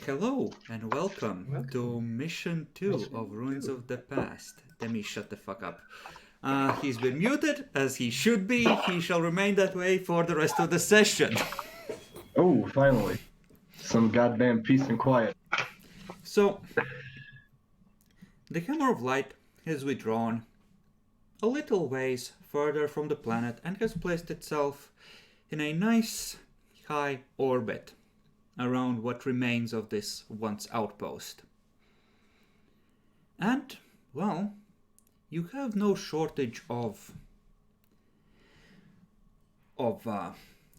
Hello and welcome to Mission 2 of Ruins of the Past. Demi, shut the fuck up. He's been muted, as he should be. He shall remain that way for the rest of the session. Oh, finally. Some goddamn peace and quiet. So, the Hammer of Light has withdrawn a little ways further from the planet and has placed itself in a nice high orbit around what remains of this once outpost. And, well, you have no shortage of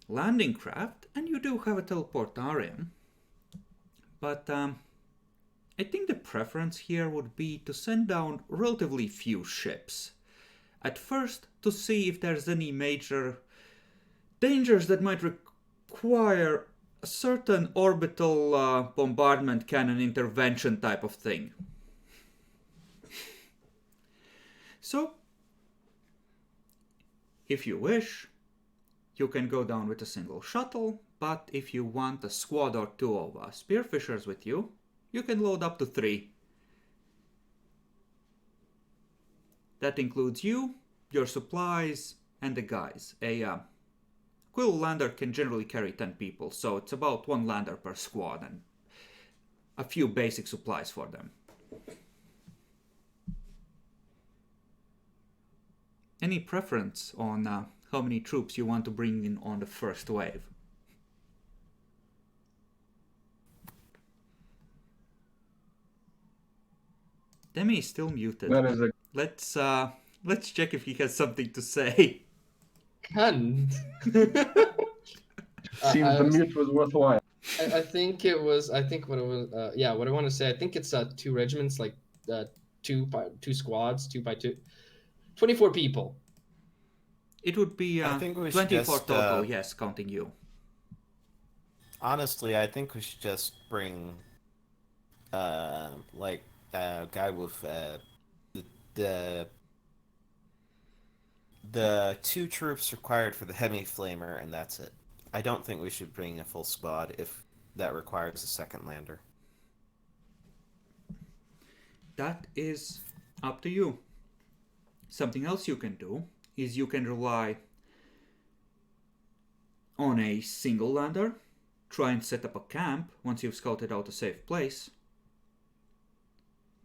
landing craft, and you do have a teleportarium. But I think the preference here would be to send down relatively few ships. At first, to see if there's any major dangers that might require a certain orbital bombardment cannon intervention type of thing. So, if you wish, you can go down with a single shuttle, but if you want a squad or two of spearfishers with you, you can load up to 3. That includes you, your supplies, and the guys. A Quill lander can generally carry 10 people, so it's about 1 lander per squad and a few basic supplies for them. Any preference on how many troops you want to bring in on the first wave? Demi is still muted. That is a... Let's check if he has something to say. Cunt. Seems the mute was worthwhile. I think it was. I think what it was. Yeah, what I want to say. I think it's 2 regiments, like 2 squads, 2 by 2, 24 people. It would be 24 just, total. Yes, counting you. Honestly, I think we should just bring, like a guy with the 2 troops required for the Hemi Flamer, and that's it. I don't think we should bring a full squad if that requires a second lander. That is up to you. Something else you can do is you can rely on a single lander, try and set up a camp once you've scouted out a safe place.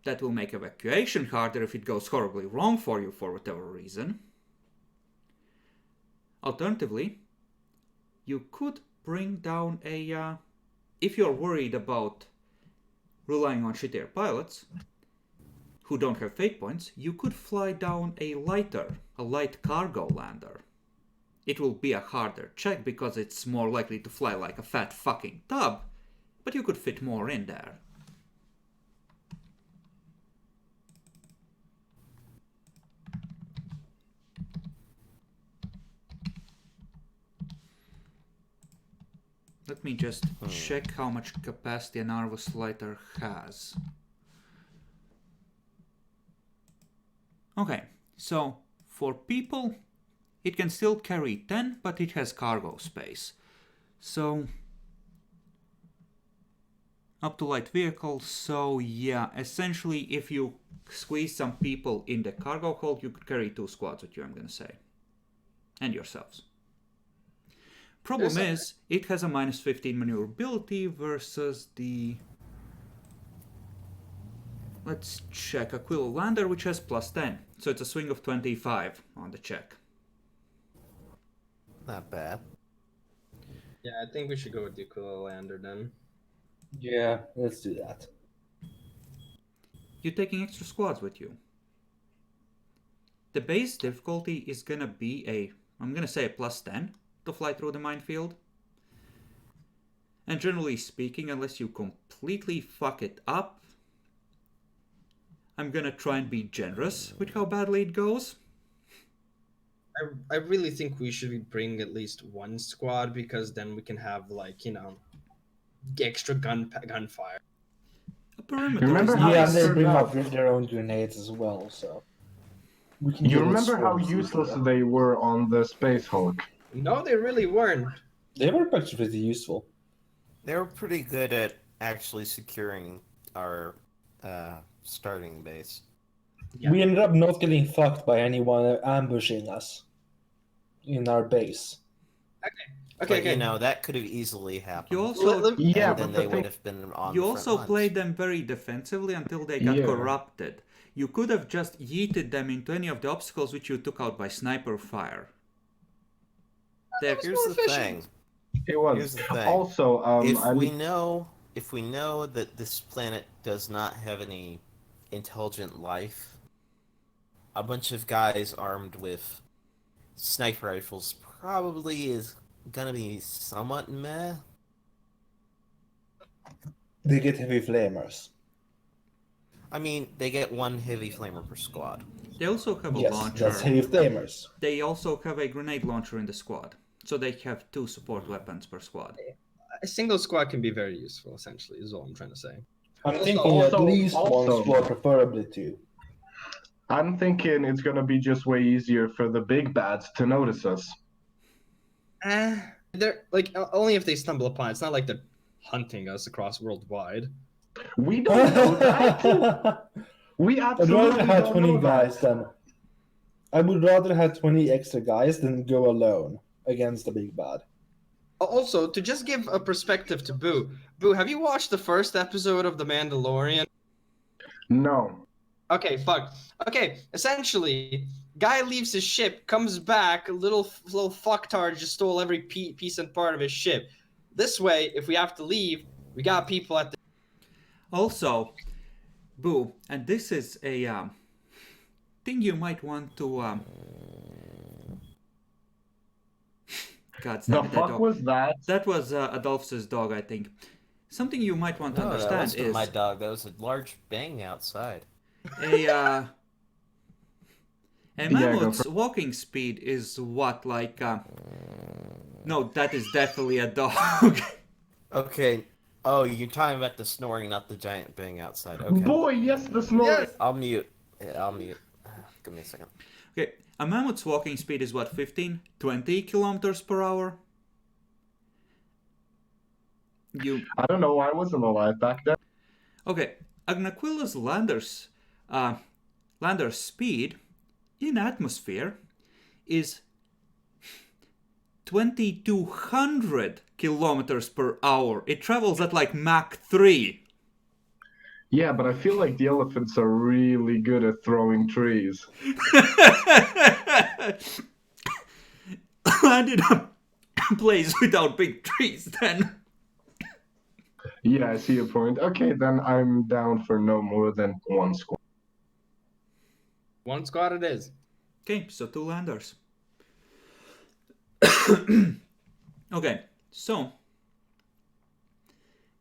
That will make evacuation harder if it goes horribly wrong for you for whatever reason. Alternatively, you could bring down a... if you're worried about relying on shittier pilots who don't have fate points, you could fly down a light cargo lander. It will be a harder check because it's more likely to fly like a fat fucking tub, but you could fit more in there. Let me just check how much capacity an Arvus lighter has. Okay, so for people, it can still carry 10, but it has cargo space. So, up to light vehicles, so yeah, essentially if you squeeze some people in the cargo hold, you could carry 2 squads with you, I'm gonna say. And yourselves. Problem is, it has a minus 15 maneuverability versus the... Let's check a Quill lander, which has plus 10. So it's a swing of 25 on the check. Not bad. Yeah, I think we should go with the Aquila-lander then. Yeah, let's do that. You're taking extra squads with you. The base difficulty is gonna be I'm gonna say a plus 10 to fly through the minefield. And generally speaking, unless you completely fuck it up, I'm gonna try and be generous with how badly it goes. I really think we should bring at least 1 squad, because then we can have, like, extra gunfire. A perimeter Remember is how Yeah, nice. they bring up their own grenades as well, so... we can You deal with remember how swarms useless easily. they were on the Space Hulk? No, they really weren't. They were pretty useful. They were pretty good at actually securing our starting base. Yeah. We ended up not getting fucked by anyone ambushing us in our base. Okay, But, you know, that could have easily happened. You also Yeah, and but then the they would thing, have been on you the also front played lines. them very defensively until they got Yeah. corrupted. You could have just yeeted them into any of the obstacles which you took out by sniper fire. They're- was Here's more the efficient. thing. it was. Here's the thing. Also, If we know that this planet does not have any intelligent life, a bunch of guys armed with sniper rifles probably is gonna be somewhat meh. They get heavy flamers. I mean, they get one heavy flamer per squad. They also have a Yes, launcher. that's heavy flamers. They also have a grenade launcher in the squad. So they have 2 support weapons per squad. A single squad can be very useful, essentially, is all I'm trying to say. I'm Also- thinking at also- least one also- squad, preferably 2. I'm thinking it's gonna be just way easier for the big bads to notice us. They're like only if they stumble upon it. It's not like they're hunting us across worldwide. We don't know that. We I'd absolutely rather have don't 20 know guys that. than. I would rather have 20 extra guys than go alone against the big bad. Also, to just give a perspective to Boo. Boo, have you watched the first episode of The Mandalorian? No. Okay, fuck. Okay, essentially, guy leaves his ship, comes back, little fucktard just stole every piece and part of his ship. This way, if we have to leave, we got people at the... Also, Boo, and this is a thing you might want to... God The damn it, that fuck dog. was that? That was Adolphus' dog, I think. Something you might want to No, that understand wasn't is my dog. That was a large bang outside. a go mammoth's walking speed is what, like... No, that is definitely a dog. Okay. Oh, you're talking about the snoring, not the giant bang outside. Okay. Boy, yes, the snoring. Yes. I'll mute. Yeah, I'll mute. Give me a second. Okay, a mammoth's walking speed is what, 15, 20 kilometers per hour? I don't know. I wasn't alive back then. Okay, Agnaquila's lander's speed in atmosphere is 2200 kilometers per hour. It travels at like Mach 3. Yeah, but I feel like the elephants are really good at throwing trees. Landed a place without big trees then. Yeah, I see your point. Okay, then I'm down for no more than one squad. One squad it is. Okay, so 2 landers. Okay, so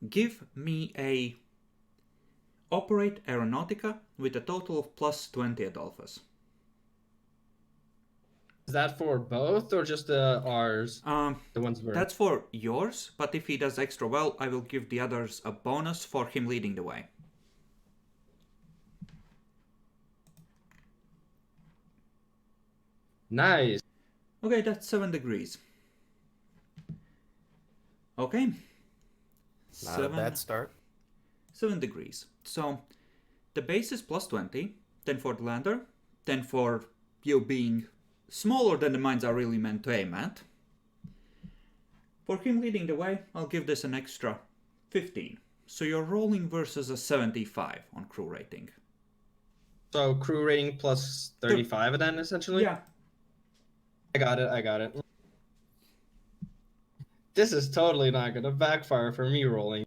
give me a operate aeronautica with a total of plus 20, Adolphus. Is that for both or just ours? The ones we're... That's for yours, but if he does extra well, I will give the others a bonus for him leading the way. Nice. Okay, that's 7 degrees. Okay. Not a bad start. 7 degrees. So the base is plus 20, then for the lander, then for you being smaller than the mines are really meant to aim at. For him leading the way, I'll give this an extra 15. So you're rolling versus a 75 on crew rating. So crew rating plus 35 then, essentially? Yeah. I got it. This is totally not gonna backfire for me rolling.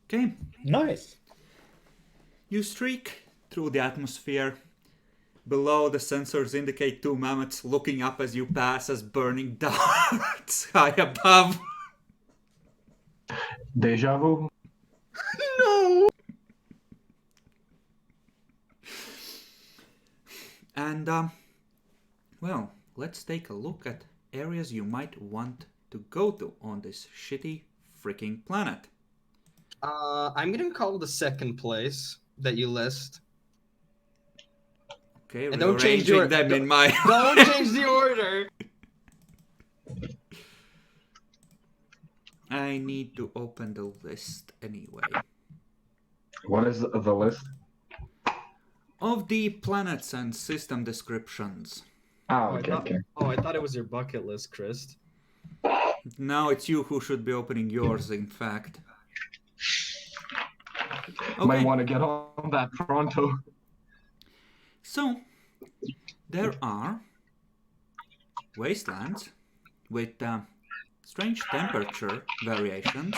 Okay. Nice. You streak through the atmosphere. Below, the sensors indicate 2 mammoths looking up as you pass as burning darts high above. Deja vu. No! And, well, let's take a look at areas you might want to go to on this shitty freaking planet. I'm gonna call the second place that you list. Okay, And don't change the rearranging them in my... Don't change the order! I need to open the list anyway. What is the list? Of the planets and system descriptions. Ah, Oh, okay, okay. I thought it was your bucket list, Chris. Now it's you who should be opening yours, in fact. Might Okay, want to get on that pronto. so there are wastelands with strange temperature variations.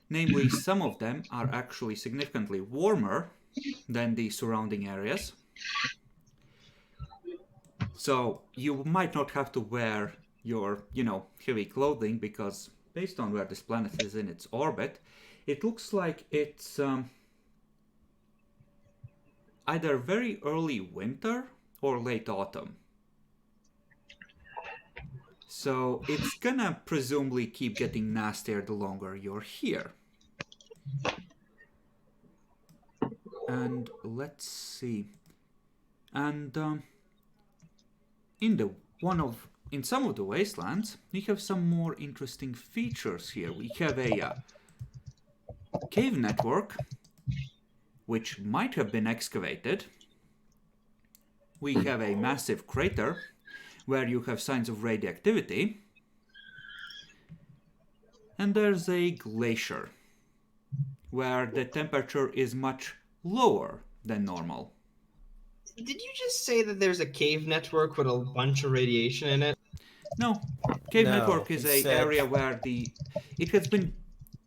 Namely, some of them are actually significantly warmer than the surrounding areas. So you might not have to wear your, heavy clothing because based on where this planet is in its orbit, it looks like it's either very early winter or late autumn. So it's gonna presumably keep getting nastier the longer you're here. And let's see. And in some of the wastelands, we have some more interesting features here. We have a cave network, which might have been excavated. We have a massive crater, where you have signs of radioactivity. And there's a glacier, where the temperature is much lower than normal. Did you just say that there's a cave network with a bunch of radiation in it? No, cave No, network is he a said- area where the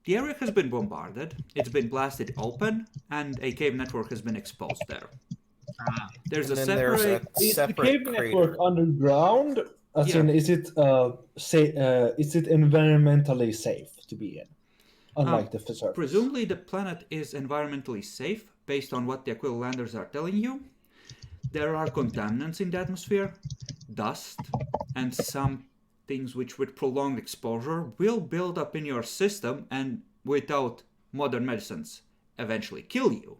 area has been bombarded, it's been blasted open, and a cave network has been exposed there. There's And a then there's separate. a Is the separate cave crater. network underground? As Yeah. in, is it environmentally safe to be in? Unlike the surface. Presumably, the planet is environmentally safe based on what the Aquilanders are telling you. There are contaminants in the atmosphere, dust, and some things which, with prolonged exposure, will build up in your system and, without modern medicines, eventually kill you.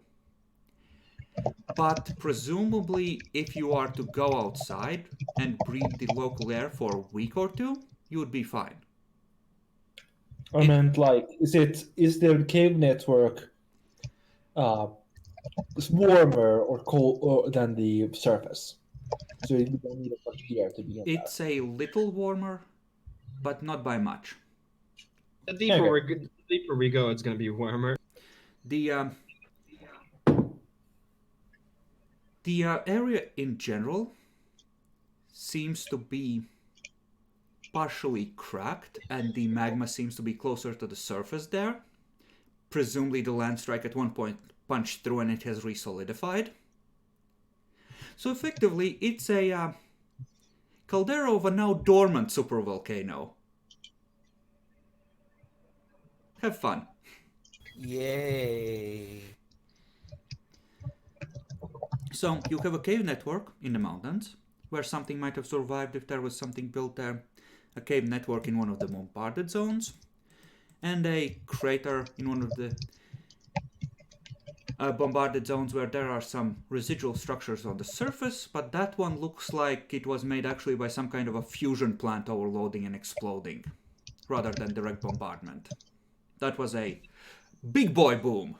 But presumably, if you are to go outside and breathe the local air for a week or two, you would be fine. I meant, like, is the cave network warmer or cold than the surface? So you don't need a much gear to be in there. It's a little warmer, but not by much. The deeper we go, it's gonna be warmer. The area in general seems to be partially cracked, and the magma seems to be closer to the surface there. Presumably the land strike at one point punched through and it has resolidified. So effectively, it's a caldera of a now dormant supervolcano. Have fun. Yay. So you have a cave network in the mountains where something might have survived if there was something built there. A cave network in one of the bombarded zones. And a crater in one of the bombarded zones where there are some residual structures on the surface, but that one looks like it was made actually by some kind of a fusion plant overloading and exploding, rather than direct bombardment. That was a big boy boom.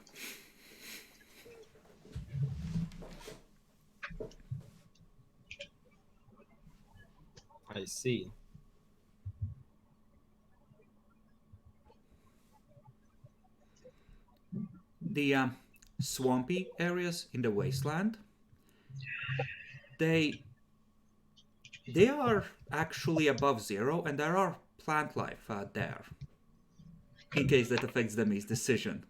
I see. The swampy areas in the wasteland, they are actually above zero, and there are plant life there, in case that affects the Mii's decision.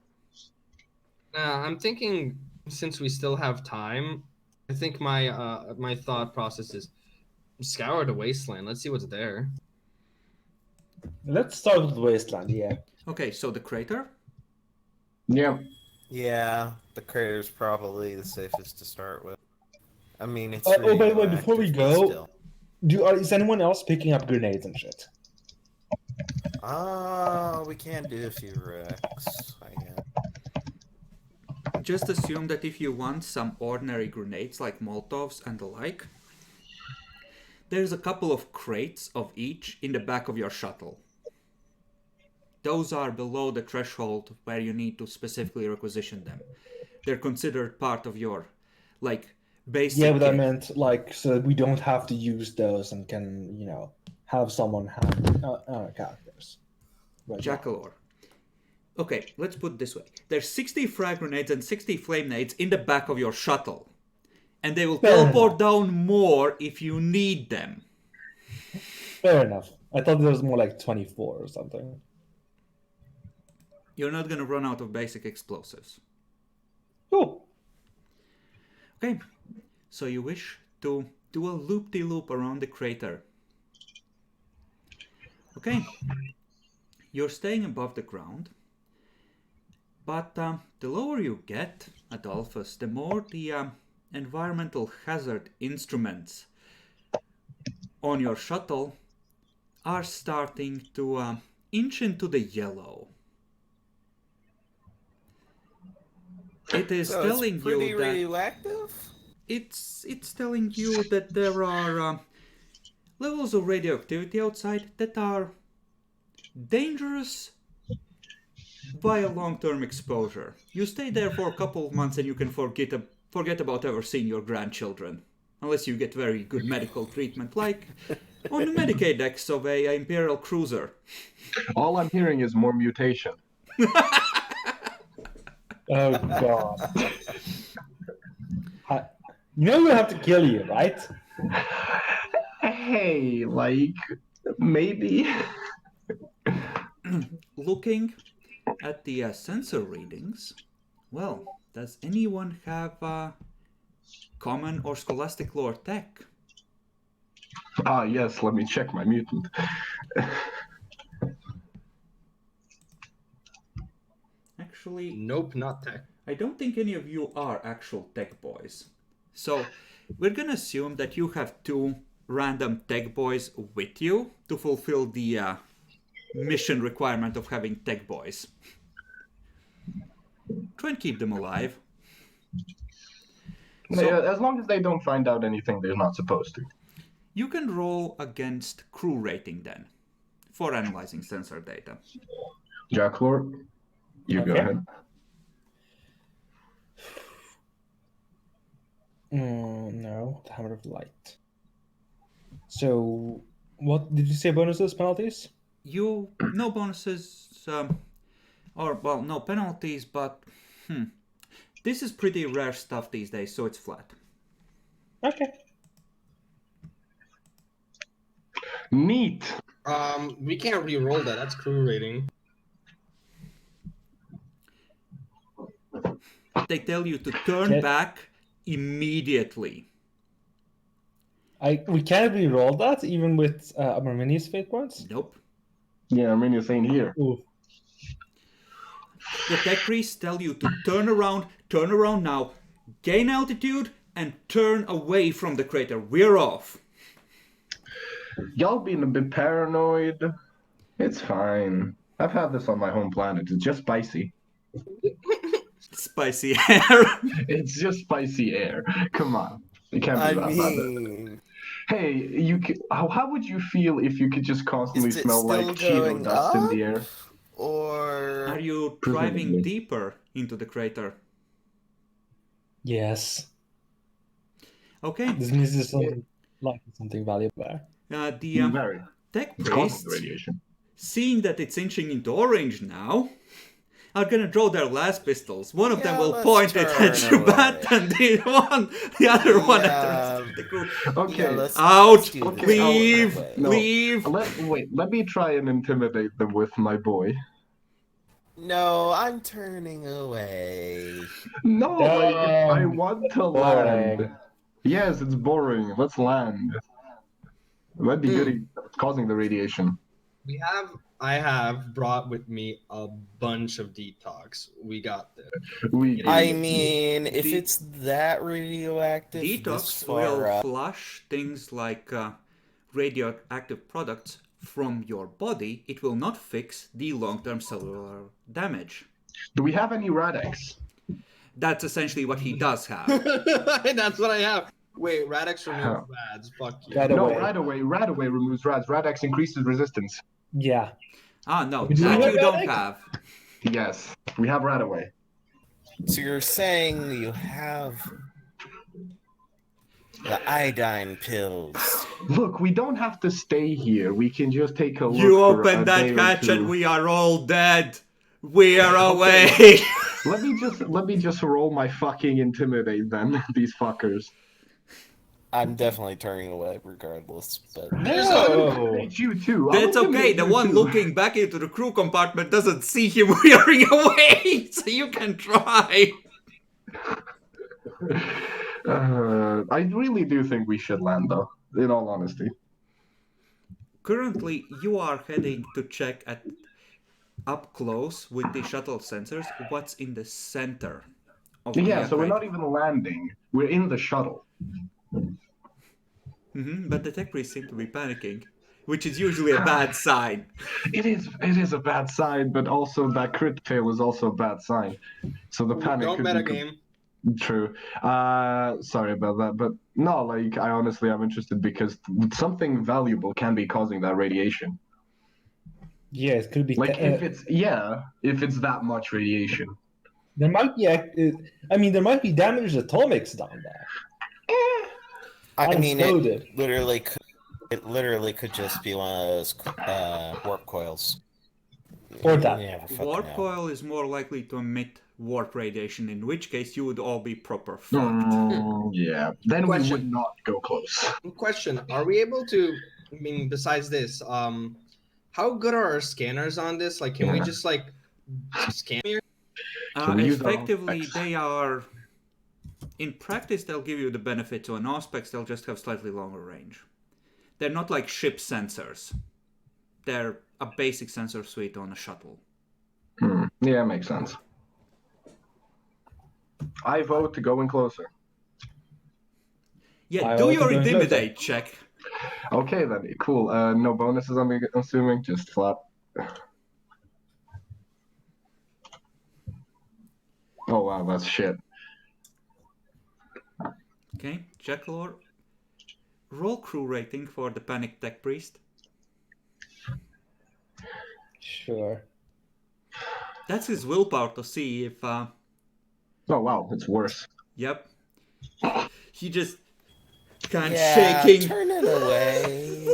I'm thinking, since we still have time, I think my thought process is scour the wasteland. Let's see what's there. Let's start with the wasteland, yeah. Okay, so the crater? Yeah. Yeah, the crater's probably the safest to start with. I mean, it's. Oh, by the way, before we radioactive, go, but still. is anyone else picking up grenades and shit? We can do a few wrecks. Just assume that if you want some ordinary grenades like Molotovs and the like, there's a couple of crates of each in the back of your shuttle. those are below the threshold where you need to specifically requisition them. They're considered part of your, like, basic Yeah, but I kit. meant like so that we don't have to use those and can have someone have our characters. Right now. Jackalore. Okay, let's put it this way. There's 60 frag grenades and 60 flame nades in the back of your shuttle. And they will Fair teleport enough. down more if you need them. Fair enough. I thought there was more like 24 or something. You're not going to run out of basic explosives. Cool. Okay, so you wish to do a loop-de-loop around the crater. Okay, you're staying above the ground, but the lower you get, Adolphus, the more the environmental hazard instruments on your shuttle are starting to inch into the yellow. It is So telling it's pretty you that radioactive? it's telling you that there are levels of radioactivity outside that are dangerous via long-term exposure. You stay there for a couple of months and you can forget about ever seeing your grandchildren, unless you get very good medical treatment, like on the Medicaid decks of a Imperial cruiser. All I'm hearing is more mutation. Oh god. We have to kill you, right? Hey, like, maybe. Looking at the sensor readings, well, does anyone have common or scholastic lore tech? Ah, yes, let me check my mutant. Actually, Nope, not tech. I don't think any of you are actual tech boys. So, we're gonna assume that you have 2 random tech boys with you to fulfill the mission requirement of having tech boys. Try and keep them alive. Yeah, as long as they don't find out anything they're not supposed to. You can roll against crew rating then, for analyzing sensor data. Jacklord, you go Okay. ahead. No, the Hammer of Light. So, what did you say? Bonuses, penalties? No bonuses, no penalties, but this is pretty rare stuff these days, so it's flat. Okay. Neat. We can't re-roll that. That's crew rating. They tell you to turn Okay. back immediately. We can't re-roll that even with Arminius fate points. Nope. Yeah, I mean, you're saying here. Ooh. The tech priests tell you to turn around now, gain altitude, and turn away from the crater. We're off. Y'all being a bit paranoid. It's fine. I've had this on my home planet. It's just spicy. Spicy air. It's just spicy air. Come on. You can't be that bad. Hey, how would you feel if you could just constantly Is it smell like still Cheeto going dust in up? the air? Or Are you Presumably. driving deeper into the crater? Yes. Okay. This means there's something valuable there. The Very. tech It's causing priests, radiation. seeing that it's inching into orange now, are gonna draw their last pistols. One of them Yeah, will let's point it at turn you, away. Bat, and the other one Yeah. at the crew. Okay. Yeah, let's Out! do this Leave! that way. No. Leave! Let me try and intimidate them with my boy. No, I'm turning away. No, like, I Damn. want to Boring. land. Yes, it's boring. Let's land. That'd be good at causing the radiation. I have brought with me a bunch of detox. We got this. I mean, if The- it's that radioactive this Detox far will up, flush things like radioactive products from your body. It will not fix the long-term cellular damage. Do we have any Radex? That's essentially what he does have. That's what I have. Wait, Radix removes rads. Fuck you. Right No, away. Radaway removes Rads. Radex increases resistance. Yeah. Ah, no, We do that have you don't panic? have. Yes, we have right away. So you're saying you have the iodine pills. Look, we don't have to stay here. We can just take a look You for open a that day or hatch and two. we are all dead. We are away. Okay. Let me just roll my fucking intimidate then, these fuckers. I'm definitely turning away regardless, but There's I'll a intimidate you too. I'll That's okay. intimidate The you one too. looking back into the crew compartment doesn't see him wearing away, so you can try. I really do think we should land though, in all honesty. Currently, you are heading to check at up close with the shuttle sensors what's in the center of the Yeah, so we're not crater. even landing. We're in the shuttle. But the tech priests seem to be panicking, which is usually a bad sign. It is a bad sign, but also that crit fail is also a bad sign. So the panic don't could meta be game. true. Sorry about that, but no, like I honestly am interested because something valuable can be causing that radiation. Yeah, it could be. Like if it's that much radiation. There might be. I mean, there might be damaged atomics down there. I mean, Unexploded. it literally could just be one of those warp coils. Or You that. never fucking Warp know. coil is more likely to emit warp radiation, in which case you would all be proper fucked. Yeah. Then we Question. would not go close. Question: are we able to? I mean, besides this, how good are our scanners on this? Like, can we just like scan here? So we use our own Effectively, specs. they are. In practice, they'll give you the benefit to an aspects, they'll just have slightly longer range. They're not like ship sensors. They're a basic sensor suite on a shuttle. Yeah, makes sense. I vote to go in closer. Yeah, I do like your to go intimidate check. Okay then, cool. No bonuses, I'm assuming, just flat. Oh wow, that's shit. Okay, check lore. Roll crew rating for the Panic Tech Priest. Sure. That's his willpower to see if, Oh wow, it's worse. yep. He just can't Yeah, shaking. turn it away.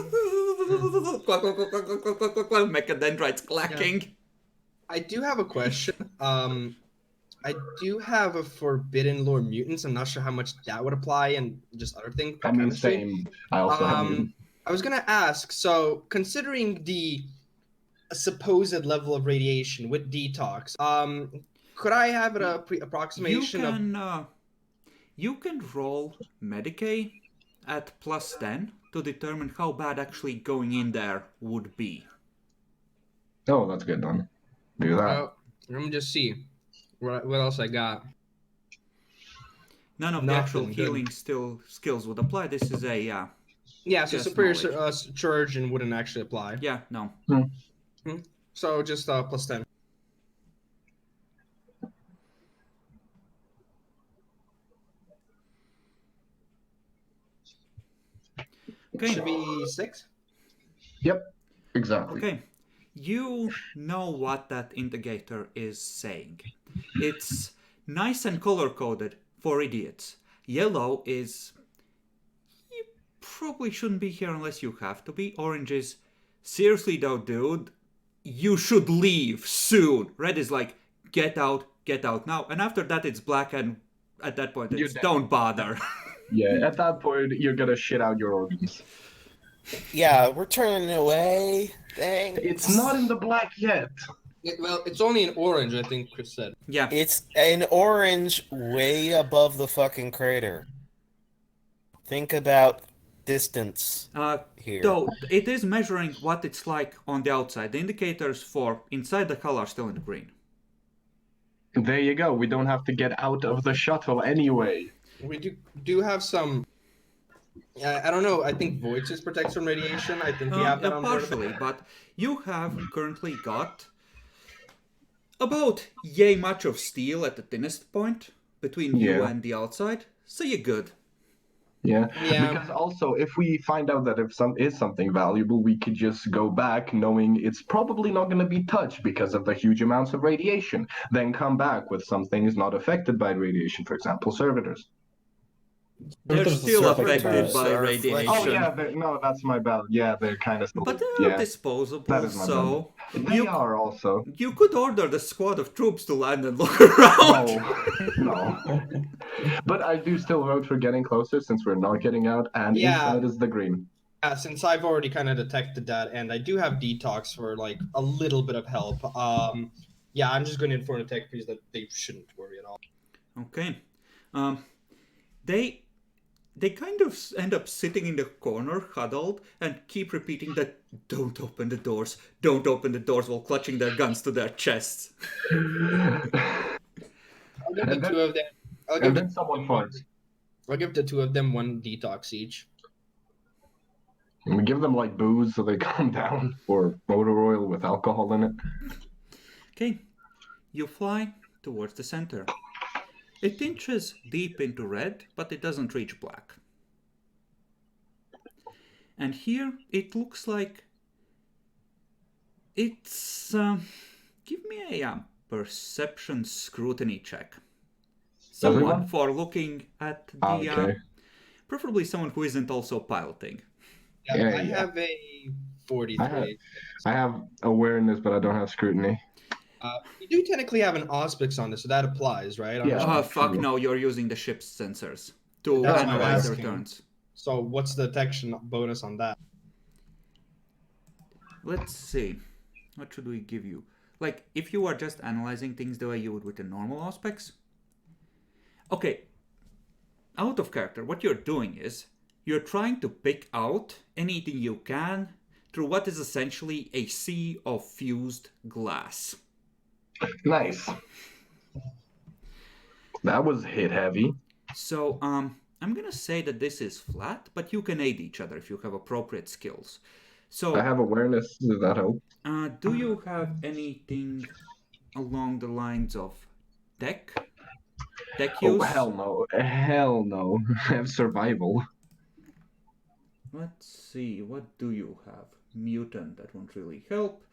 Mechadendrites clacking. I do have a question. I do have a forbidden lore mutants. I'm not sure how much that would apply and just other things. I mean, chemistry. same. I also have mutant. I was gonna ask. So, considering the supposed level of radiation with detox, could I have an approximation of? You can roll Medicaid at plus 10 to determine how bad actually going in there would be. Oh, that's good then. Do that. Let me just see what else I got. None of the actual Nothing, good. healing skills would apply. This is a Yeah, so Just superior knowledge. Trojan wouldn't actually apply. yeah, no. So just plus 10. Okay. Should be 6. Yep. Exactly. Okay. You know what that indicator is saying. It's nice and color coded for idiots. Yellow is you probably shouldn't be here unless you have to be. Orange is seriously though, dude, you should leave soon. Red is like get out now. And after that it's black, and at that point You're it's dead. don't bother. Yeah, at that point, you're gonna shit out your organs. Yeah, we're turning away. Thanks. It's not in the black yet. Well, it's only in orange, I think Chris said. Yeah. It's an orange way above the fucking crater. Think about distance here. Though it is measuring what it's like on the outside. The indicators for inside the hull are still in the green. There you go. We don't have to get out of the shuttle anyway. We do have some. I don't know. I think Voices protects from radiation. I think we have that on board. Partially, but you have currently got about yay much of steel at the thinnest point between you Yeah. and the outside, so you're good. Yeah. Yeah. Because also, if we find out that if something valuable, we could just go back knowing it's probably not going to be touched because of the huge amounts of radiation. Then come back with something is not affected by radiation, for example, servitors. They're There's a still surface affected bias. by Are radiation. Oh yeah, no, that's my bad. Yeah, they're kind of. But they're Yeah, disposable, that is my bad. so They are also. you could order the squad of troops to land and look around. No, no. But I do still vote for getting closer since we're not getting out, and Yeah. inside is the green. Yeah, since I've already kind of detected that, and I do have detox for like a little bit of help. Yeah, I'm just going to inform the tech priest that they shouldn't worry at all. Okay. They kind of end up sitting in the corner, huddled, and keep repeating that "Don't open the doors, don't open the doors," while clutching their guns to their chests. I'll give the And then- two of them. And then someone farts. I'll give the two of them one detox each. And we give them like booze so they calm down, or motor oil with alcohol in it. Okay, you fly towards the center. It inches deep into red, but it doesn't reach black. And here it looks like it's... give me a perception scrutiny check. Someone Everyone? for looking at the... Okay. preferably someone who isn't also piloting. Yeah, I Yeah. have a 43. I have awareness, but I don't have scrutiny. You do technically have an auspice on this, so that applies, right? I'm Yeah. just- Oh, fuck true. no, you're using the ship's sensors to That's what I'm analyze the asking. returns. So what's the detection bonus on that? Let's see. What should we give you? Like, if you are just analyzing things the way you would with a normal auspex. Okay. Out of character, what you're doing is you're trying to pick out anything you can through what is essentially a sea of fused glass. Nice. That was hit heavy. So, I'm gonna say that this is flat, but you can aid each other if you have appropriate skills. So, I have awareness. Does that help? do you have anything along the lines of tech? Tech use? Oh, hell no. Hell no. I have survival. Let's see, what do you have? Mutant, that won't really help.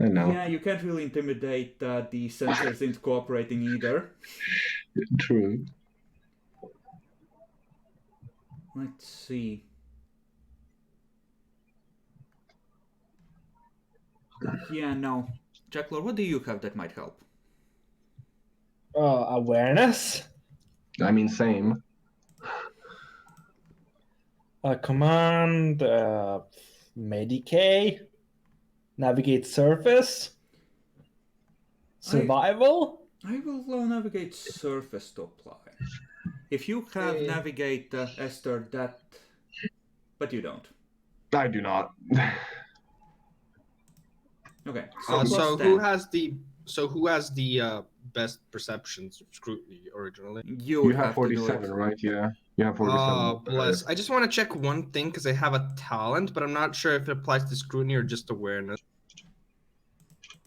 I know. Yeah, you can't really intimidate the sensors into cooperating either. True. Let's see. Yeah, no. Jacklor, what do you have that might help? Awareness. I mean, same. Command. Medicate. Navigate surface. Survival. I will navigate surface to apply. If you have Okay. navigate Esther, that... But you don't. I do not. Okay, So plus who 10. has the best perception scrutiny originally? You You have to do 47, it. right? Yeah. You have 47. Oh, bless. I just want to check one thing because I have a talent, but I'm not sure if it applies to scrutiny or just awareness.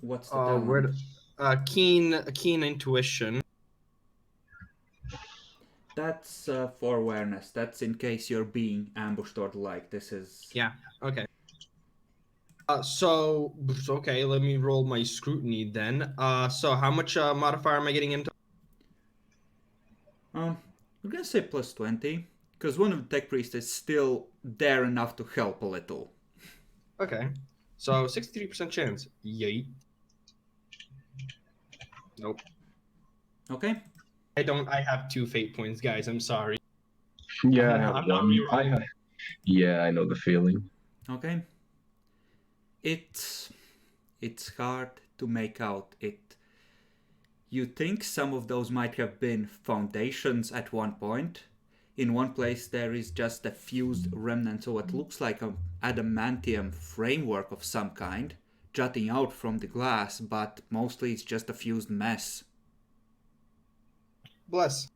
What's the Where? talent? Keen intuition. That's for awareness. That's in case you're being ambushed or the like. This is... Yeah. Okay. So okay, let me roll my scrutiny then. So how much modifier am I getting into? We're gonna say plus 20, because one of the tech priests is still there enough to help a little. Okay. So 63% chance. Yay. Nope. Okay? I have 2 fate points, guys. I'm sorry. Yeah, I have I'm not one. rerolling. Yeah, I know the feeling. Okay. It's hard to make out it. You think some of those might have been foundations at one point. In one place there is just a fused remnant of what looks like an adamantium framework of some kind, jutting out from the glass, but mostly it's just a fused mess. Bless.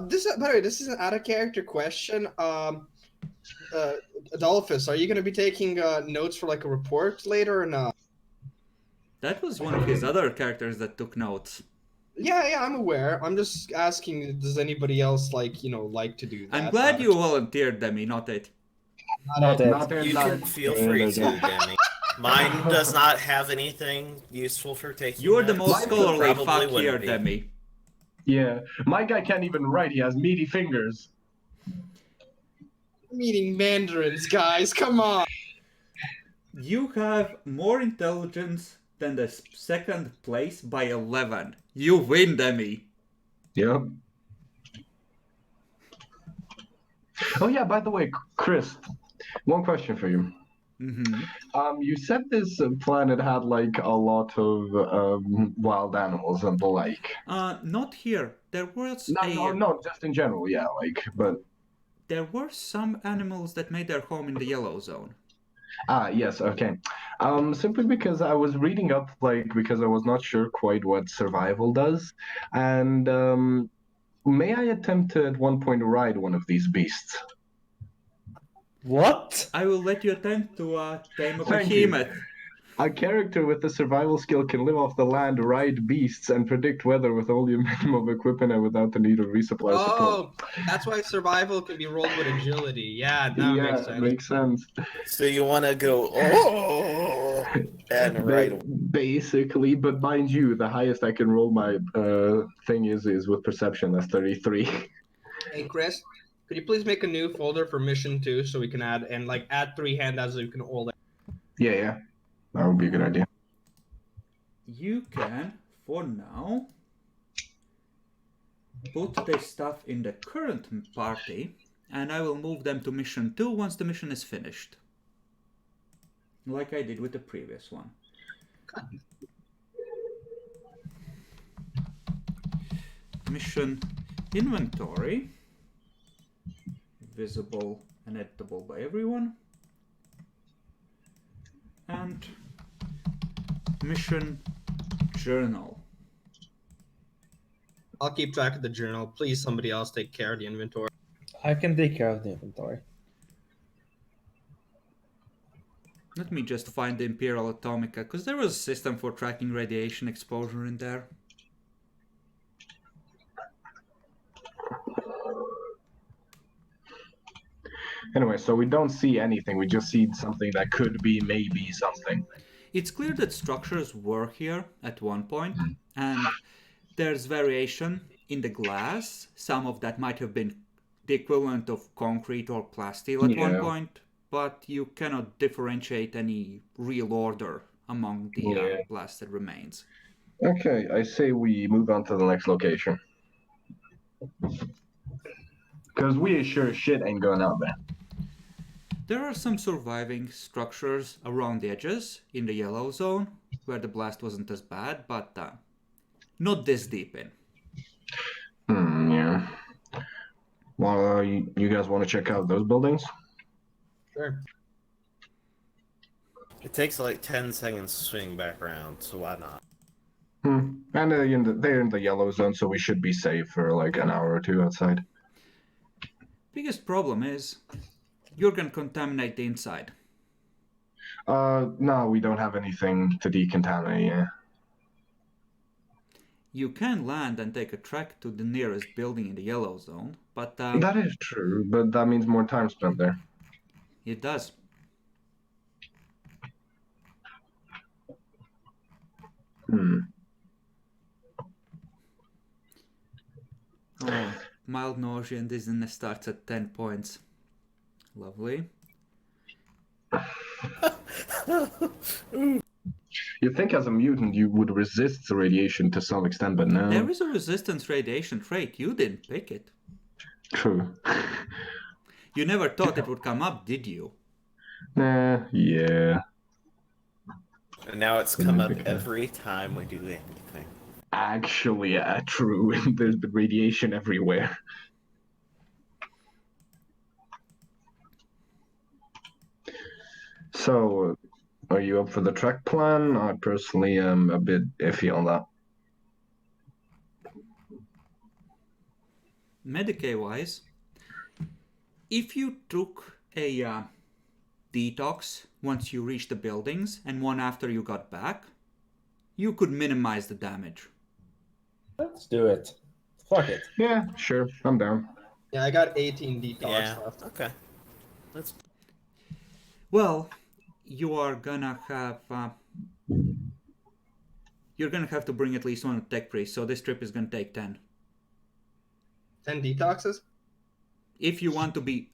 This by the way, this is an out of character question. Adolphus, are you going to be taking notes for like a report later or not? That was one of his other characters that took notes. Yeah, I'm aware. I'm just asking, does anybody else like to do that? I'm glad you volunteered, Demi, not it. Not it. Not You not can feel there free you go. to, Demi. Mine does not have anything useful for taking. You're the notes, most Mine so scholarly probably fuck wouldn't here, be. Demi. Yeah, my guy can't even write. He has meaty fingers. I'm eating mandarins, guys. Come on. You have more intelligence than the second place by 11. You win, Demi. Yep. Oh yeah, by the way, Chris, one question for you. Mm-hmm. You said this planet had like a lot of wild animals and the like. Not here. No, just in general, yeah, like, but There were some animals that made their home in the yellow zone. yes, okay. Simply because I was reading up, like, because I was not sure quite what survival does, and may I attempt to at one point ride one of these beasts? What? I will let you attempt to tame a Thank you. behemoth. A character with a survival skill can live off the land, ride beasts, and predict weather with only a minimum of equipment and without the need of resupply support. Oh, that's why survival can be rolled with agility. Yeah, that Yeah, makes it sense. makes sense. So you want to go and right. Basically, but mind you, the highest I can roll my thing is with perception. That's 33. Hey, Chris, could you please make a new folder for mission 2 so we can add 3 handouts so we can all. Yeah, that would be a good idea. You can, for now, put this stuff in the current party, and I will move them to mission 2 once the mission is finished. Like I did with the previous one. Mission inventory. Visible and editable by everyone. And mission journal. I'll keep track of the journal. Please, somebody else take care of the inventory. I can take care of the inventory. Let me just find the Imperial Atomica, because there was a system for tracking radiation exposure in there. Anyway, so we don't see anything. We just see something that could be maybe something. It's clear that structures were here at one point, and there's variation in the glass. Some of that might have been the equivalent of concrete or plasteel at one point, but you cannot differentiate any real order among the blasted remains. Okay, I say we move on to the next location. Because we sure as shit ain't going out there. There are some surviving structures around the edges in the yellow zone, where the blast wasn't as bad, but not this deep in. Yeah. Well, you guys want to check out those buildings? Sure. It takes like 10 seconds to swing back around, so why not? And they're in the yellow zone, so we should be safe for like an hour or two outside. Biggest problem is you're gonna contaminate the inside. No, we don't have anything to decontaminate. Yeah. You can land and take a trek to the nearest building in the yellow zone, but That is true, but that means more time spent there. it does. Oh, mild nausea and dizziness starts at 10 points. Lovely. You'd think as a mutant you would resist the radiation to some extent, but no. There is a resistance radiation trait. You didn't pick it. True. You never thought it would come up, did you? Yeah. And now it's come up every time we do anything. Actually, true. There's been radiation everywhere. So, are you up for the trek plan? I personally am a bit iffy on that. Medicae-wise, if you took a detox once you reached the buildings and one after you got back, you could minimize the damage. Let's do it. Fuck it. Yeah, sure. I'm down. Yeah, I got 18 detox Yeah. left. Okay. Let's. Well, you are gonna have... you're gonna have to bring at least one tech priest, so this trip is gonna take 10. 10 detoxes? If you want to be...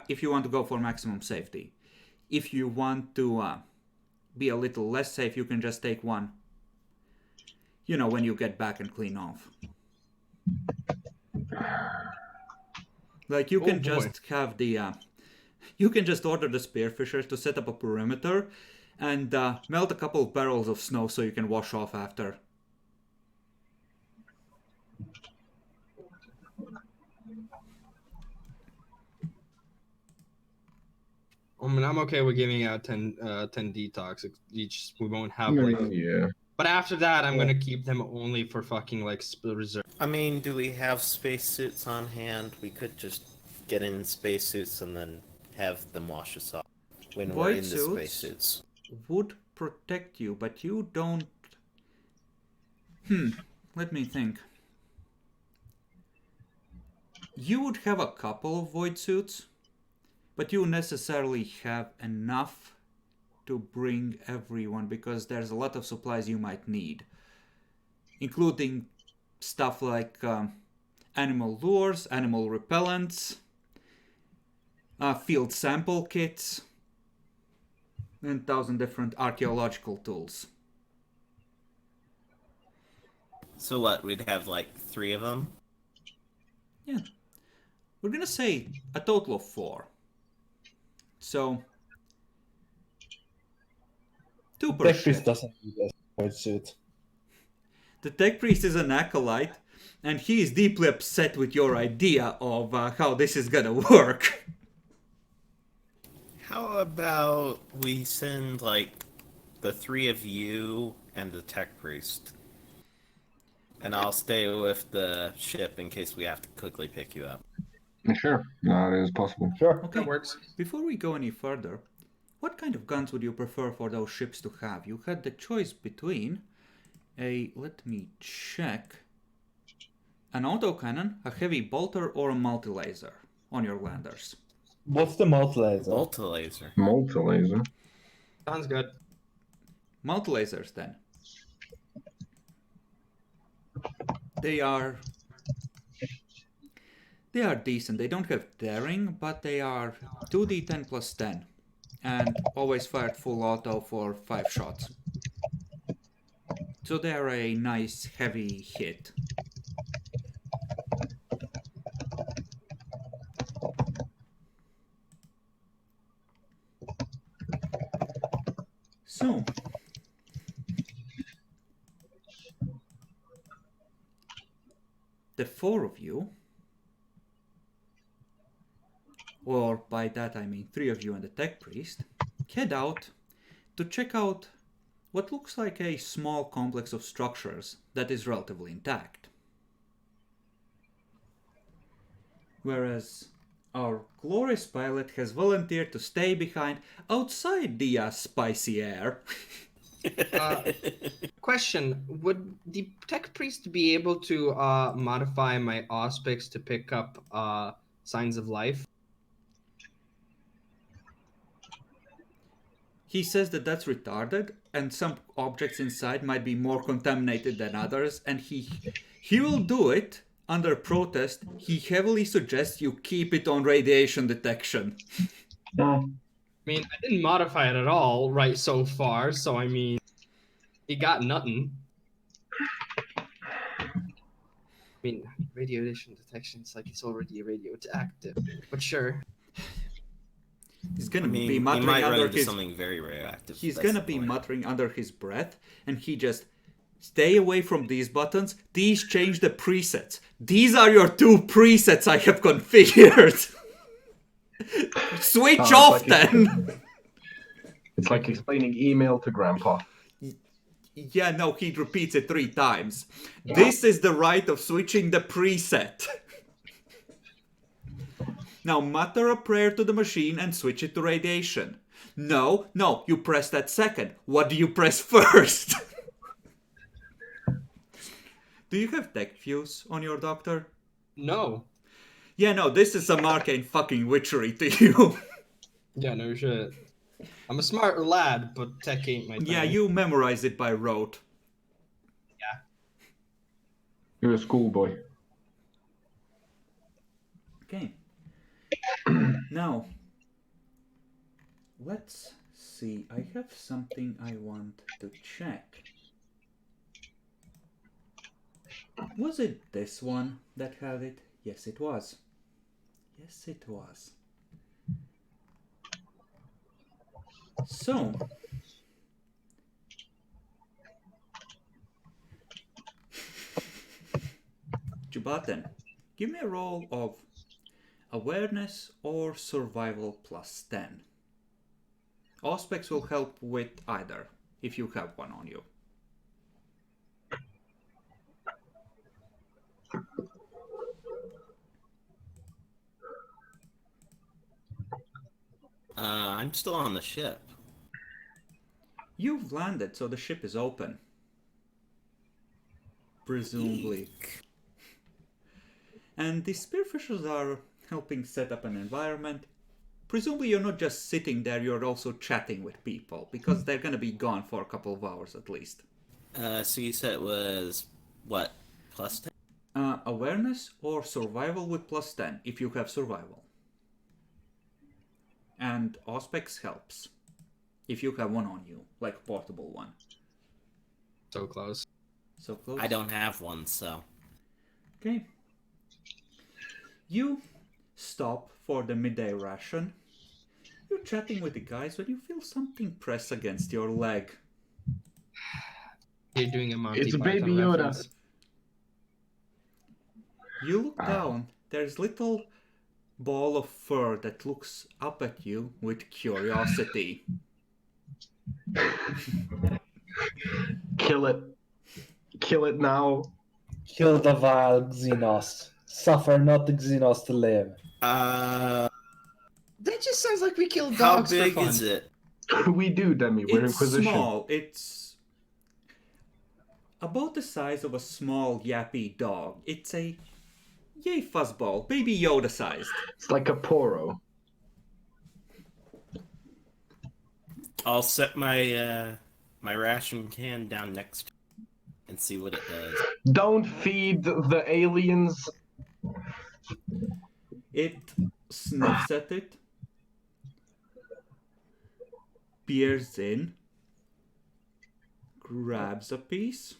if you want to go for maximum safety. If you want to be a little less safe, you can just take one. You know, when you get back and clean off. Like, you can just have the... you can just order the spearfishers to set up a perimeter and melt a couple of barrels of snow so you can wash off after. I mean, I'm okay with giving out 10 detox each. We won't have like. Yeah. But after that, I'm gonna keep them only for fucking like reserve. I mean, do we have spacesuits on hand? We could just get in spacesuits and then have them wash us off when we're Void in the suits spacesuits. would protect you, but you don't... let me think. You would have a couple of void suits, but you necessarily have enough to bring everyone, because there's a lot of supplies you might need, including stuff like animal lures, animal repellents, field sample kits, and 1,000 different archaeological tools. So what? We'd have like 3 of them. Yeah, we're gonna say a total of 4. So 2 per Tech priest ship. doesn't need a void suit. The tech priest is an acolyte, and he is deeply upset with your idea of how this is gonna work. How about we send like the 3 of you and the tech priest, and I'll stay with the ship in case we have to quickly pick you up. Sure. That is possible. Sure. Okay, That works. before we go any further, what kind of guns would you prefer for those ships to have? You had the choice between a, let me check, an autocannon, a heavy bolter, or a multi-laser on your landers. What's the multi-laser? Multi-laser. Multi-laser. Sounds good. Multi-lasers then. They are decent. They don't have daring, but they are 2d10 plus 10. And always fired full auto for 5 shots. So they are a nice heavy hit. So, the 4 of you, or by that I mean 3 of you and the tech priest, head out to check out what looks like a small complex of structures that is relatively intact. Whereas our glorious pilot has volunteered to stay behind outside the spicy air. Question: would the tech priest be able to modify my auspics to pick up signs of life? He says that that's retarded, and some objects inside might be more contaminated than others, and he will do it under protest. He heavily suggests you keep it on radiation detection. I mean, I didn't modify it at all right so far, so I mean, it got nothing. I mean, radiation detection, it's like it's already radioactive, but sure. He's gonna I mean, be he muttering might run under into his... something very radioactive. He's That's gonna the be point. muttering under his breath, and he just... Stay away from these buttons. These change the presets. These are your 2 presets I have configured. Switch off like then. It's like explaining email to Grandpa. Yeah, no, he repeats it 3 times. This is the right of switching the preset. Now mutter a prayer to the machine and switch it to radiation. No, you press that second. What do you press first? Do you have tech fuse on your doctor? No. Yeah, no, this is some arcane fucking witchery to you. Yeah, no shit. I'm a smart lad, but tech ain't my thing. Yeah, you memorize it by rote. You're a schoolboy. Okay. Now, let's see. I have something I want to check. Was it this one that had it? Yes, it was. Yes, it was. So, Jubaten, give me a roll of awareness or survival plus 10. Auspex will help with either, if you have one on you. I'm still on the ship. You've landed, so the ship is open. Presumably. And the spearfishers are helping set up an environment. Presumably you're not just sitting there, you're also chatting with people, because they're gonna be gone for a couple of hours at least. So you said it was, what, plus 10? Awareness or survival with plus 10, if you have survival. And Auspex helps, if you have one on you, like a portable one. So close. So close. I don't have one, so... Okay. You stop for the midday ration. You're chatting with the guys when you feel something press against your leg. You're doing a Monty It's Python Baby Yoda. reference. You look down. There's little ball of fur that looks up at you with curiosity. Kill it. Kill it now. Kill the vile Xenos. Suffer not the Xenos to live. That just sounds like we kill How dogs big for fun. is it? We do, Demi. We're It's Inquisition. small. It's about the size of a small yappy dog. It's a yay fuzzball, baby Yoda sized. It's like a poro. I'll set my my ration can down next to it and see what it does. Don't feed the aliens. It sniffs at it, peers in, grabs a piece,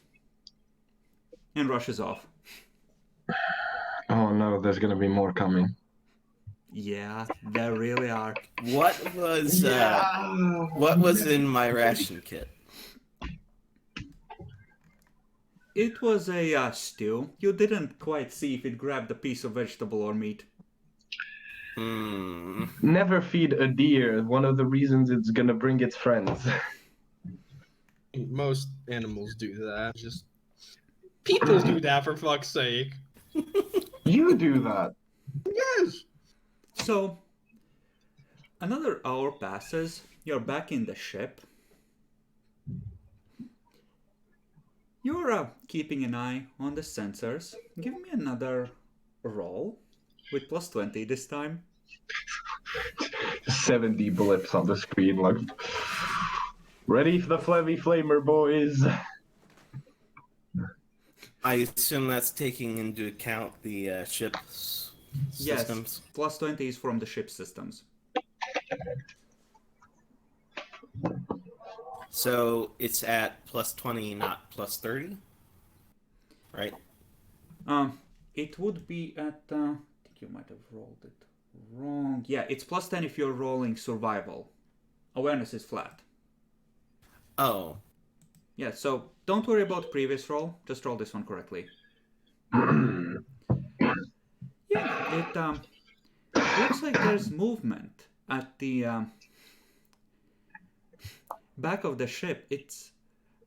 and rushes off. Oh no, there's gonna be more coming. Yeah, there really are. What was in my ration kit? It was a stew. You didn't quite see if it grabbed a piece of vegetable or meat. Never feed a deer. One of the reasons it's gonna bring its friends. Most animals do that. Just people do that for fuck's sake. You do that. Yes. So, another hour passes. You're back in the ship. You're keeping an eye on the sensors. Give me another roll with plus 20 this time. 70 blips on the screen, like ready for the Flevy Flamer, boys. I assume that's taking into account the ship's systems. Yes, plus 20 is from the ship systems. So it's at plus 20, not plus 30? Right? It would be at, I think you might have rolled it wrong. Yeah, it's plus 10 if you're rolling survival. Awareness is flat. Oh. Yeah, so don't worry about previous roll. Just roll this one correctly. Yeah, it looks like there's movement at the back of the ship. It's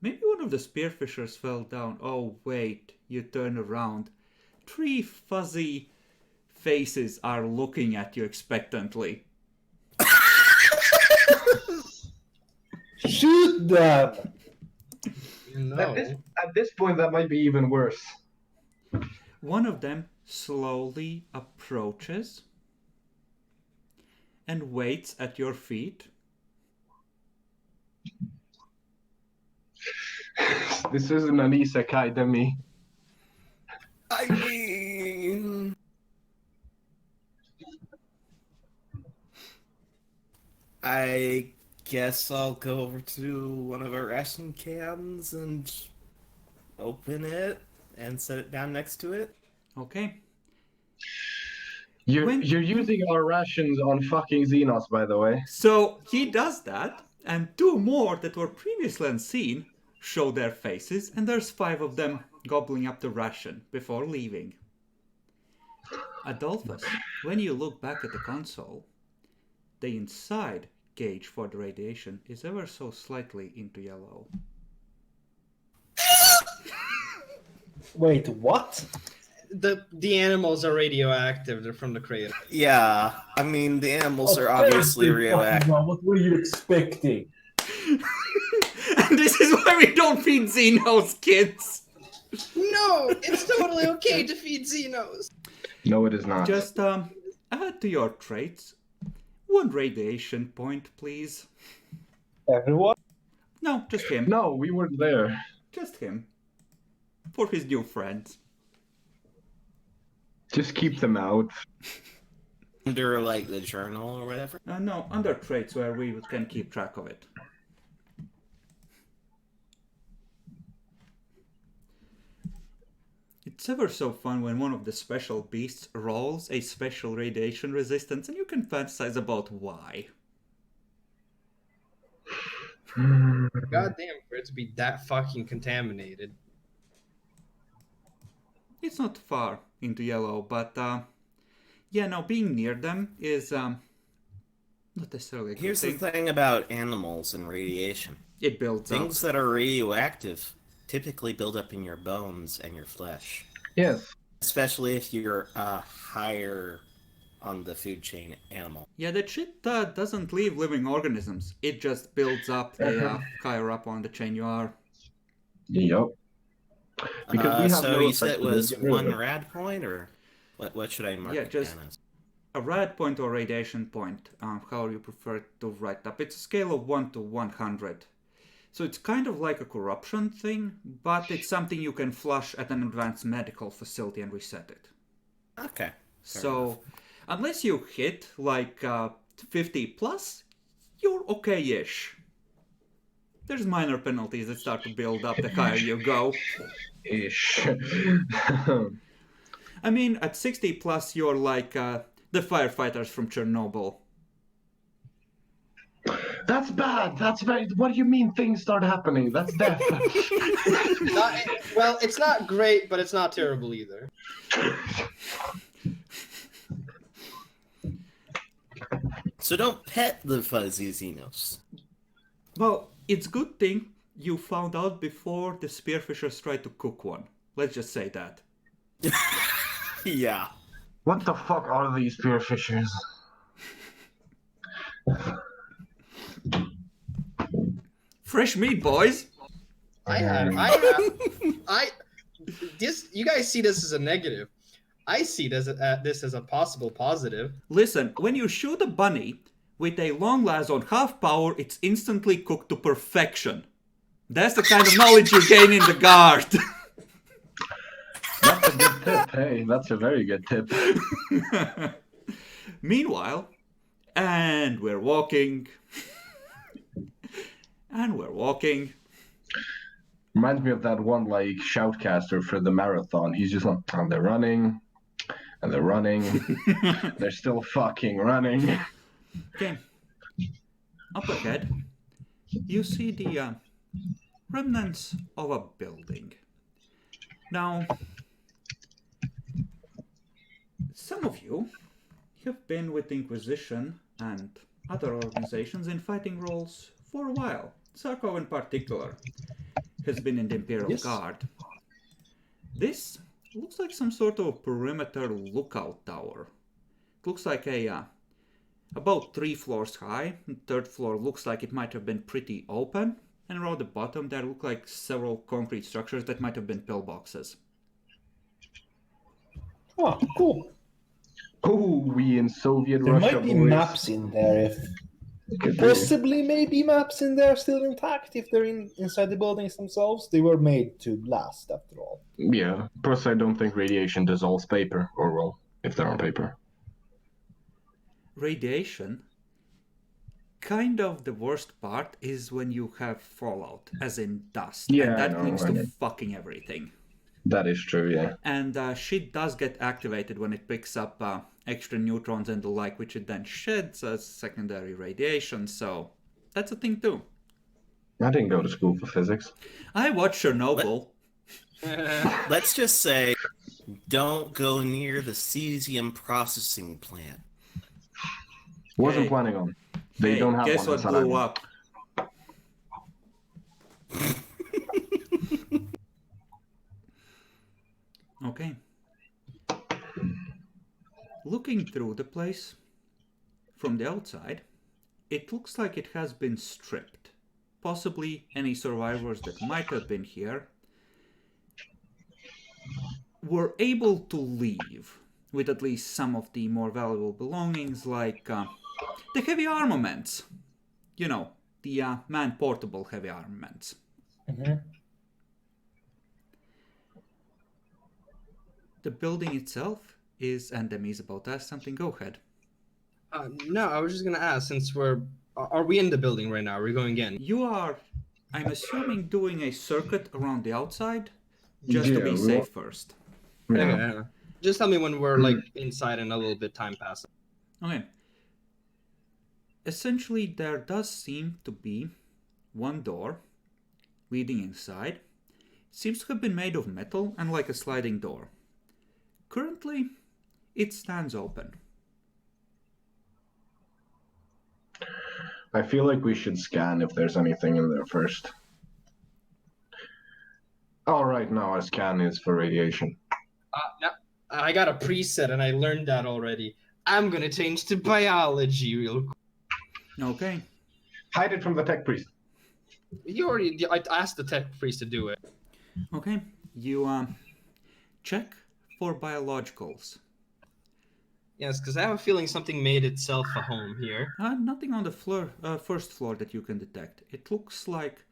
maybe one of the spearfishers fell down. Oh wait, you turn around. 3 fuzzy faces are looking at you expectantly. Shoot them! No. At this point, that might be even worse. One of them slowly approaches and waits at your feet. This isn't an isekai to me. I mean, I guess I'll go over to one of our ration cans and open it and set it down next to it. Okay. You're When- using our rations on fucking Xenos, by the way. So he does that, and two more that were previously unseen show their faces, and there's 5 of them gobbling up the ration before leaving. Adolphus, when you look back at the console, the inside gauge for the radiation is ever so slightly into yellow. Wait, what? The animals are radioactive. They're from the crater. Yeah, I mean, the animals are Of course obviously they radioactive. fucking are. What were you expecting? And this is why we don't feed Xenos, kids! No, it's totally okay to feed Xenos. No, it is not. Just add to your traits 1 radiation point, please. Everyone? No, just him. No, we weren't there. Just him. For his new friends. Just keep them out. Under, like, the journal or whatever. No, under traits where we can keep track of it. It's ever so fun when one of the special beasts rolls a special radiation resistance and you can fantasize about why. Goddamn, for it to be that fucking contaminated. It's not far into yellow, but yeah, no, being near them is not necessarily a good Here's thing. the thing about animals and radiation. It builds up. Things that are radioactive typically build up in your bones and your flesh. Yes. Especially if you're higher on the food chain animal. Yeah, that shit doesn't leave living organisms. It just builds up the higher up on the chain you are. Yep. Because we have so no you said it effect was to get rid of 1 it. rad point, or what should I mark Yeah, it just- down as? A rad point or radiation point, how you prefer to write up. It's a scale of 1 to 100. So it's kind of like a corruption thing, but it's something you can flush at an advanced medical facility and reset it. Okay. So, unless you hit like 50 plus, you're okay-ish. There's minor penalties that start to build up the higher you go. Ish. I mean, at 60 plus, you're like the firefighters from Chernobyl. That's bad. That's very. What do you mean things start happening? That's death. Well, it's not great, but it's not terrible either. So don't pet the fuzzy Xenos. Well, it's good thing you found out before the spearfishers tried to cook one. Let's just say that. Yeah. What the fuck are these spearfishers? Fresh meat, boys! This, you guys see this as a negative. I see this as a possible positive. Listen, when you shoot a bunny with a long las on half power, it's instantly cooked to perfection. That's the kind of knowledge you gain in the guard. That's a good tip. Hey, that's a very good tip. Meanwhile, and we're walking. And we're walking. Reminds me of that one like shoutcaster for the marathon. He's just like, and they're running, and they're running. They're still fucking running. Okay. Up ahead, you see the remnants of a building. Now, some of you have been with the Inquisition and other organizations in fighting roles for a while. Sarkov in particular has been in the Imperial Yes. Guard. This looks like some sort of perimeter lookout tower. It looks like a about 3 floors high. The 3rd floor looks like it might have been pretty open, and around the bottom there look like several concrete structures that might have been pillboxes. Oh, cool. Oh, we in Soviet There Russia, might be boys. maps in there if Could be. possibly maybe maps in there still intact if they're inside the buildings themselves. They were made to last after all. Yeah. Plus, I don't think radiation dissolves paper, or well, if they're on paper. Radiation, kind of the worst part is when you have fallout, as in dust, Yeah, and I that know, clings I to know. fucking everything. That is true, yeah. And shit does get activated when it picks up extra neutrons and the like, which it then sheds as secondary radiation, so that's a thing too. I didn't go to school for physics. I watched Chernobyl. Let's just say, don't go near the cesium processing plant. Wasn't Hey. planning on. They Hey, don't have guess one. what in blew Sarajevo. up? Okay. Looking through the place from the outside, it looks like it has been stripped. Possibly any survivors that might have been here were able to leave with at least some of the more valuable belongings, like the heavy armaments. You know, the man-portable heavy armaments. Mm-hmm. The building itself is, and Demi's about to ask something, go ahead. No, I was just gonna ask, since are we in the building right now? Are we going in? You are, I'm assuming, doing a circuit around the outside, just to Yeah, be we safe want- first. Yeah. Okay. Just tell me when we're like inside and a little bit time passes. Okay. Essentially, there does seem to be one door leading inside. It seems to have been made of metal and like a sliding door. Currently, it stands open. I feel like we should scan if there's anything in there first. All right, now our scan is for radiation. No, I got a preset and I learned that already. I'm gonna change to biology real quick. Okay. Hide it from the tech priest. I asked the tech priest to do it. Okay. You check for biologicals. Yes, because I have a feeling something made itself a home here. Nothing on the first floor that you can detect. It looks like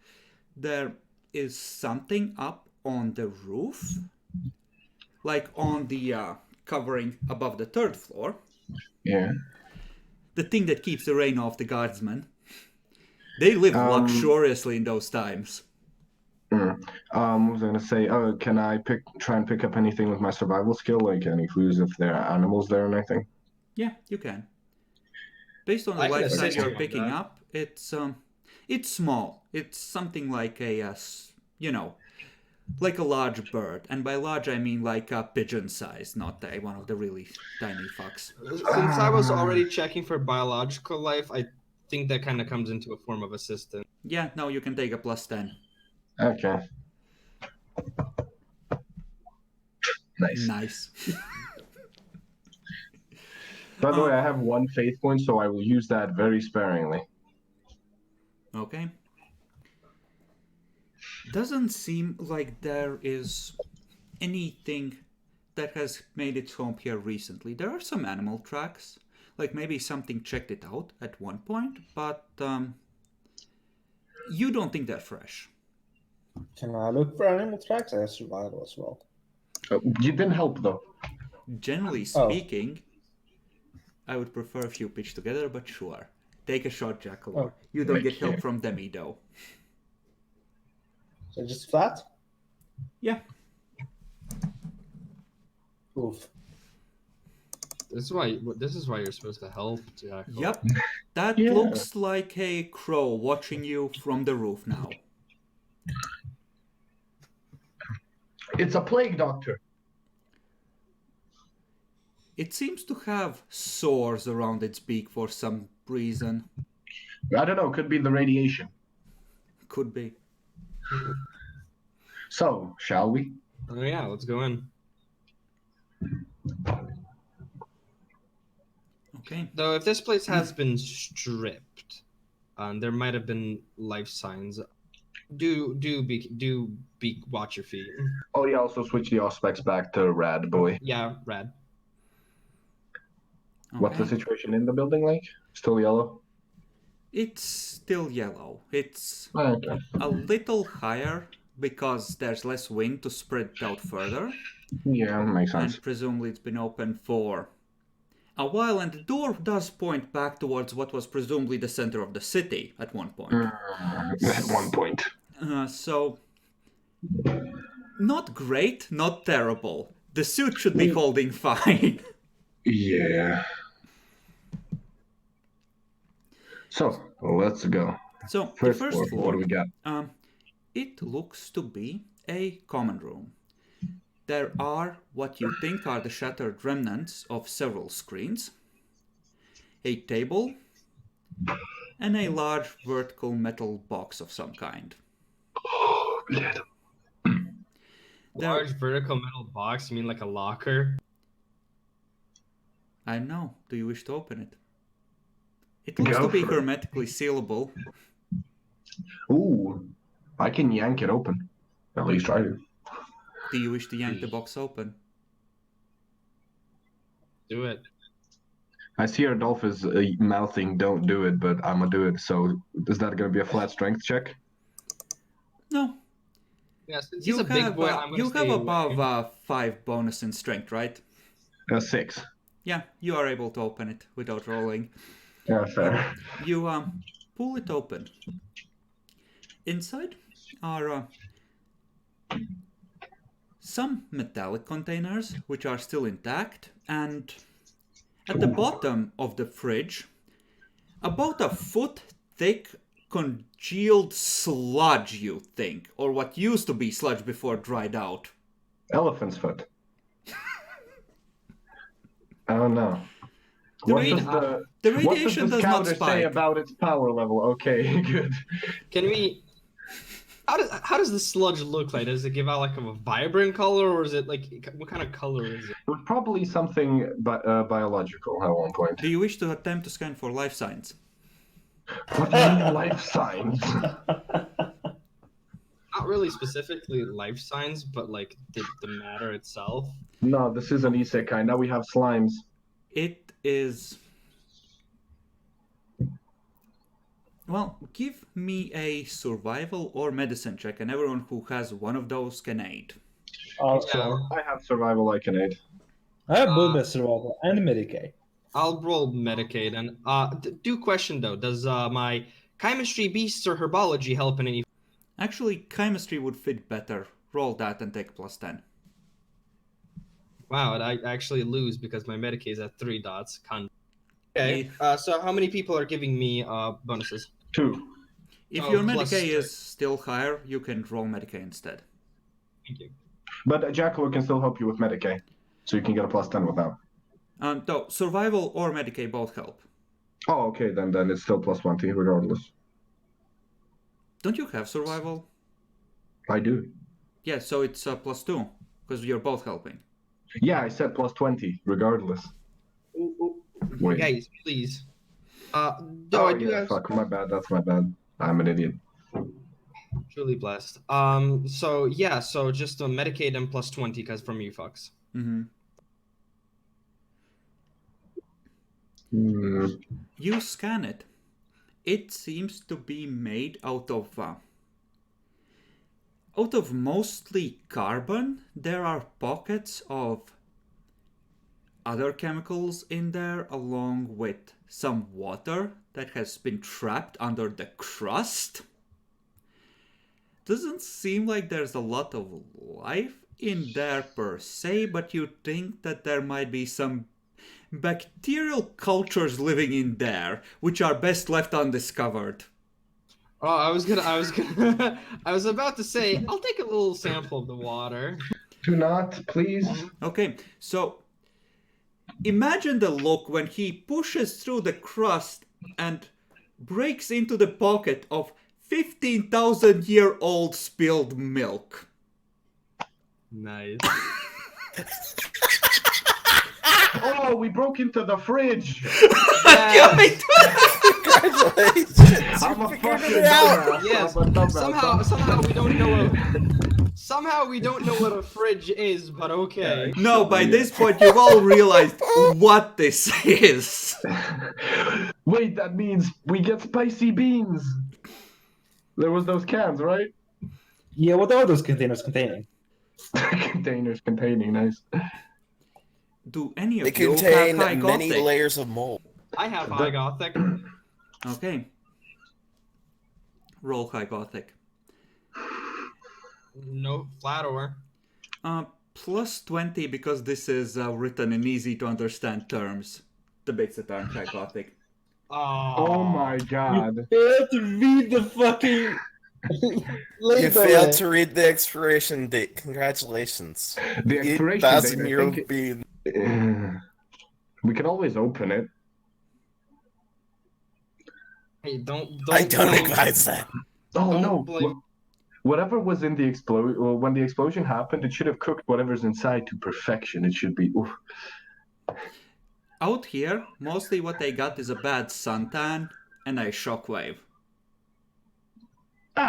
there is something up on the roof, like on the covering above the third floor. Yeah. The thing that keeps the rain off the guardsmen. They lived luxuriously in those times. What was I gonna say? Can I try and pick up anything with my survival skill, like any clues if there are animals there or anything? Yeah, you can. Based on the I can lifestyle assist you're you on picking that. up, it's small. It's something like a like a large bird, and by large I mean like a pigeon size, not one of the really tiny fucks. Since I was already checking for biological life, I think that kind of comes into a form of assistance. Yeah, no, you can take a +10. Okay. Nice. Nice. By the way, I have 1 faith point, so I will use that very sparingly. Okay. Doesn't seem like there is anything that has made its home here recently. There are some animal tracks, like maybe something checked it out at one point, but you don't think they're fresh. Can I look for animal tracks? I have survival as well. You didn't help though. Generally speaking, I would prefer if you pitch together, but sure. Take a shot, Jackalor. Oh, You don't get thank you. help from Demi, though. So just flat? Yeah. Oof. This is why you're supposed to help, Jack. Yep. That Yeah. looks like a crow watching you from the roof now. It's a plague doctor. It seems to have sores around its beak for some reason. I don't know, could be the radiation. Could be. So, shall we? Oh yeah, let's go in. Okay. Though if this place has been stripped, there might have been life signs. watch your feet. Oh yeah, also switch the aspects back to rad boy. Yeah, rad. What's the Okay. situation in the building like? Still yellow? It's still yellow. It's Okay. a little higher because there's less wind to spread it out further, Yeah, makes sense. and presumably it's been open for a while, and the door does point back towards what was presumably the center of the city at one point. At one point. So, not great, not terrible. The suit should be holding fine. Yeah. So, let's go. So, the First first floor, floor, what do we got? it looks to be a common room. There are what you think are the shattered remnants of several screens, a table, and a large vertical metal box of some kind. Bled. Large vertical metal box. You mean like a locker? I know. Do you wish to open it? It looks Go to be for it. hermetically sealable. Ooh, I can yank it open. At least try to. Do you wish to yank the box open? Do it. I see Adolph is mouthing, "Don't do it," but I'm gonna do it. So, is that gonna be a flat strength check? No. Yeah, since You he's a big have, boy, I'm gonna you stay have away. above 5 bonus in strength, right? 6. Yeah, you are able to open it without rolling. Yeah, fair. You pull it open. Inside are some metallic containers which are still intact, and at the bottom of the fridge, about a foot thick congealed sludge, you think, or what used to be sludge before it dried out. Elephant's foot. Oh no. The, What radi- does the the what does radiation this does not counter say spike. about its power level? Okay, good. Can we? How does the sludge look like? Does it give out like a vibrant color, or is it like what kind of color is it? It was probably something biological at one point. Do you wish to attempt to scan for life signs? What do you mean life signs? Not really specifically life signs, but like the matter itself. No, this is an isekai. Now we have slimes. It is... Well, give me a survival or medicine check, and everyone who has one of those can aid. Also, I have survival I can aid. I have both my survival and Medicaid. I'll roll Medicaid and do question though. Does my chemistry, beasts, or herbology help in any? Actually, chemistry would fit better. Roll that and take plus 10. Wow, I actually lose because my Medicaid's at 3 dots. Okay, so how many people are giving me bonuses? 2. If Oh, your plus Medicaid three. is still higher, you can roll Medicaid instead. Thank you. But Jackalope can still help you with Medicaid. So you can get a plus 10 with that. Though survival or Medicaid both help. Oh, okay, then it's still plus 20 regardless. Don't you have survival? I do. Yeah, so it's plus 2, because you're both helping. Yeah, I said plus 20 regardless. Wait. Guys, please. Oh, I do yeah, have fuck, my bad, that's my bad. I'm an idiot. truly blessed. So yeah, so just a Medicaid and plus 20 because from you fucks. Mm-hmm. Hmm. You scan it. It seems to be made out of mostly carbon. There are pockets of other chemicals in there, along with some water that has been trapped under the crust. Doesn't seem like there's a lot of life in there per se, but you think that there might be some bacterial cultures living in there, which are best left undiscovered. Oh, I was about to say, I'll take a little sample of the water. Do not, please. Okay, so imagine the look when he pushes through the crust and breaks into the pocket of 15,000-year-old spilled milk. Nice. Oh, we broke into the fridge. Yes. Congratulations! I'm You a figured fucking it out! dumbass. Yes. I'm a dumbass. Somehow we don't know what a fridge is, but okay. No, by this point you've all realized what this is. Wait, that means we get spicy beans. There was those cans, right? Yeah, what are those containers containing? Containers containing, nice. Do any They of you have contain high many Gothic? layers of mold. I have high Gothic. Okay. Roll high Gothic. No, flat or. Plus 20 because this is written in easy to understand terms. The bits that aren't high Gothic. Oh my god. Failed to read the fucking label. You failed to read the expiration date. Congratulations. The expiration date, 8,000 I euro think bean. we can always open it. Hey, don't I don't blame- advise that. Oh Don't no. blame- Whatever was in the explosion, well, when the explosion happened, it should have cooked whatever's inside to perfection. It should be. Oof. Out here, mostly what they got is a bad suntan and a shockwave.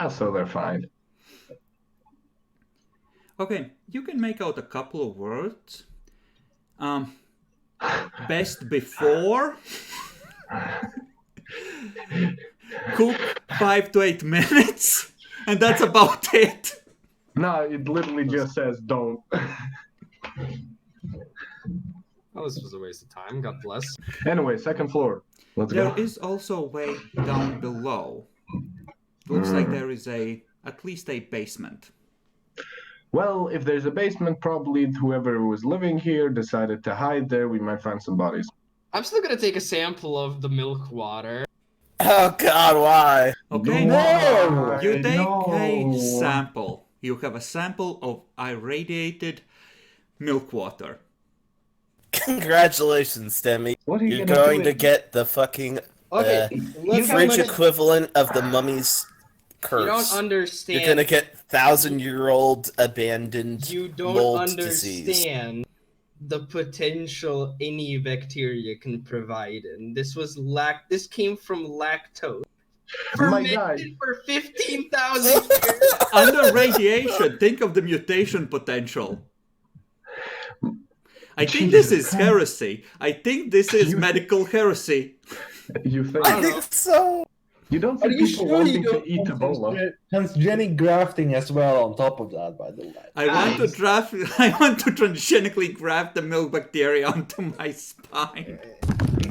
So they're fine. Okay, you can make out a couple of words. Best before. Cook 5 to 8 minutes. And that's about it. No, it literally just says don't. Oh, this was a waste of time. God bless. Anyway, second floor. Let's There go. is also a way down below. Looks like there is at least a basement. Well, if there's a basement, probably whoever was living here decided to hide there. We might find some bodies. I'm still gonna take a sample of the milk water. Oh god, why? Okay, No! you take No. a sample. You have a sample of irradiated milk water. Congratulations, Demi. What are you You're gonna going do to with- get the fucking Okay, look how fridge much equivalent of the mummy's curse. you don't understand. You're gonna get 1,000-year-old abandoned You don't mold disease. understand the potential any bacteria can provide, and this was This came from lactose. My Fermented God. for 15,000 years. Under radiation, think of the mutation potential. I think this is heresy. I think this is medical heresy. You think? I I don't know. think so. You don't Are see you people sure you wanting to don't eat want Ebola. transgenic grafting as well on top of that, by the way? I want to transgenically graft the milk bacteria onto my spine.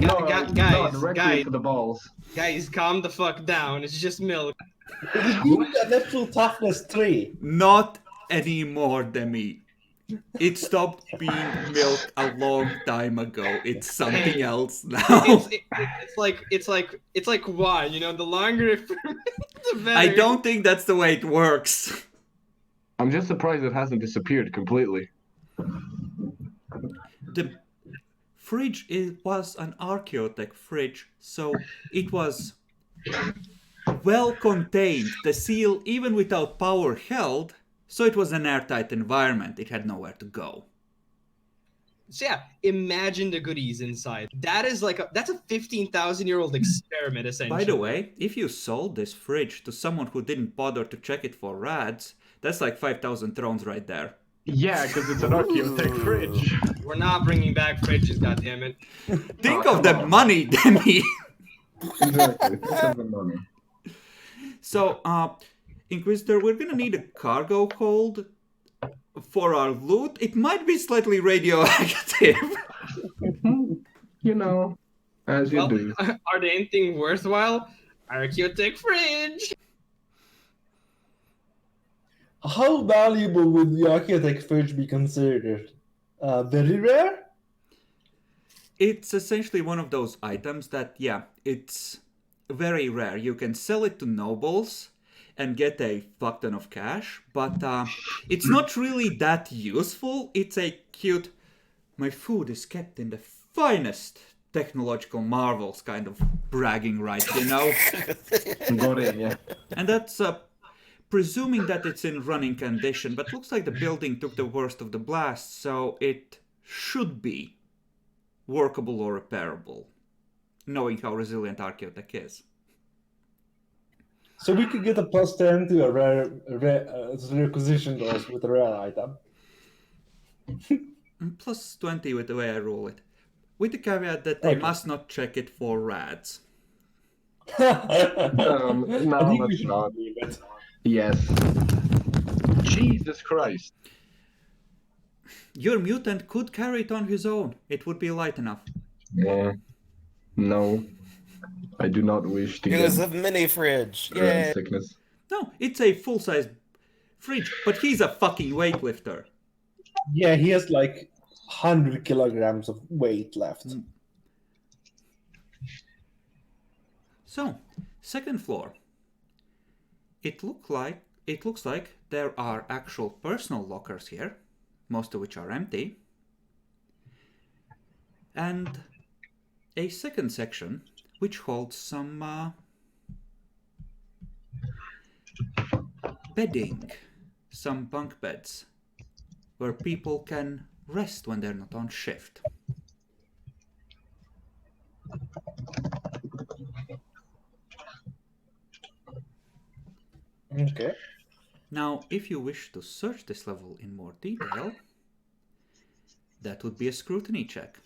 No, Guys, directly guys. to the balls. Guys, calm the fuck down. It's just milk. It gives a natural toughness 3. Not anymore, Demi. It stopped being milk a long time ago. It's something else now. It's like wine. You know, the longer it ferments, the better. I don't think that's the way it works. I'm just surprised it hasn't disappeared completely. The fridge was an Archaeotech fridge, so it was well contained. The seal, even without power, held, so it was an airtight environment. It had nowhere to go. So yeah, imagine the goodies inside. That's a 15,000-year-old experiment, essentially. By the way, if you sold this fridge to someone who didn't bother to check it for rads, that's like 5,000 thrones right there. Yeah, because it's an Archaeotech fridge. We're not bringing back fridges, goddammit. Think Oh, of the come on. money, Demi. Exactly. Think of the money. So, Inquisitor, we're gonna need a cargo hold for our loot. It might be slightly radioactive. You know, as you Well, do. are they anything worthwhile? Archaeotech fridge. How valuable would the Archaeotech fridge be considered? Very rare? It's essentially one of those items that, yeah, it's very rare. You can sell it to nobles and get a fuck ton of cash, but it's not really that useful. It's a cute, my food is kept in the finest technological marvels kind of bragging right, you know? Got it, yeah. And that's presuming that it's in running condition, but looks like the building took the worst of the blast, so it should be. workable or repairable, knowing how resilient Archaeotech is. So we could get a +10 to a rare requisition rolls with a rare item. Plus 20 with the way I roll it. With the caveat that they must not check it for rads. No, I think we let's should not. leave it. Yes. Jesus Christ. Your mutant could carry it on his own. It would be light enough. Yeah. No. I do not wish to It was get a mini fridge. red Yay! sickness. No, it's a full-size fridge, but he's a fucking weightlifter. Yeah, he has like 100 kilograms of weight left. So, second floor. It looks like there are actual personal lockers here, most of which are empty. And a second section which holds some bedding, some bunk beds, where people can rest when they're not on shift. Okay. Now, if you wish to search this level in more detail, that would be a scrutiny check.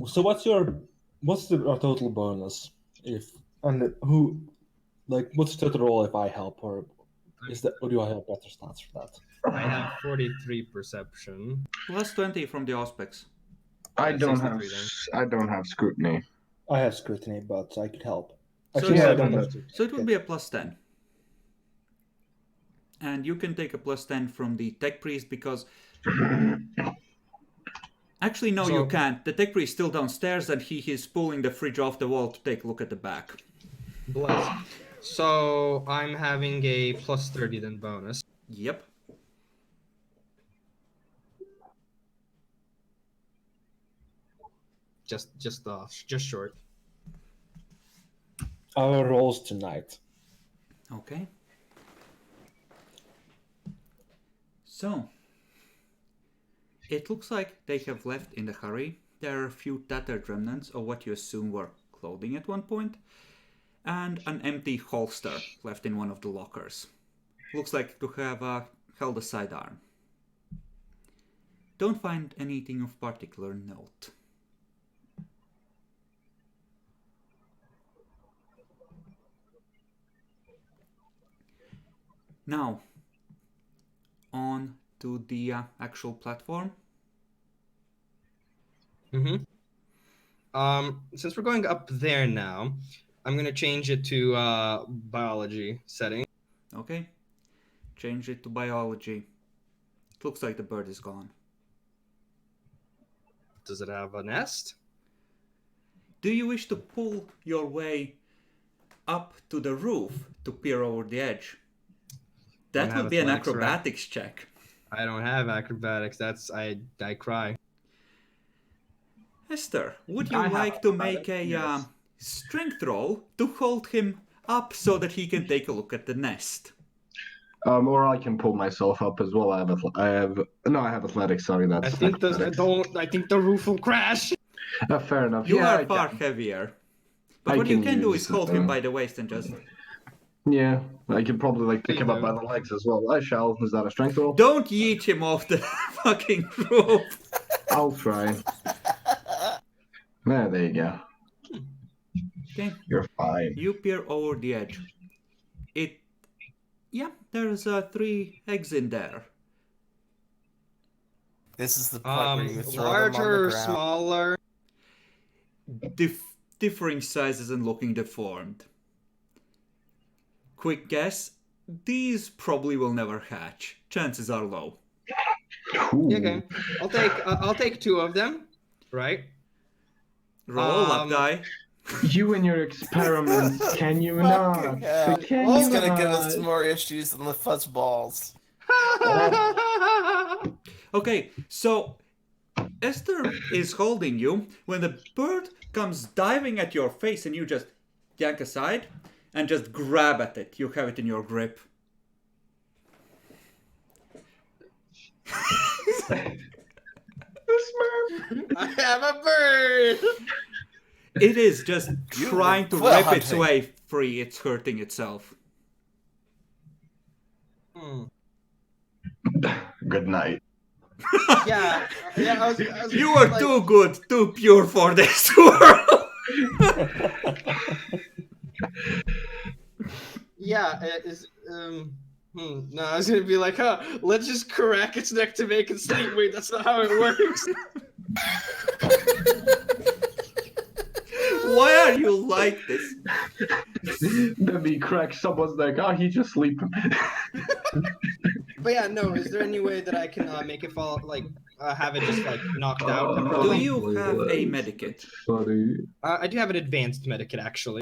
So what's the total bonus if what's the total roll if I help, or do I have better stats for that? I have 43 perception. Plus 20 from the Auspex. I don't 63 have scrutiny. I have scrutiny, but I could help. So Actually, yeah, I don't have to. So it would be a plus 10. And you can take a plus 10 from the tech priest because... Actually, no, you can't. The tech priest is still downstairs and he is pulling the fridge off the wall to take a look at the back. Bless. So I'm having a plus 30 then bonus. Yep. Just short. Our rolls tonight. Okay. So, it looks like they have left in a hurry. There are a few tattered remnants of what you assume were clothing at one point, and an empty holster left in one of the lockers. Looks like to have held a sidearm. Don't find anything of particular note. Now, on to the actual platform. Since we're going up there now, I'm gonna change it to biology setting. Okay. Change it to biology. It looks like the bird is gone. Does it have a nest? Do you wish to pull your way up to the roof to peer over the edge? That Don't have would be an athletics, right? acrobatics check. I don't have acrobatics. I cry. Esther, would you I have like to make a yes. strength roll to hold him up so that he can take a look at the nest? Or I can pull myself up as well. I have athletics. Sorry, that's. I think acrobatics. I think the roof will crash. Fair enough. You yeah, are I far can. heavier. But I what you can can do use is hold him it, by the waist and just... Yeah, I can probably pick him up by do. the legs as well. I shall. Is that a strength roll? Don't yeet him off the fucking roof. I'll try. There you go. Okay. You're fine. You peer over the edge. There's 3 eggs in there. This is the part where you throw them on Larger, the ground. smaller. Differing sizes and looking deformed. Quick guess, these probably will never hatch. Chances are low. Ooh. Yeah, okay. I'll take 2 of them. Right. Roll luck die. You and your experiments, can you not? Fucking hell. Can It's you gonna not? give us more issues than the fuzzballs. Okay, so Esther is holding you when the bird comes diving at your face and you just yank aside and just grab at it. You have it in your grip. This man. I have a bird. It is just You trying to were rip its hunting. way free. It's hurting itself. Good night. Yeah, I was You are like, too good, too pure for this world. yeah, it is. No, I was gonna be like, let's just crack its neck to make it sleep. Wait, that's not how it works. Why are you like this? Then he cracks someone's neck. Oh, he's just sleeping. But yeah, no. Is there any way that I can make it fall, like, have it just like knocked out? Do temporarily? you have a medikit? Funny. I do have an advanced medikit actually.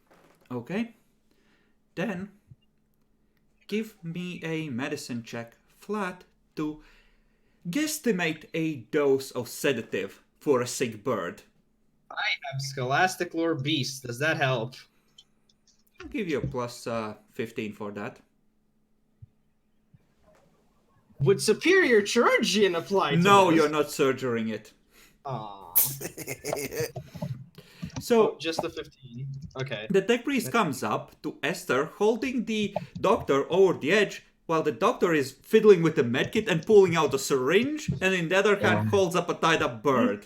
Okay. Then give me a medicine check flat to guesstimate a dose of sedative for a sick bird. I have Scholastic Lore Beast. Does that help? I'll give you a plus 15 for that. Would Superior Chirurgeon apply to No, this? you're not surgering it. Aw. So Just the 15. Okay. the tech priest comes up to Esther, holding the doctor over the edge, while the doctor is fiddling with the medkit and pulling out a syringe, and in the other hand holds up a tied-up bird.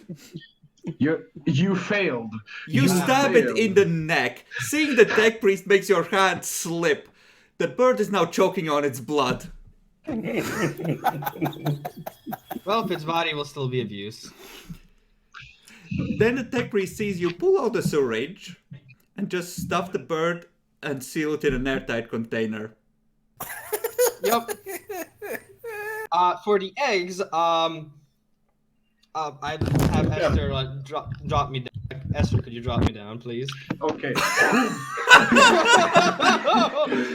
You failed. You stab it failed. in the neck. Seeing the tech priest makes your hand slip. The bird is now choking on its blood. Well, if its body will still be abused. Then the tech priest sees you pull out the syringe and just stuff the bird and seal it in an airtight container. Yep. For the eggs, I have Esther drop me down. Esther, could you drop me down, please? Okay.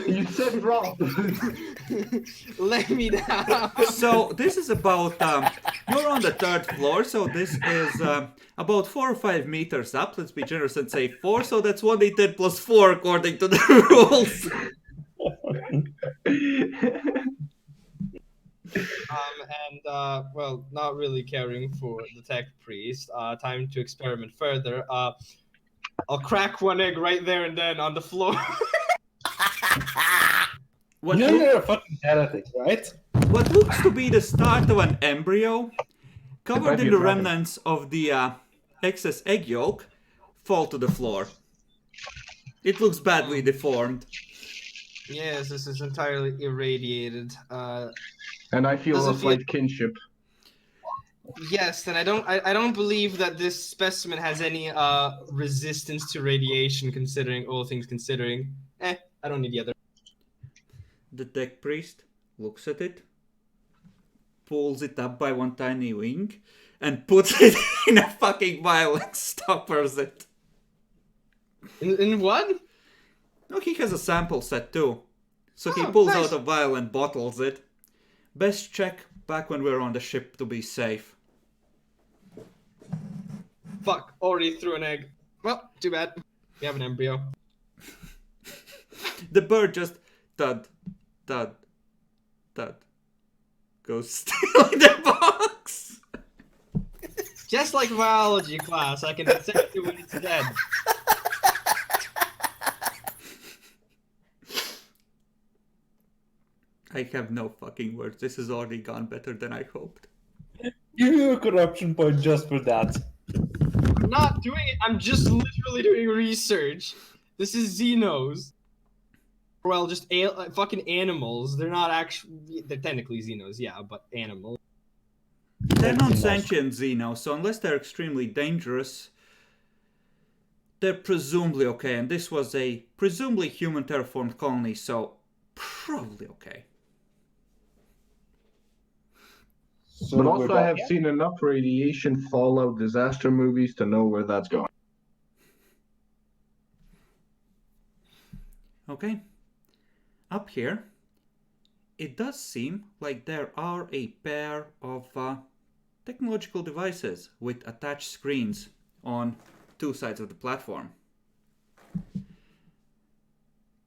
You said wrong. Lay me down. So this is about, you're on the 3rd floor, so this is about 4 or 5 meters up. Let's be generous and say 4, so that's 1d10 plus 4 according to the rules. Well, not really caring for the tech priest. Time to experiment further. I'll crack one egg right there and then on the floor. What, You know look- you're a fucking heretic, right? what looks to be the start of an embryo, covered might be in a the dragon. remnants of the excess egg yolk, fall to the floor. It looks badly deformed. Yes, this is entirely irradiated. And I feel a Doesn't feel- slight kinship. Yes, and I don't believe that this specimen has any resistance to radiation, considering all things considering. I don't need the other. The tech priest looks at it, pulls it up by one tiny wing, and puts it in a fucking vial and stoppers it. In what? No, he has a sample set too. So he Oh, pulls nice. out a vial and bottles it. Best check back when we're on the ship to be safe. Fuck, already threw an egg. Well, too bad. We have an embryo. The bird just thud, thud, thud. Goes still in the box. Just like biology class, I can detect it when it's dead. I have no fucking words. This has already gone better than I hoped. Give you a corruption point just for that. I'm not doing it. I'm just literally doing research. This is Xenos. Well, just fucking animals. They're not actually. They're technically Xenos, yeah, but animals. They're non-sentient Xenos, so unless they're extremely dangerous, they're presumably okay. And this was a presumably human terraformed colony, so probably okay. So But we're also, I done, have seen enough radiation fallout disaster movies to know where that's going. Okay. Up here, it does seem like there are a pair of technological devices with attached screens on 2 sides of the platform.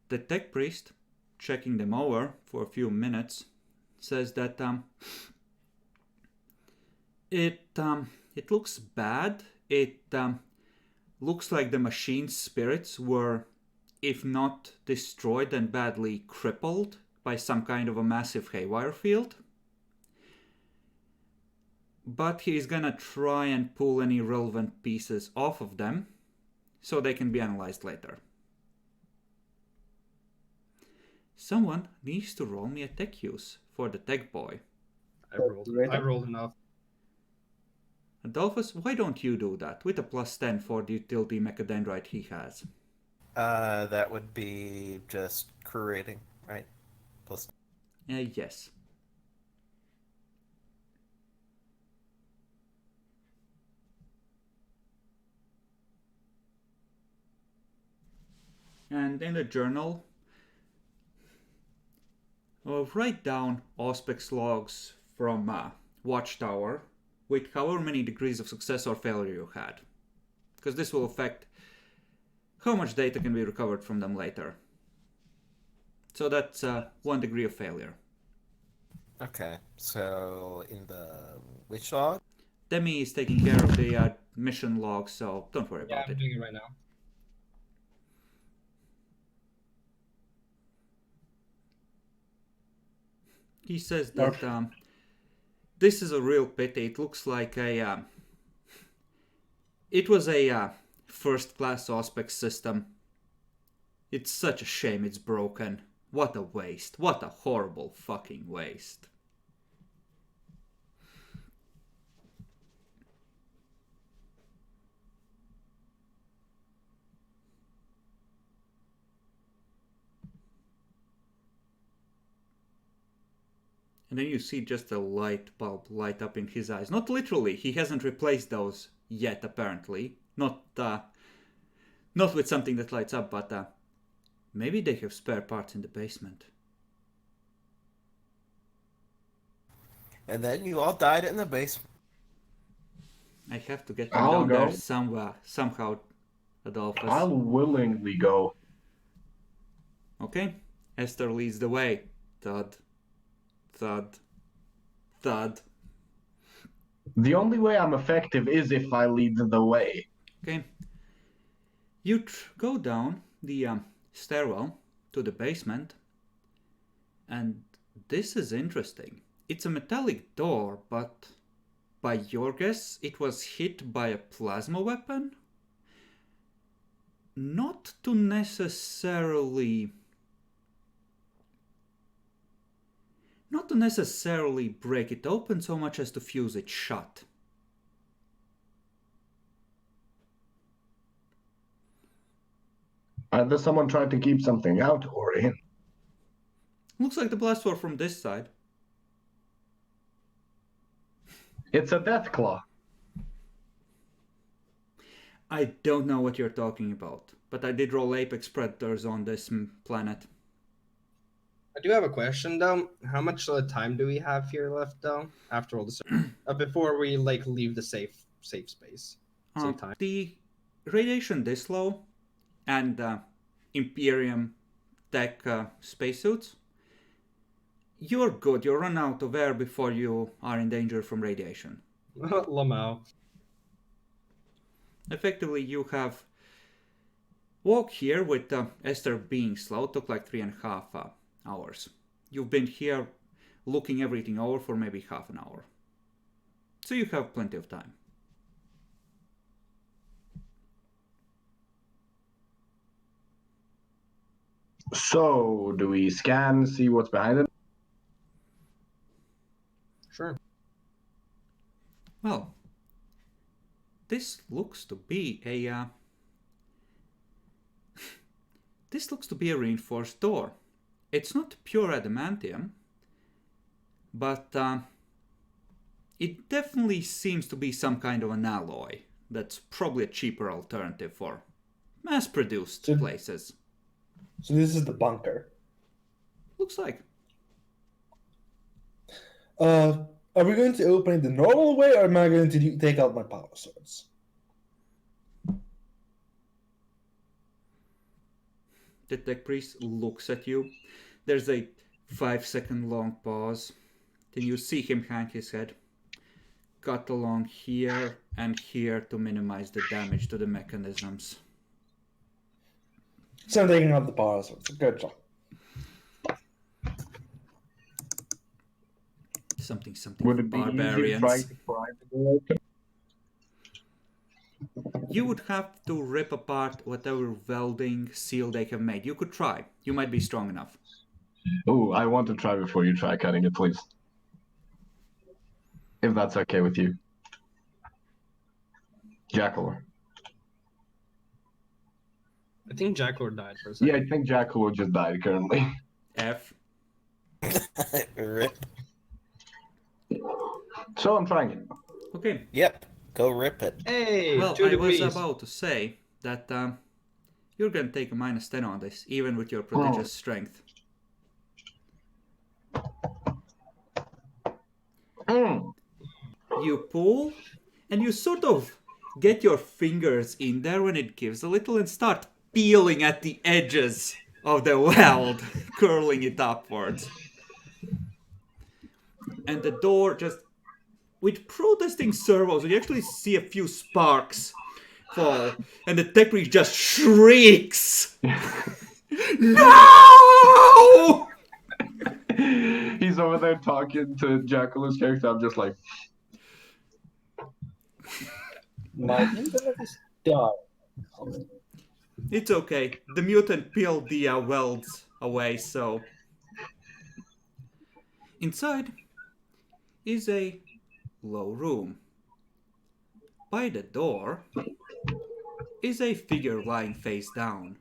The tech priest, checking them over for a few minutes, says that it it looks bad. It looks like the machine's spirits were, if not destroyed, then badly crippled by some kind of a massive haywire field. But he's gonna try and pull any relevant pieces off of them so they can be analyzed later. Someone needs to roll me a tech use for the tech boy. I rolled enough. Adolphus, why don't you do that with a +10 for the utility mechadendrite he has? That would be just crew rating, right? Plus. Yes. And in the journal, write down Auspex logs from Watchtower with however many degrees of success or failure you had. Because this will affect how much data can be recovered from them later. So that's 1 degree of failure. Okay, so in the which log? Demi is taking care of the mission log, so don't worry Yeah, about I'm it. doing it right now. He says that this is a real pity. It looks like it was a first-class Auspex system. It's such a shame it's broken. What a waste. What a horrible fucking waste. And then you see just a light bulb light up in his eyes. Not literally, he hasn't replaced those yet, apparently. Not with something that lights up, but maybe they have spare parts in the basement. And then you all died in the basement. I have to get them I'll down go. there somehow, Adolphus. I'll willingly go. Okay, Esther leads the way. Thud. Thud. Thud. The only way I'm effective is if I lead the way. Okay. You go down the stairwell to the basement, and this is interesting. It's a metallic door, but by your guess, it was hit by a plasma weapon? Not to necessarily break it open so much as to fuse it shut. Either someone tried to keep something out or in. Looks like the blast were from this side. It's a death claw. I don't know what you're talking about, but I did roll apex predators on this planet. I do have a question though. How much time do we have here left though? After all this, before we leave the safe space, safe time. The radiation this low and Imperium tech spacesuits, you're good. You'll run out of air before you are in danger from radiation. Lamau. Effectively, you have walk here with Esther being slow. Took like 3.5 hours. You've been here looking everything over for maybe half an hour. So you have plenty of time. So, do we scan, see what's behind it? Sure. Well, this looks to be a this looks to be a reinforced door. It's not pure adamantium, but it definitely seems to be some kind of an alloy. That's probably a cheaper alternative for mass-produced places. So this is the bunker. Looks like. Are we going to open it the normal way, or am I going to take out my power swords? The tech priest looks at you. There's a 5-second long pause. Then you see him hang his head. cut along here and here to minimize the damage to the mechanisms. So taking out the power source. Good job. Something Would it be easier barbarians. trying to pry the door open? You would have to rip apart whatever welding seal they have made. You could try. You might be strong enough. Oh, I want to try before you try cutting it, please. If that's okay with you. Jackalor. I think Jackalor died for a Yeah, second. I think Jackalor just died currently. F. Rip. So I'm trying it. Okay. Yep. Go rip it. Hey, Well, 2 I was degrees. about to say that you're going to take a -10 on this, even with your prodigious strength. Mm. You pull, and you sort of get your fingers in there when it gives a little and start peeling at the edges of the weld, curling it upwards. And the door just, with protesting servos, you actually see a few sparks fall, and the tech priest just shrieks. No! He's over there talking to Jackalor's character. I'm just like, My internet is down. It's okay. The mutant peeled the welds away, so... Inside is a low room. By the door is a figure lying face down.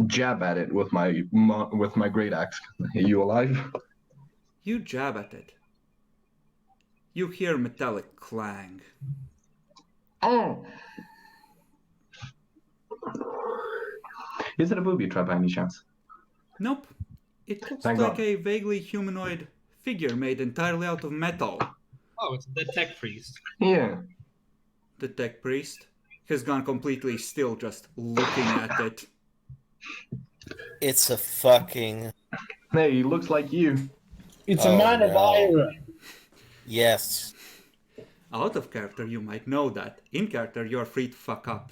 jab at it with my great axe. Are you alive? You jab at it. You hear a metallic clang. Oh. Is it a booby trap by any chance? Nope. It looks Thank like God. a vaguely humanoid figure made entirely out of metal. Oh, it's the tech priest. Yeah. The tech priest has gone completely still just looking at it. It's a fucking... Hey, he looks like you. It's a Oh, man of no. iron. Yes. Out of character, you might know that. In character, you're free to fuck up.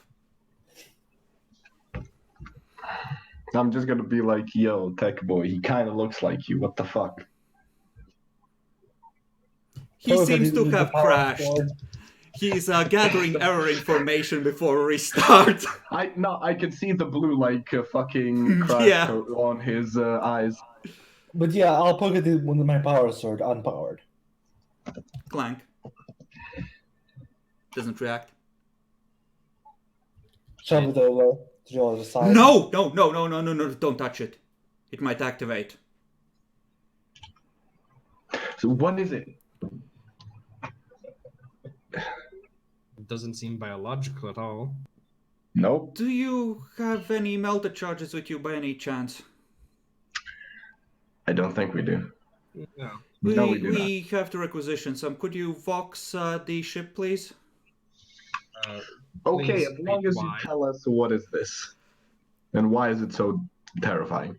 I'm just gonna be like, yo, tech boy, he kind of looks like you. What the fuck? He Poke seems it to with the have power crashed. sword. He's gathering error information before restart. I can see the blue fucking crash Yeah. coat on his eyes. But yeah, I'll poke it with my power sword unpowered. Clank. Doesn't react. Shove it over to the other side. No! No, don't touch it. It might activate. So what is it? It doesn't seem biological at all. Nope. Do you have any melted charges with you by any chance? I don't think we do. No. No, we do not. We have to requisition some. Could you vox the ship, please? Okay, Please as long state as you why. tell us what is this, and why is it so terrifying?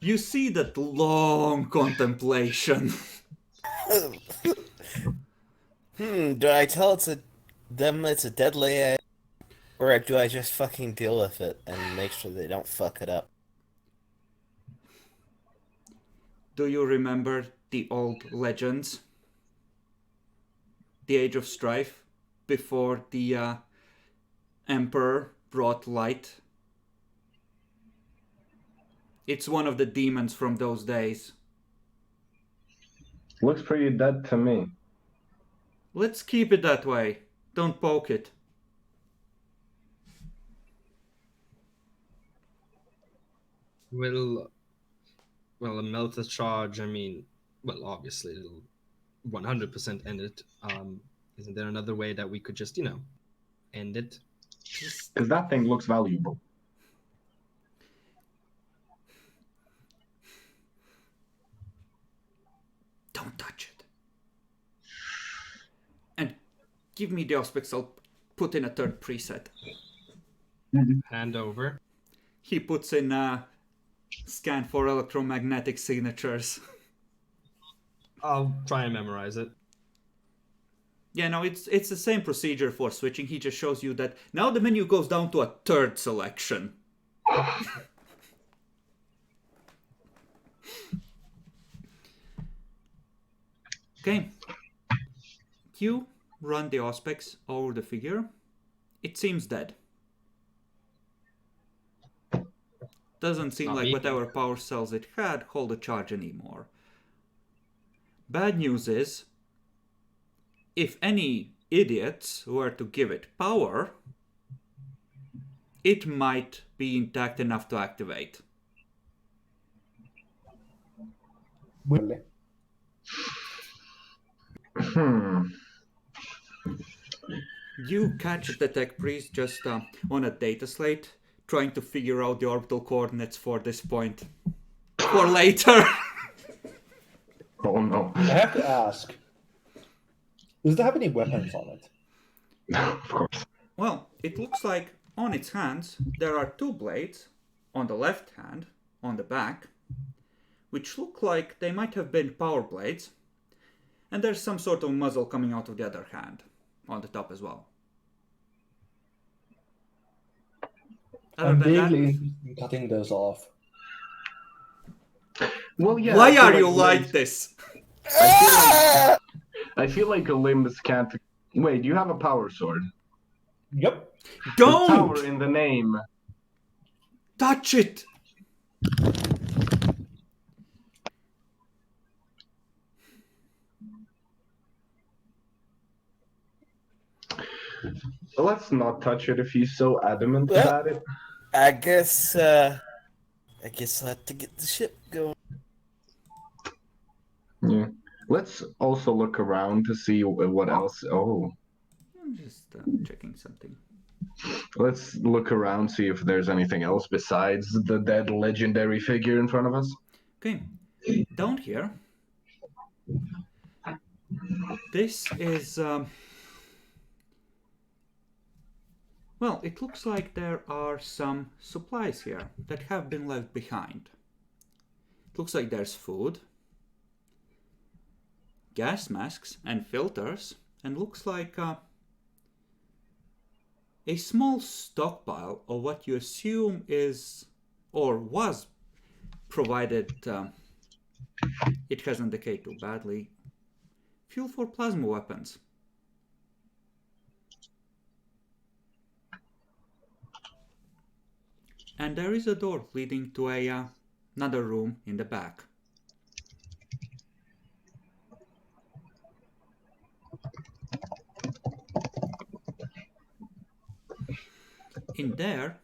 You see that long contemplation. Do I tell them it's a deadly AI? Or do I just fucking deal with it and make sure they don't fuck it up? Do you remember the old legends? The Age of Strife, before the Emperor brought light? It's one of the demons from those days. Looks pretty dead to me. Let's keep it that way. Don't poke it. Well, a melted charge, I mean, well, obviously it'll 100% end it. Isn't there another way that we could just, end it? Because that thing looks valuable. Don't touch it. And give me the auspice. I'll put in a third preset. Hand over. He puts in Scan for electromagnetic signatures. I'll try and memorize it. Yeah, no, it's the same procedure for switching. He just shows you that now the menu goes down to a third selection. Okay. You run the auspex over the figure. It seems dead. Doesn't seem Not like me. whatever power cells it had hold a charge anymore. Bad news is, if any idiots were to give it power, it might be intact enough to activate. Really? You catch the tech priest just on a data slate, trying to figure out the orbital coordinates for this point. For later! Oh no. I have to ask. Does it have any weapons on it? Of course. Well, it looks like on its hands there are two blades, on the left hand, on the back, which look like they might have been power blades, and there's some sort of muzzle coming out of the other hand, on the top as well. Other I'm than that, vaguely interested in cutting those off. Well, yeah. why I feel are you like limbs- this? I feel like limbs can't. Wait, you have a power sword. Yep. Don't Power in the name. touch it! Let's not touch it if he's so adamant Well- about it. I guess I'll have to get the ship going. Yeah. Let's also look around to see what else. Oh, I'm just checking something. let's look around, see if there's anything else besides the dead legendary figure in front of us. Okay, down here. This is, well, it looks like there are some supplies here that have been left behind. It looks like there's food, gas masks and filters, and looks like a small stockpile of what you assume is or was provided. It hasn't decayed too badly. Fuel for plasma weapons. And there is a door leading to another room in the back. In there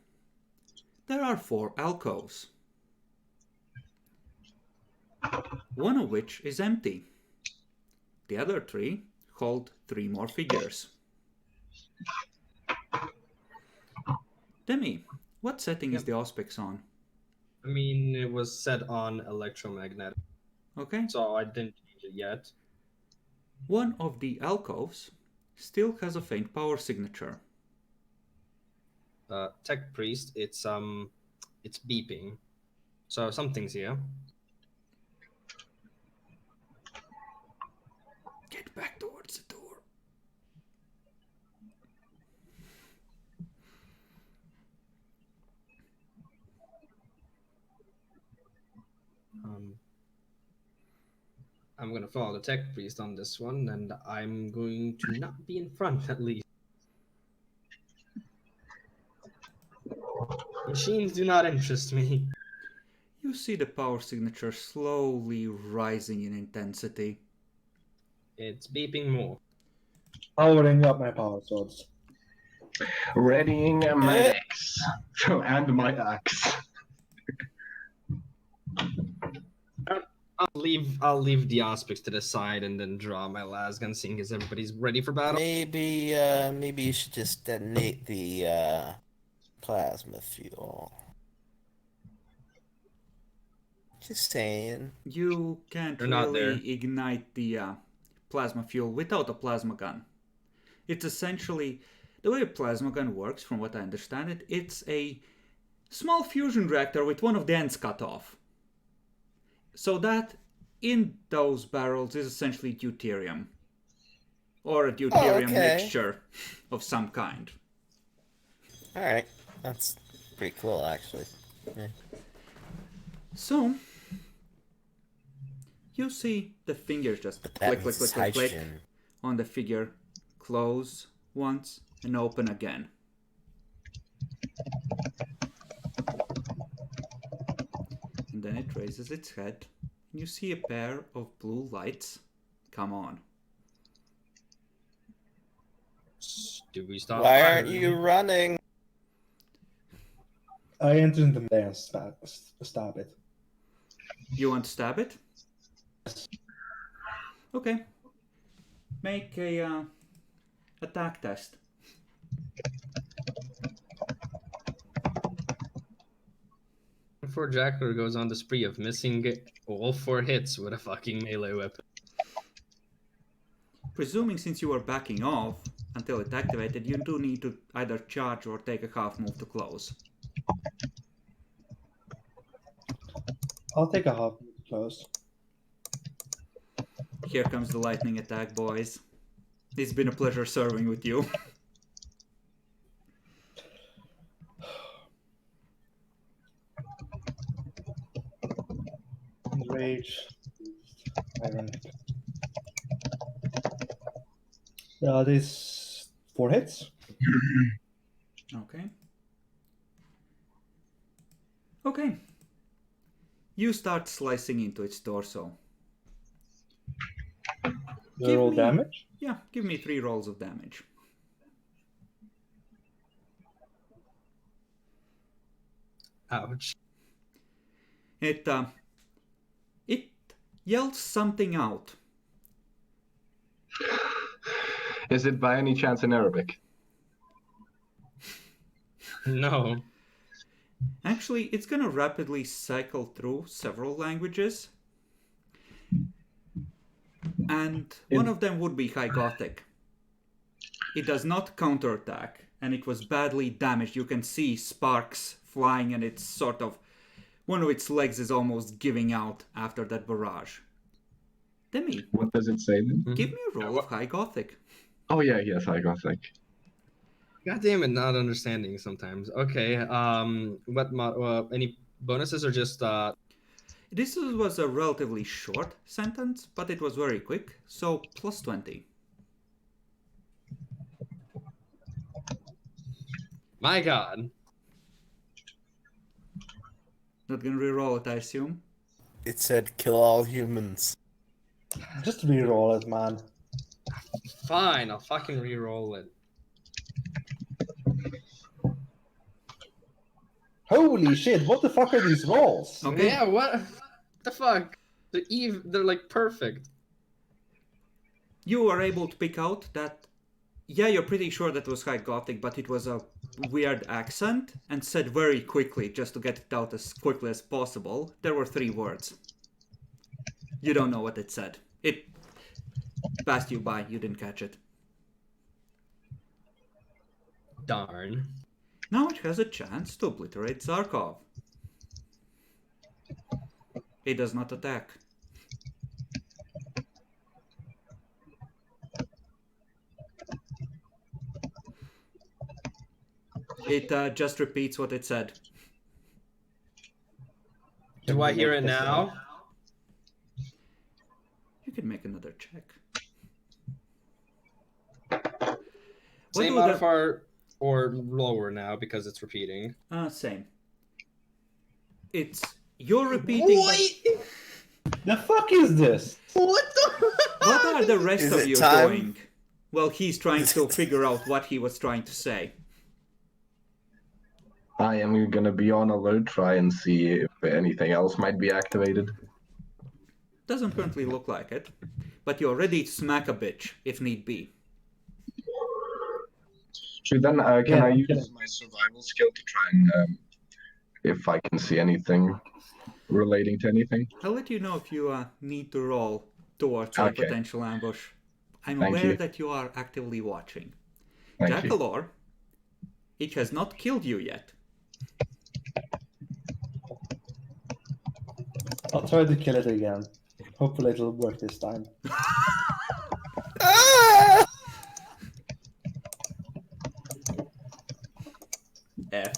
are 4 alcoves. One of which is empty. The other 3 hold 3 more figures. Demi, what setting is the auspex on? I mean, it was set on electromagnetic, Okay. so I didn't change it yet. One of the alcoves still has a faint power signature. Tech priest, it's beeping, so something's here. Get back towards the door. I'm gonna follow the tech priest on this one, and I'm going to not be in front at least. Machines do not interest me. You see the power signature slowly rising in intensity. It's beeping more. Powering up my power swords. Readying my axe. And my axe. I'll leave the auspex to the side and then draw my lasgun, seeing as everybody's ready for battle. Maybe you should just detonate the plasma fuel. Just saying. You can't They're not there. really ignite the plasma fuel without a plasma gun. It's essentially the way a plasma gun works, from what I understand it. It's a small fusion reactor with one of the ends cut off. So that in those barrels is essentially deuterium. Or a deuterium mixture of some kind. Alright, that's pretty cool, actually. Yeah. So, you see the fingers just That click, means click, it's click, click, click hydrogen. on the figure. Close once and open again. And then it raises its head. And you see a pair of blue lights come on. Do we stop? Why aren't firing? you running? I enter in the melee and stab it. You want to stab it? Okay. Make a attack test. Before Jackler goes on the spree of missing all 4 hits with a fucking melee weapon. Presuming since you are backing off until it activated, you do need to either charge or take a half move to close. I'll take a half move to close. Here comes the lightning attack, boys. It's been a pleasure serving with you. Rage. Ironic. That is 4 hits. Okay. Okay. You start slicing into its torso. Do I roll me- damage? Yeah, give me 3 rolls of damage. Ouch. It yells something out. Is it by any chance in Arabic? No. Actually, it's gonna rapidly cycle through several languages. And one of them would be High Gothic. It does not counterattack, and it was badly damaged. You can see sparks flying, and it's sort of... one of its legs is almost giving out after that barrage. Demi, What does it say then? give me a roll of High Gothic. Oh yeah, yes, I got like. God damn it, not understanding sometimes. Okay, any bonuses or just This was a relatively short sentence, but it was very quick, so plus 20. my god. Not gonna reroll it, I assume. It said kill all humans. Just reroll it, man. Fine, I'll fucking re-roll it. Holy shit, what the fuck are these rolls? Okay. Yeah, what the fuck? They're like perfect. You are able to pick out that, yeah, you're pretty sure that was High Gothic, but it was a weird accent and said very quickly, just to get it out as quickly as possible. There were 3 words. You don't know what it said. It passed you by, you didn't catch it. Darn. Now it has a chance to obliterate Zarkov. It does not attack. It just repeats what it said. Do I hear it now? You can make another check. Same do the- modifier or lower now because it's repeating. Same. You're repeating. What? The fuck is this? What the? What are the rest Is of it you time? doing? Well, he's trying to figure out what he was trying to say. I am gonna be on alert, try and see if anything else might be activated. Doesn't currently look like it, but you're ready to smack a bitch if need be. So then, can Yeah, I okay. use my survival skill to try and if I can see anything relating to anything? I'll let you know if you need to roll towards a Okay. potential ambush. I'm Thank aware you. that you are actively watching. Thank you. Jackalor, it has not killed you yet. I'll try to kill it again. Hopefully it'll work this time. F.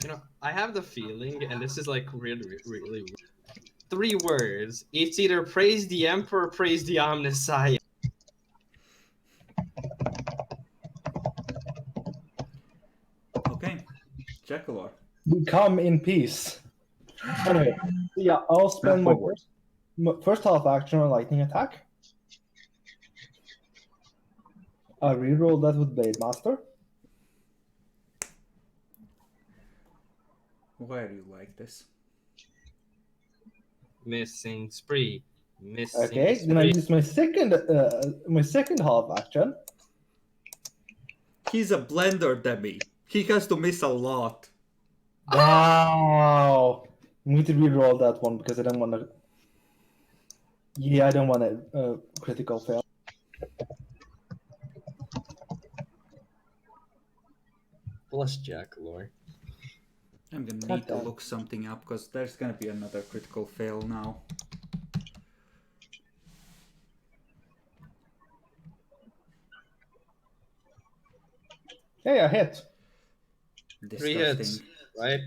You know, I have the feeling, and this is like really weird. 3 words. It's either praise the Emperor or praise the Omnissiah. Okay. Jackalor. We come in peace. Anyway, yeah, I'll spend my first half action on lightning attack. I reroll that with Blade Master. Why do you like this? Missing spree. Missing Okay, spree. then I use my second half action. He's a blender dummy. He has to miss a lot. Wow! I need to reroll that one because I don't want to. Yeah, I don't want a critical fail. Plus Jackalor. I'm gonna need to look something up because there's gonna be another critical fail now. Hey, I hit. 3 hits, right?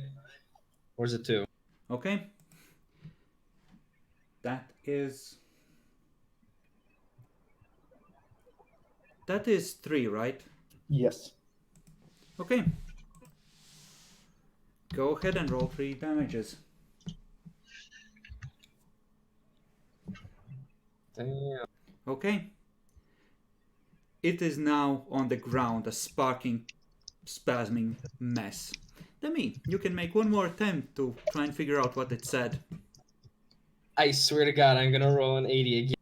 Or is it 2? Okay. That is 3, right? Yes. Okay. Go ahead and roll 3 damages. Damn. Okay. It is now on the ground, a sparking, spasming mess. Demi, you can make one more attempt to try and figure out what it said. I swear to God, I'm gonna roll an 80 again.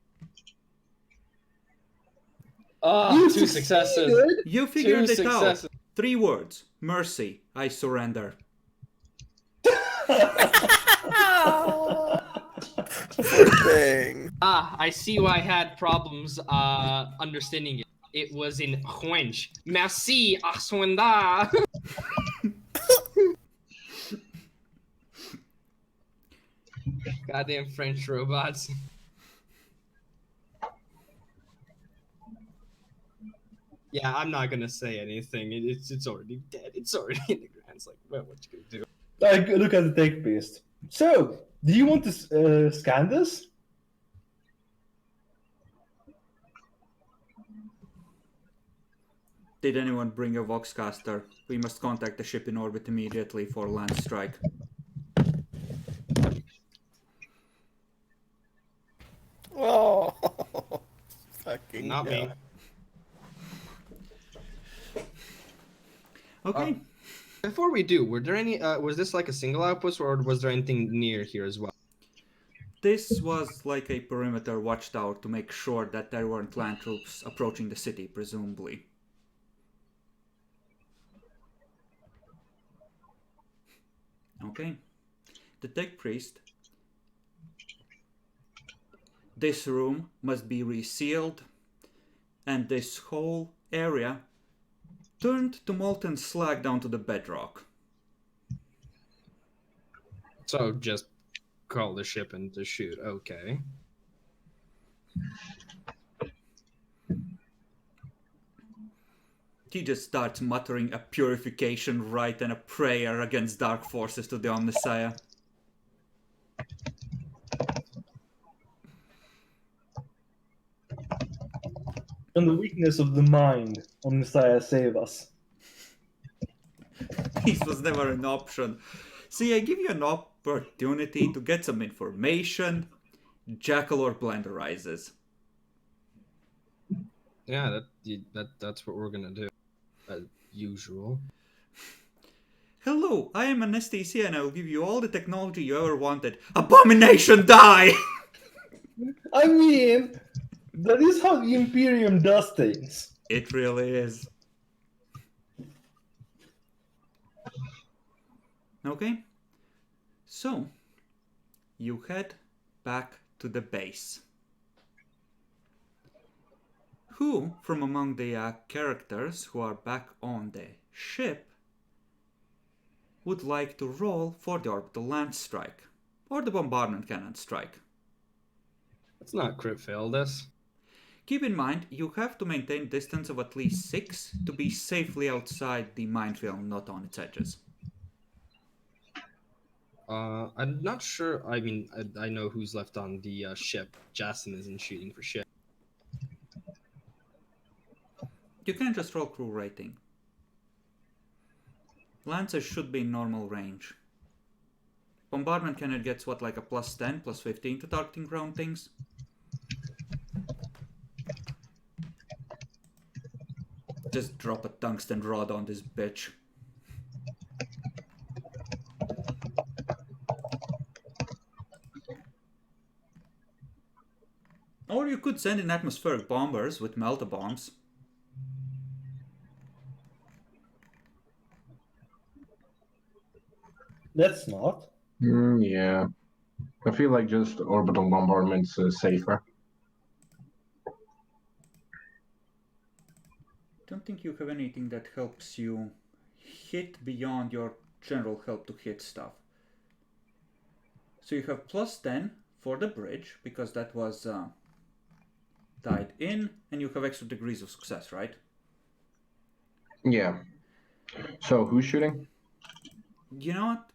Oh, 2 successes. You figured 2 it successes. out. 3 words. Mercy. I surrender. Poor thing. I see why I had problems understanding it. It was in French. Merci, Aswanda. Goddamn French robots. Yeah, I'm not gonna say anything. It's already dead. It's already in the ground. It's like, well, what you gonna do? I look at the take beast. So, do you want to scan this? Did anyone bring a Voxcaster? We must contact the ship in orbit immediately for land strike. Oh, fucking Not me. hell. Okay. Before we do, were there any? Was this like a single outpost, or was there anything near here as well? This was like a perimeter watchtower to make sure that there weren't land troops approaching the city, presumably. Okay. The tech priest. This room must be resealed, and this whole area turned to molten slag down to the bedrock. So just call the ship and to shoot. Okay. He just starts muttering a purification rite and a prayer against dark forces to the Omnissiah. From the weakness of the mind, Omnissiah save us. This was never an option. See, I give you an opportunity to get some information. Jackalor blenderizes. Yeah, that's what we're gonna do. As usual. Hello, I am an STC and I will give you all the technology you ever wanted. Abomination, die! I mean, that is how the Imperium does things. It really is. Okay, so you head back to the base. Who from among the characters who are back on the ship would like to roll for the orbital land strike? or the bombardment cannon strike. Let's not crit fail this. Keep in mind, you have to maintain distance of at least 6 to be safely outside the minefield, not on its edges. I'm not sure. I mean, I know who's left on the ship. Jason isn't shooting for shit. You can just roll crew rating. Lancers should be in normal range. Bombardment cannon gets what, like a +10, +15 to targeting ground things? Just drop a tungsten rod on this bitch. Or you could send in atmospheric bombers with melta bombs. Let's not. Yeah. I feel like just orbital bombardment's safer. Don't think you have anything that helps you hit beyond your general help to hit stuff. So you have +10 for the bridge, because that was tied in, and you have extra degrees of success, right? Yeah. So who's shooting? You know what?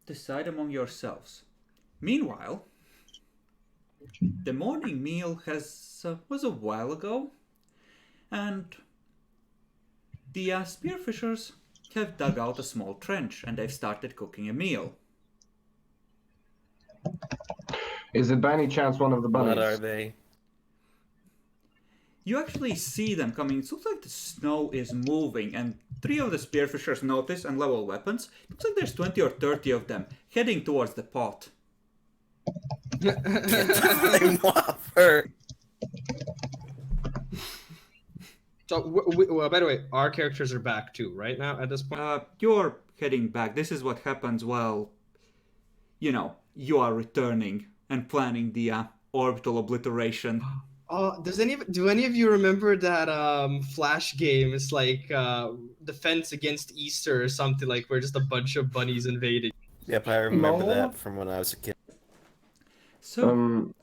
Decide among yourselves. Meanwhile, the morning meal was a while ago, and the spearfishers have dug out a small trench and they've started cooking a meal. Is it by any chance one of the bunnies? What are they? You actually see them coming. It looks like the snow is moving, and 3 of the spearfishers notice and level weapons. It looks like there's 20 or 30 of them heading towards the pot. They whopper. So, well, by the way, our characters are back too, right now at this point? You're heading back. This is what happens while, you are returning and planning the orbital obliteration. Do any of you remember that Flash game? It's like Defense Against Easter or something, like where just a bunch of bunnies invaded. Yep, I remember No. that from when I was a kid. So,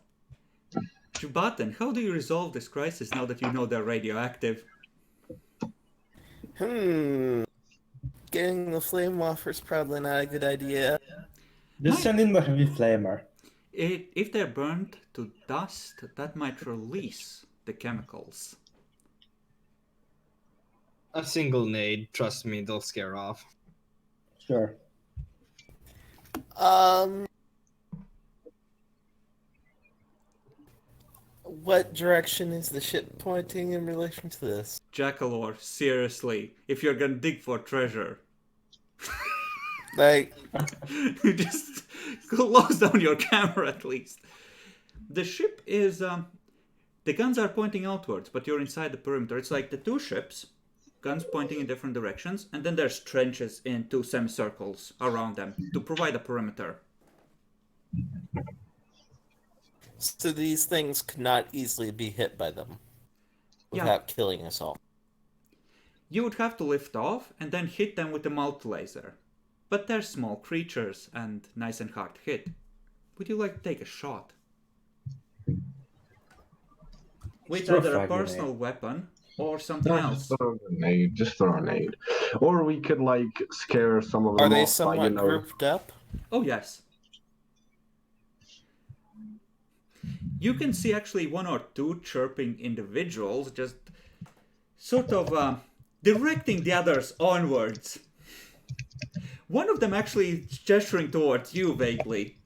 Jubatan, how do you resolve this crisis now that you know they're radioactive? Getting the flame off is probably not a good idea. Just send in the heavy flamer. If they're burned to dust, that might release the chemicals. A single nade, trust me, they'll scare off. Sure. What direction is the ship pointing in relation to this? Jackalor, seriously, if you're gonna dig for treasure, Like, just close down your camera at least. The ship is, the guns are pointing outwards, but you're inside the perimeter. It's like the 2 ships, guns pointing in different directions, and then there's trenches in 2 semicircles around them to provide a perimeter. so these things could not easily be hit by them without killing us all. You would have to lift off and then hit them with a multi-laser. But they're small creatures and nice and hard to hit. Would you like to take a shot? With Throw a either a frag grenade. personal weapon or something else. Just throw a grenade. Just throw a nade. Or we could, scare some of them Are they off by, somewhat grouped up? Oh yes. You can see actually 1 or 2 chirping individuals just sort of directing the others onwards. One of them actually gesturing towards you vaguely.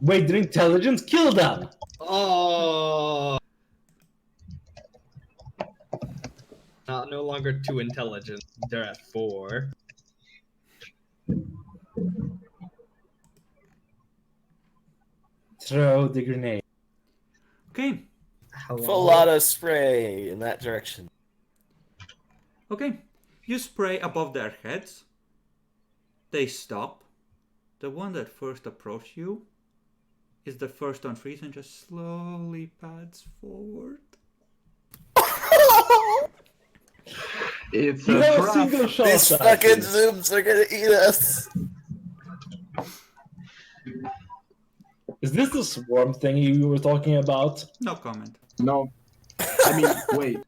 Wait, their intelligence, kill them! Oh! No longer 2 intelligent. They're at 4. Throw the grenade. Okay, Full auto spray in that direction. okay. You spray above their heads. They stop. The one that first approached you is the first on freeze and just slowly pads forward. It's You a have a trap. single shot. These fucking zooms are gonna eat us. Is this the swarm thing you were talking about? No comment. No. I mean, wait.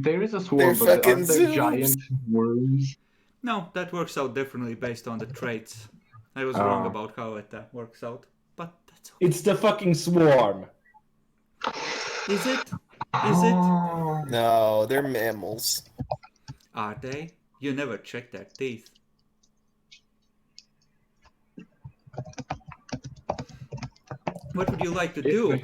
There is a They're swarm, but fucking aren't there zooms. giant worms? No, that works out differently based on the traits. I was Oh. wrong about how it works out, but that's okay. It's the fucking swarm. Is it? Is it? No, they're mammals. Are they? You never check their teeth. What would you like to do?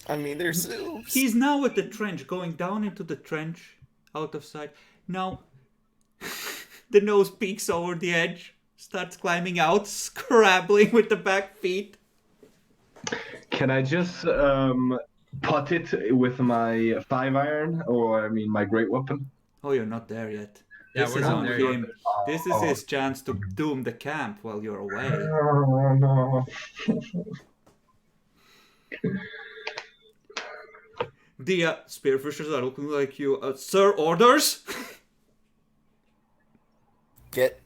I mean, they're zooms. He's now at the trench, going down into the trench, out of sight. Now, the nose peeks over the edge, starts climbing out, scrabbling with the back feet. Can I just putt it with my 5-iron, or I mean my great weapon? Oh, you're not there yet. Yeah, This we're is not on there him. yet. This is his chance to doom the camp while you're away. Oh, no. The spearfishers are looking like you. Sir, orders? Get.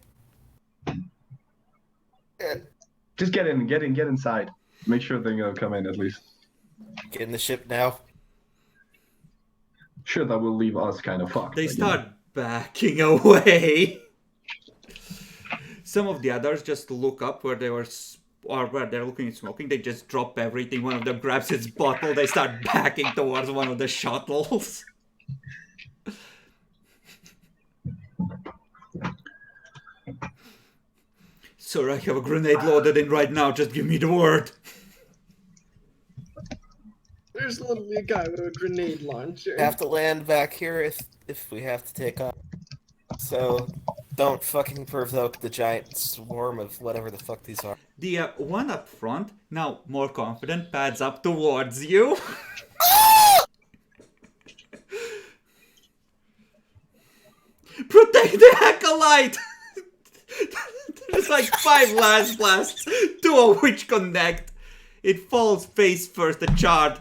Just get inside. Make sure they're gonna come in at least. Get in the ship now. Sure, that will leave us kind of fucked. They but, you know. start backing away. Some of the others just look up where they were, or where they're looking at smoking. They just drop everything. One of them grabs his bottle. They start backing towards one of the shuttles. Sir, I have a grenade loaded in right now. Just give me the word. There's literally a guy with a grenade launcher. Have to land back here if we have to take off. So don't fucking provoke the giant swarm of whatever the fuck these are. The one up front, now more confident, pads up towards you. Protect the acolyte! There's like 5 last blasts, 2 of which connect. It falls face first, a charred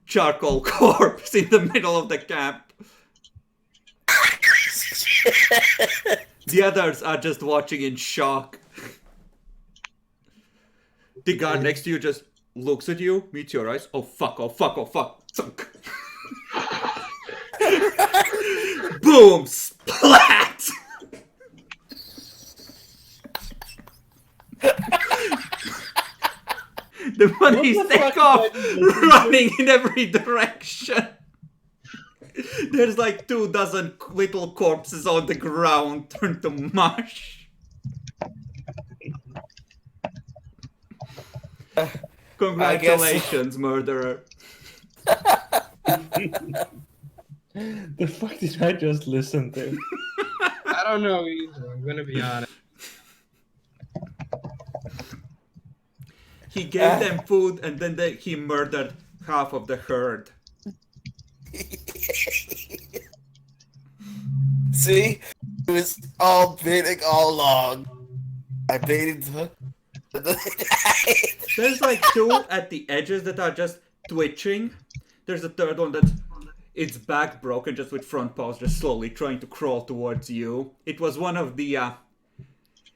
charcoal corpse in the middle of the camp. The others are just watching in shock. The guard next to you just looks at you, meets your eyes. Oh fuck, oh fuck, oh fuck. Thunk. Boom! Splat! The bunnies What the take fuck off, did I do? running in every direction. There's like 24 little corpses on the ground, turned to mush. Congratulations, murderer. The fuck did I just listen to? I don't know either, I'm gonna be honest. He gave them food and then he murdered half of the herd. See? It was all baiting all along. I baited them. There's like 2 at the edges that are just twitching. There's a third one that's its back broken, just with front paws, just slowly trying to crawl towards you. It was one of the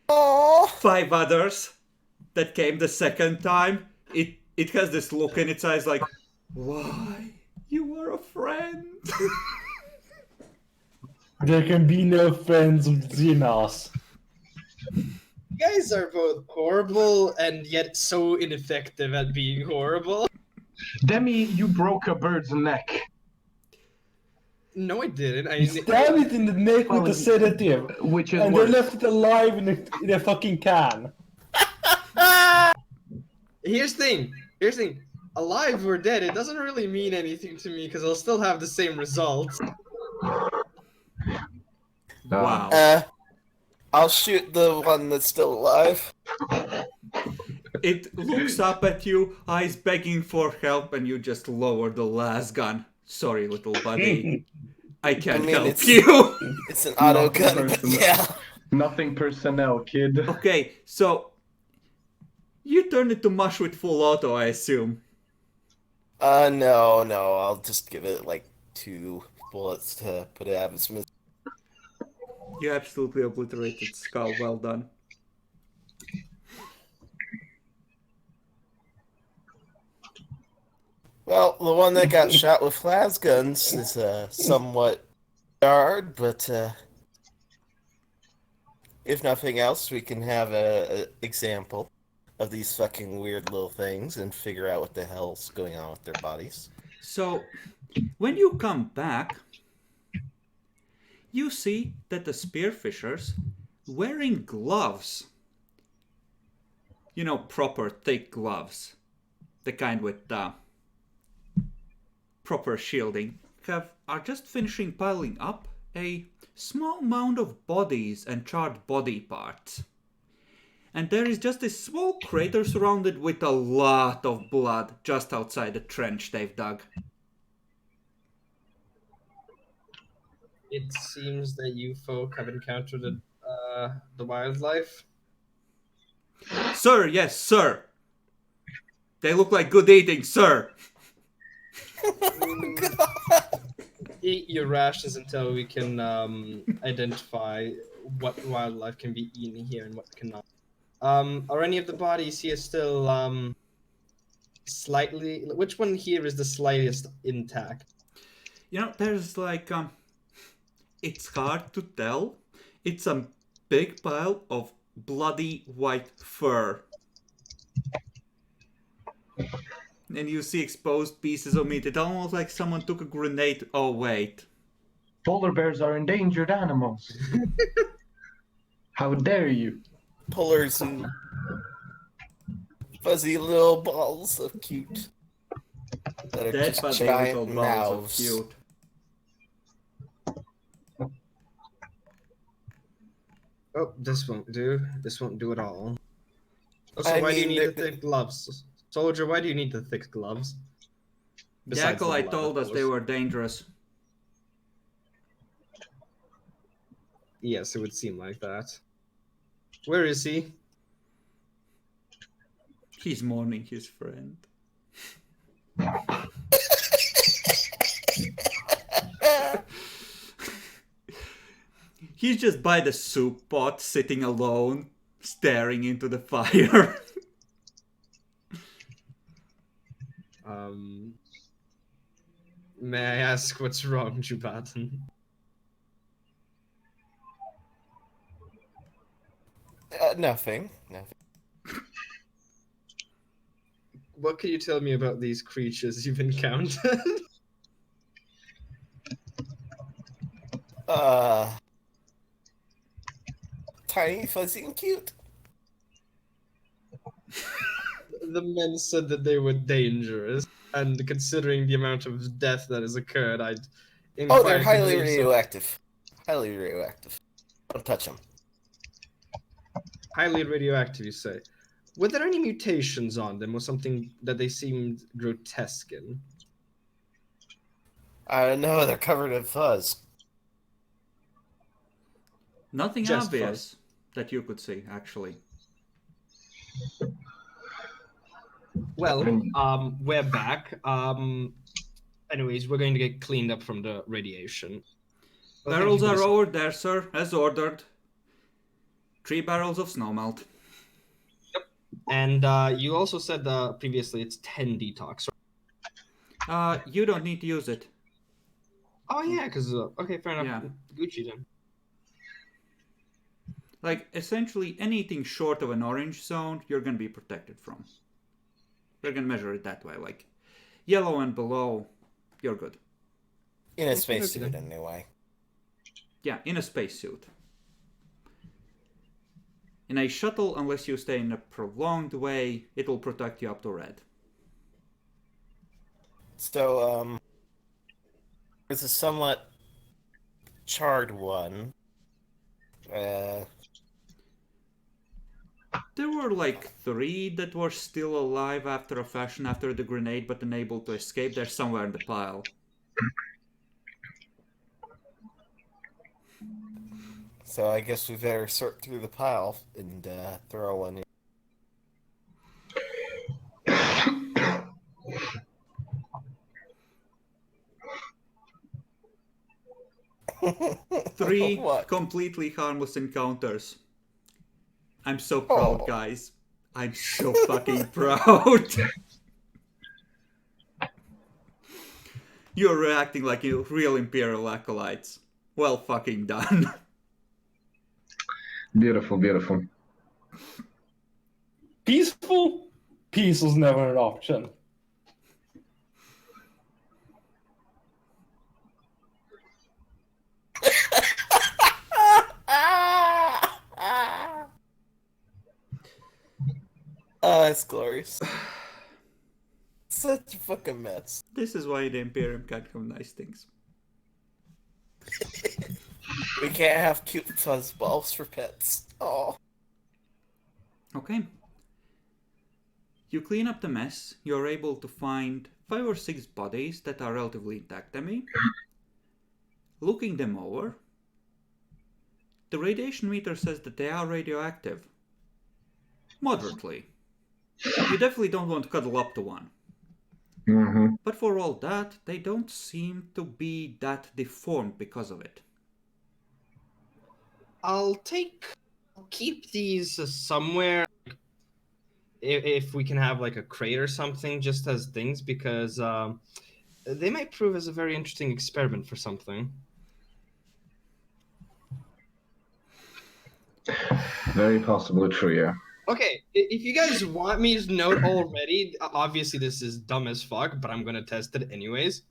5 others that came the second time. It has this look in its eyes like, why? You were a friend. There can be no friends within us. You guys are both horrible and yet so ineffective at being horrible. Demi, you broke a bird's neck. No, I didn't. You stabbed it in the neck with a sedative, Which is and they worse. left it alive in a fucking can. Here's the thing. Alive or dead, it doesn't really mean anything to me because I'll still have the same results. Wow. I'll shoot the one that's still alive. It looks up at you, eyes begging for help, and you just lower the last gun. Sorry, little buddy. I can't help it's- you. It's an auto Not the gun, but person. yeah. Nothing personnel, kid. Okay, so you turned it to mush with full auto, I assume. No, I'll just give it like 2 bullets to put it out of its misery. You absolutely obliterated Skull. Well done. Well, the one that got shot with las guns is somewhat jarred, but if nothing else, we can have a example of these fucking weird little things and figure out what the hell's going on with their bodies. So, when you come back, you see that the spearfishers wearing gloves. You know, proper thick gloves. The kind with proper shielding. Are just finishing piling up a small mound of bodies and charred body parts. And there is just a small crater surrounded with a lot of blood just outside the trench they've dug. It seems that you folk have encountered the wildlife. Sir, yes, sir. They look like good eating, sir. Eat your rations until we can identify what wildlife can be eaten here and what cannot. Are any of the bodies here still slightly? Which one here is the slightest intact? You know, there's like it's hard to tell. It's a big pile of bloody white fur. And you see exposed pieces of meat. It's almost like someone took a grenade. Oh, wait. Polar bears are endangered animals. How dare you? Pullers and fuzzy little balls of cute. That are Dead just fuzzy little giant balls of mouths. cute. Oh, this won't do. This won't do at all. Also, I why do you mean, need the thick gloves? Soldier, why do you need the thick gloves? Besides the Jackal, I blood, told of us they course. were dangerous. Yes, it would seem like that. Where is he? He's mourning his friend. He's just by the soup pot, sitting alone, staring into the fire. May I ask what's wrong, Jubatan? Nothing. What can you tell me about these creatures you've encountered? Tiny, fuzzy, and cute. The men said that they were dangerous, and considering the amount of death that has occurred, I'd. Oh, they're inclined to highly believe so. radioactive. Highly radioactive. Don't touch them. Highly radioactive, you say? Were there any mutations on them, or something that they seemed grotesque in? I don't know, they're covered in fuzz. Nothing Just obvious that you could see, actually. Well, we're back. Anyways, we're going to get cleaned up from the radiation. Well, thank Barrels you for are the- over there, sir, as ordered. 3 barrels of snowmelt. And you also said previously it's 10 detox. Right? You don't need to use it. Oh yeah, because okay, fair enough. Yeah. Gucci then. Like, essentially, anything short of an orange zone, you're going to be protected from. We're going to measure it that way. Like, yellow and below, you're good. In a Okay, spacesuit, okay. anyway. Yeah, in a spacesuit. In a shuttle, unless you stay in a prolonged way, it'll protect you up to red. So, there's a somewhat charred one. There were like 3 that were still alive after a fashion after the grenade, but unable to escape. They're somewhere in the pile. So I guess we better sort through the pile and throw one in. Three What? completely harmless encounters. I'm so proud, Oh. guys. I'm so fucking proud. You're reacting like you real Imperial acolytes. Well fucking done. Beautiful, beautiful. Peaceful? Peace was never an option. Oh, it's glorious. Such a fucking mess. This is why the Imperium can't have nice things. We can't have cute fuzzballs for pets. Oh. Okay. You clean up the mess. You're able to find 5 or 6 bodies that are relatively intact, Emmy. Looking them over, the radiation meter says that they are radioactive. Moderately. You definitely don't want to cuddle up to one. Mm-hmm. But for all that, they don't seem to be that deformed because of it. I'll keep these somewhere. If we can have like a crate or something, just as things, because they might prove as a very interesting experiment for something. Very possibly true, yeah. Okay, if you guys want me to note already, obviously this is dumb as fuck, but I'm gonna test it anyways.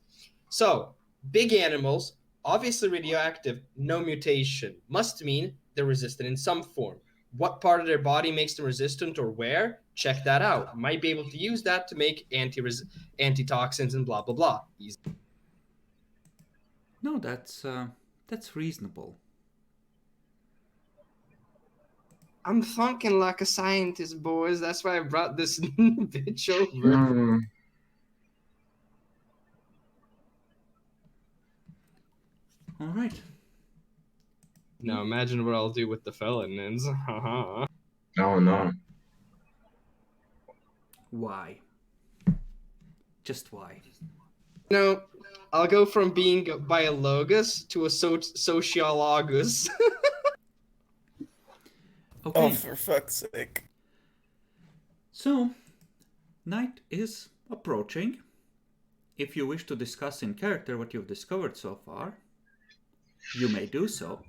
So, big animals, obviously radioactive, no mutation. Must mean they're resistant in some form. What part of their body makes them resistant or where? Check that out. Might be able to use that to make antitoxins and blah blah blah. Easy. No, that's reasonable. I'm thinking like a scientist, boys. That's why I brought this bitch over. Mm. All right. Now imagine what I'll do with the felons. Haha. Oh no. Why? Just why? No, I'll go from being a biologus to a sociologus. Okay. Oh, for fuck's sake. So, night is approaching. If you wish to discuss in character what you've discovered so far, you may do so.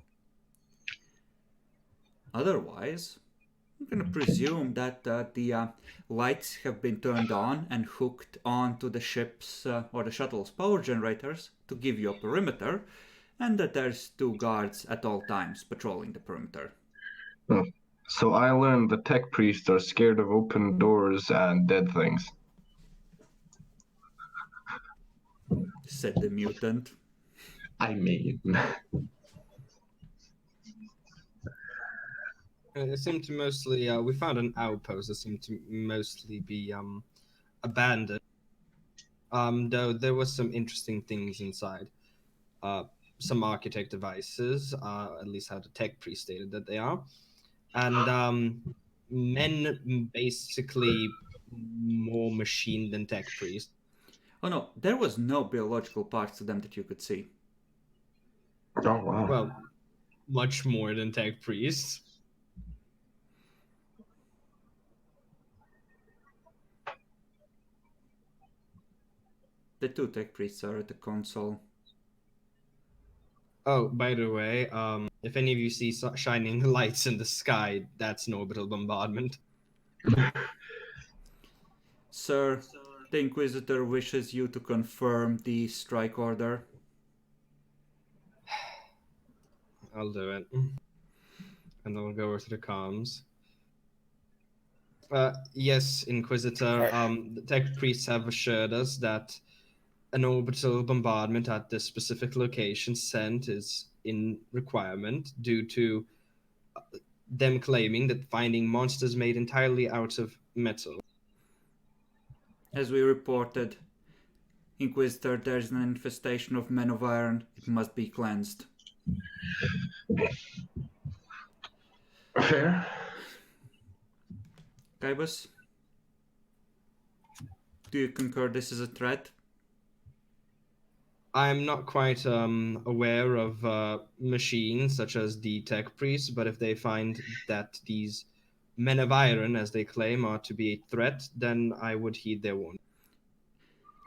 Otherwise, I'm going to presume that the lights have been turned on and hooked onto the ship's or the shuttle's power generators to give you a perimeter, and that there's 2 guards at all times patrolling the perimeter. Oh. So I learned the tech priests are scared of open doors and dead things. Said the mutant. I mean... It seemed to mostly, we found an outpost that seemed to mostly be abandoned. Though there was some interesting things inside. Some architect devices, at least how the tech priest stated that they are. And men basically more machine than tech priest. Oh no, there was no biological parts to them that you could see. Oh wow. Well, much more than tech priests. The 2 tech priests are at the console. Oh, by the way, if any of you see shining lights in the sky, that's an orbital bombardment. Sir, the Inquisitor wishes you to confirm the strike order. I'll do it. And I'll go over to the comms. Yes, Inquisitor, the tech priests have assured us that an orbital bombardment at this specific location sent is in requirement due to them claiming that finding monsters made entirely out of metal. As we reported, Inquisitor, there's an infestation of men of iron. It must be cleansed. Fair. Kaibus, do you concur this is a threat? I'm not quite aware of machines such as the tech priests, but if they find that these men of iron, as they claim, are to be a threat, then I would heed their warning.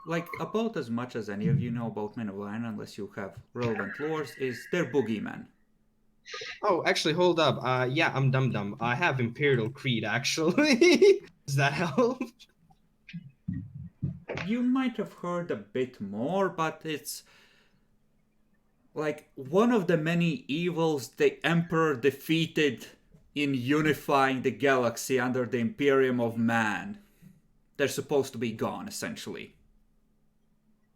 like about as much as any of you know about Men of Iron, unless you have relevant lores, is they're boogeymen. Oh, actually, hold up. Yeah, I'm dumb. I have Imperial Creed, actually. Does that help? You might have heard a bit more, but it's like one of the many evils the Emperor defeated in unifying the galaxy under the Imperium of Man. They're supposed to be gone, essentially.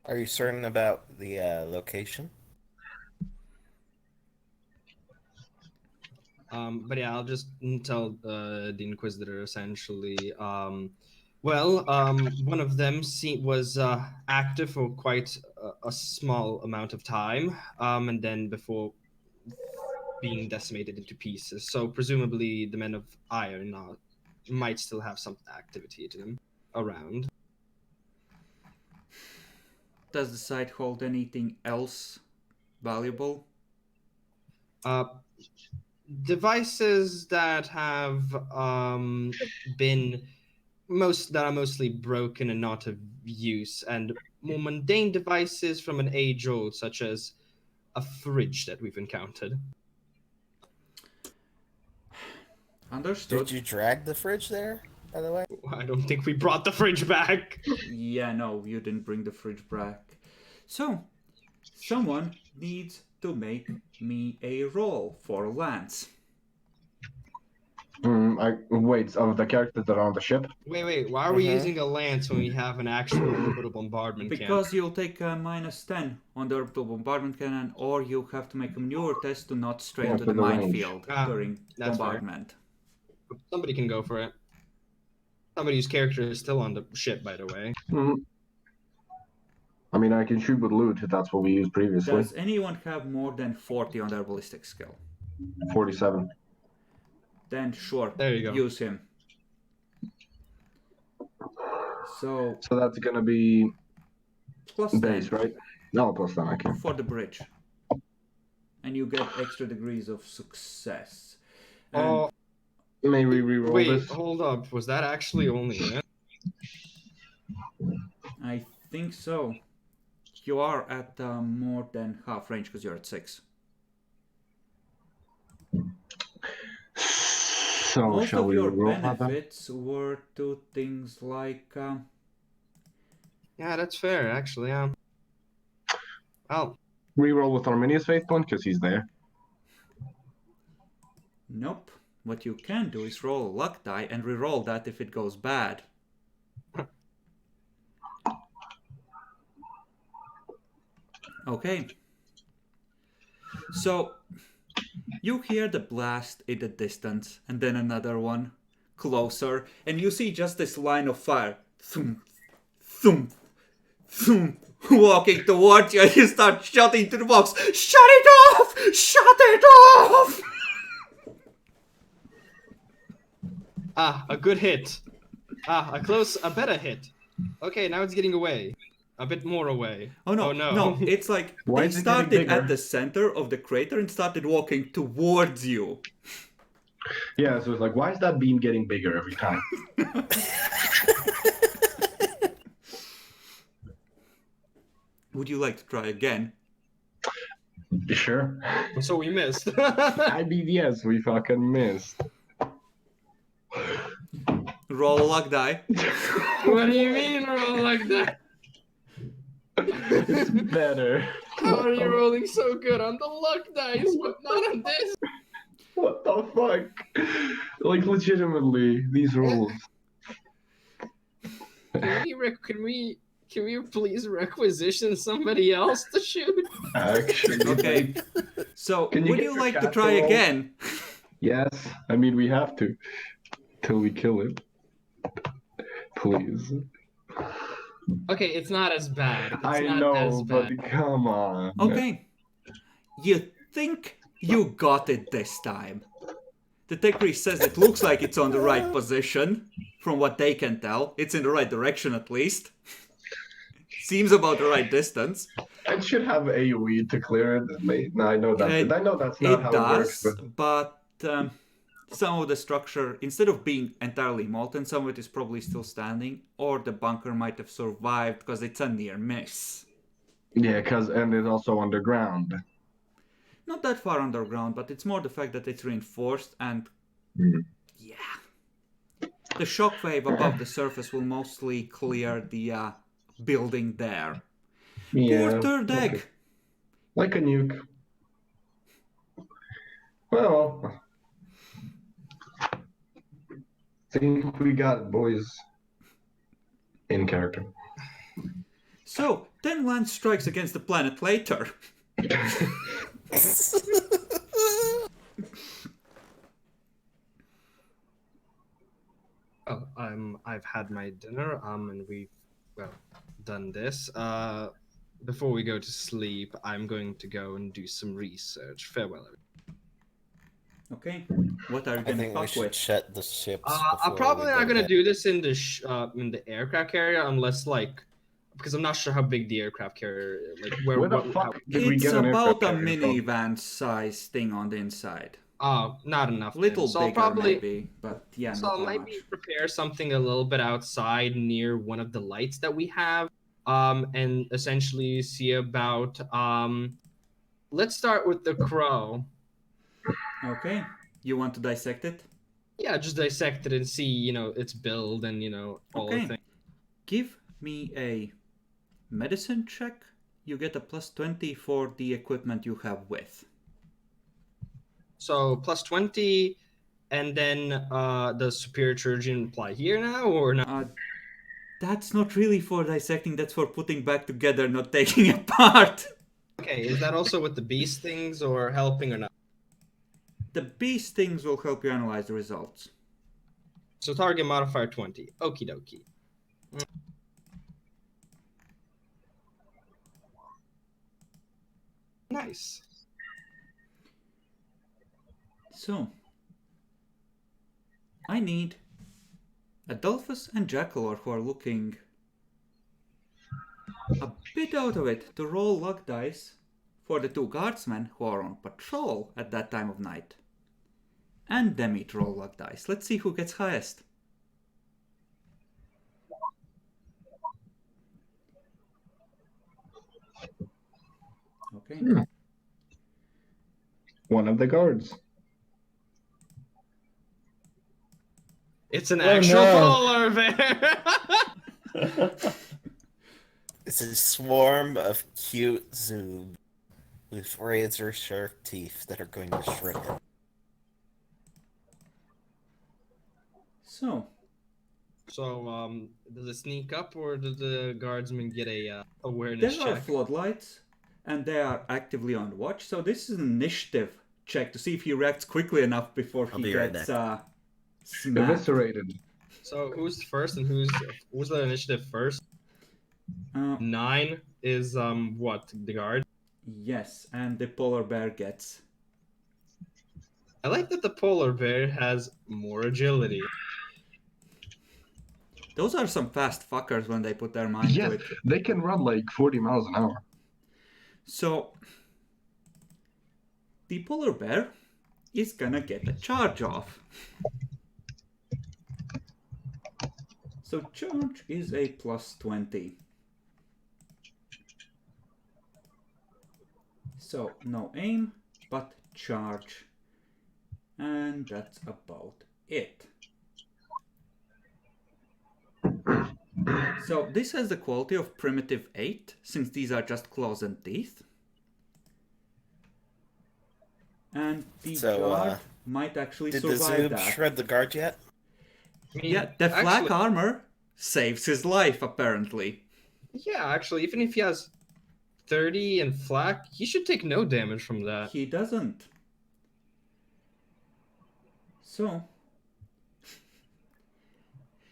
Are you certain about the location? But yeah, I'll just tell the Inquisitor essentially. One of them was active for quite a small amount of time, and then before being decimated into pieces. So presumably the Men of Iron might still have some activity to them around. Does the site hold anything else valuable? Devices that have been that are mostly broken and not of use, and more mundane devices from an age old, such as a fridge that we've encountered. Understood. Did you drag the fridge there, by the way? I don't think we brought the fridge back. Yeah, no, you didn't bring the fridge back. So, someone needs to make me a roll for Lance. Wait, of the characters that are on the ship? Wait, why are we using a lance when we have an actual orbital bombardment Because you'll take a -10 on the orbital bombardment cannon, or you have to make a maneuver test to not stray Yeah, into for the the range. minefield during that's fair. bombardment. Somebody can go for it. Somebody whose character is still on the ship, by the way. I mean, I can shoot with loot if that's what we used previously. Does anyone have more than 40 on their ballistic skill? 47. Then sure, There you go. use him. So So that's gonna be plus base, 10 right? No, plus 10, okay. for the bridge. And you get extra degrees of success. And Oh, May we reroll wait, this? hold up. Was that actually only it? I think so. You are at more than half range because you're at 6. So Most shall of we your roll that? benefits were to things like Yeah, that's fair, actually, yeah. Well, Reroll with Arminius Faith Point because he's there. nope. What you can do is roll a luck die and re-roll that if it goes bad. Okay. So you hear the blast in the distance and then another one closer, and you see just this line of fire. Thump, thump, thump, walking towards you, and you start shouting to the box, "Shut it off! Shut it off!" a good hit. A better hit. Okay, now it's getting away. A bit more away. Oh no, no, it's like Why they is it getting started bigger? at the center of the crater and started walking towards you. Yeah, so it's like, why is that beam getting bigger every time? Would you like to try again? Sure. So we missed. I mean, yes, we fucking missed. Roll a luck die. What do you mean roll like that? It's better. How are you rolling so good on the luck dice, but not on this? What the fuck? Like, legitimately, these rules. Can we please requisition somebody else to shoot? Actually. Okay. So, Can you would get you your like to cat try to roll? again? Yes, I mean, we have to. Till we kill it. Please. Okay, it's not as bad. It's I not know, as but bad. come on. Okay. You think you got it this time. The tech priest says it looks like it's on the right position. From what they can tell. It's in the right direction at least. Seems about the right distance. It should have AoE to clear it. No, I know that. I know that's not It how it works, does, but but some of the structure, instead of being entirely molten, some of it is probably still standing, or the bunker might have survived because it's a near miss. Yeah, and it's also underground. Not that far underground, but it's more the fact that it's reinforced and yeah. The shockwave above the surface will mostly clear the building there. Yeah, Poor third egg. like a nuke. Well, think we got it, boys. In character. So, 10 land strikes against the planet later. Oh, I've had my dinner, and we've, well, done this. Before we go to sleep, I'm going to go and do some research. Farewell. Okay, what are you I gonna think we fuck should with? shut the ships. I'm before probably we not go gonna back. do this in the aircraft carrier unless because I'm not sure how big the aircraft carrier Where the fuck did we It's get an about aircraft a carrier from? minivan size thing on the inside. Oh, not enough. then. Little So I'll bigger probably maybe, but yeah, so not I'll that maybe much. prepare something a little bit outside near one of the lights that we have. And essentially see about let's start with the crow. Okay, you want to dissect it? Yeah, just dissect it and see, its build and all the Okay, things. give me a medicine check. You get a plus 20 for the equipment you have with. So plus 20, and then the superior surgeon apply here now or not? That's not really for dissecting, that's for putting back together, not taking apart. Okay, is that also with the beast things or helping or not? The beast things will help you analyze the results. So target modifier 20. Okie dokie. Nice. So, I need Adolphus and Jackalor, who are looking a bit out of it, to roll luck dice for the 2 guardsmen who are on patrol at that time of night. And Demi to roll luck dice. Let's see who gets highest. Okay. One of the guards. It's an Oh, actual no. polar bear. It's a swarm of cute zoom with razor sharp teeth that are going to shred it. So, Does it sneak up or does the guardsman get a awareness there are check? floodlights, and they are actively on watch, so this is an initiative check to see if he reacts quickly enough before I'll he be right gets back. smacked. Eviscerated. So who's first and who's the initiative first? 9 is what, the guard? Yes, and the polar bear gets. I like that the polar bear has more agility. Those are some fast fuckers when they put their mind to Yes, it. they can run like 40 miles an hour. So, the polar bear is gonna get a charge off. So charge is a plus 20. So no aim, but charge. And that's about it. So this has the quality of primitive 8, since these are just claws and teeth. And the guard might actually Did the survive zoom that. shred the guard yet? I mean, Yeah, the flak armor saves his life, apparently. Yeah, actually, even if he has 30 and flak, he should take no damage from that. He doesn't. So,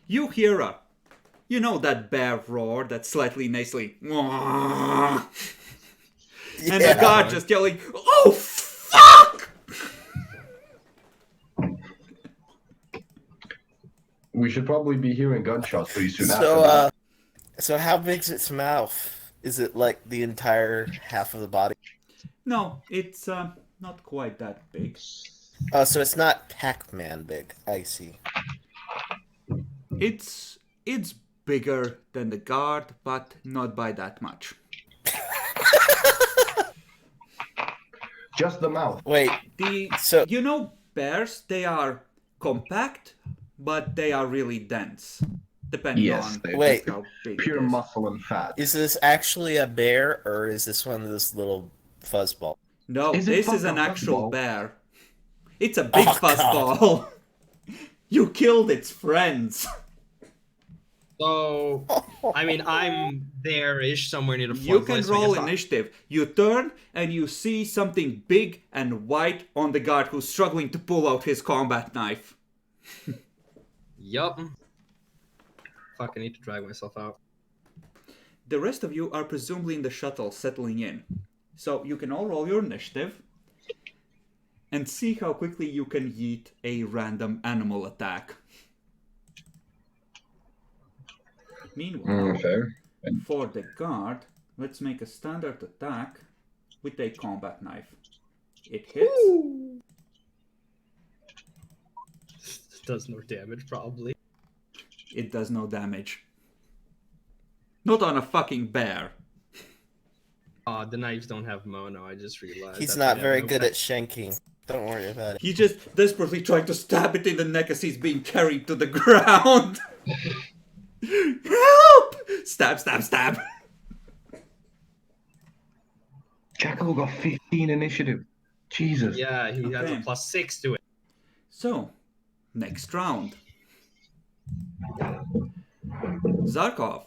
you hear that bear roar, that slightly nasally, and the guard just yelling, "Oh fuck!" We should probably be hearing gunshots pretty soon after that. So how big's its mouth? Is it like the entire half of the body? No, it's not quite that big. Oh, so it's not Pac-Man big. I see. It's bigger than the guard, but not by that much. Just the mouth. Wait, So- Bears, they are compact, but they are really dense, depending Yes, on they- Wait. how big Pure it is. muscle and fat. is this actually a bear or is this one of those little fuzzballs? No, Is it this is fucking an a actual fuzzball? bear. It's a big Oh, God. fuzzball. You killed its friends. So, I mean, I'm there-ish, somewhere near the You floodlight, can so I roll guess initiative. You turn and you see something big and white on the guard who's struggling to pull out his combat knife. Yup. Fuck, I need to drag myself out. The rest of you are presumably in the shuttle settling in. So you can all roll your initiative and see how quickly you can yeet a random animal attack. Meanwhile, Fair. for the guard, let's make a standard attack with a combat knife. It hits. Does no damage, probably. It does no damage. Not on a fucking bear. The knives don't have mono, I just realized. He's That's not why I very have good no- at shanking. Don't worry about it. He just desperately tried to stab it in the neck as he's being carried to the ground. Help! Stab, stab, stab. Jackal got 15 initiative. Jesus. Yeah, he has a Okay. +6 to it. So, next round. Zarkov.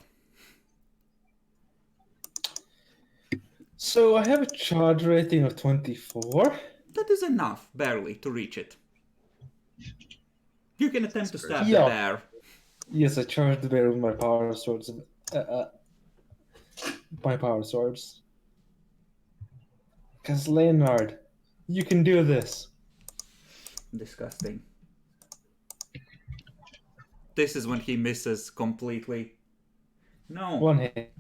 So I have a charge rating of 24. That is enough, barely, to reach it. You can attempt to stab the Yeah. bear. Yes, I charged the bear with my power swords. My power swords. Because Leonard, you can do this. Disgusting. This is when he misses completely. No. One hit.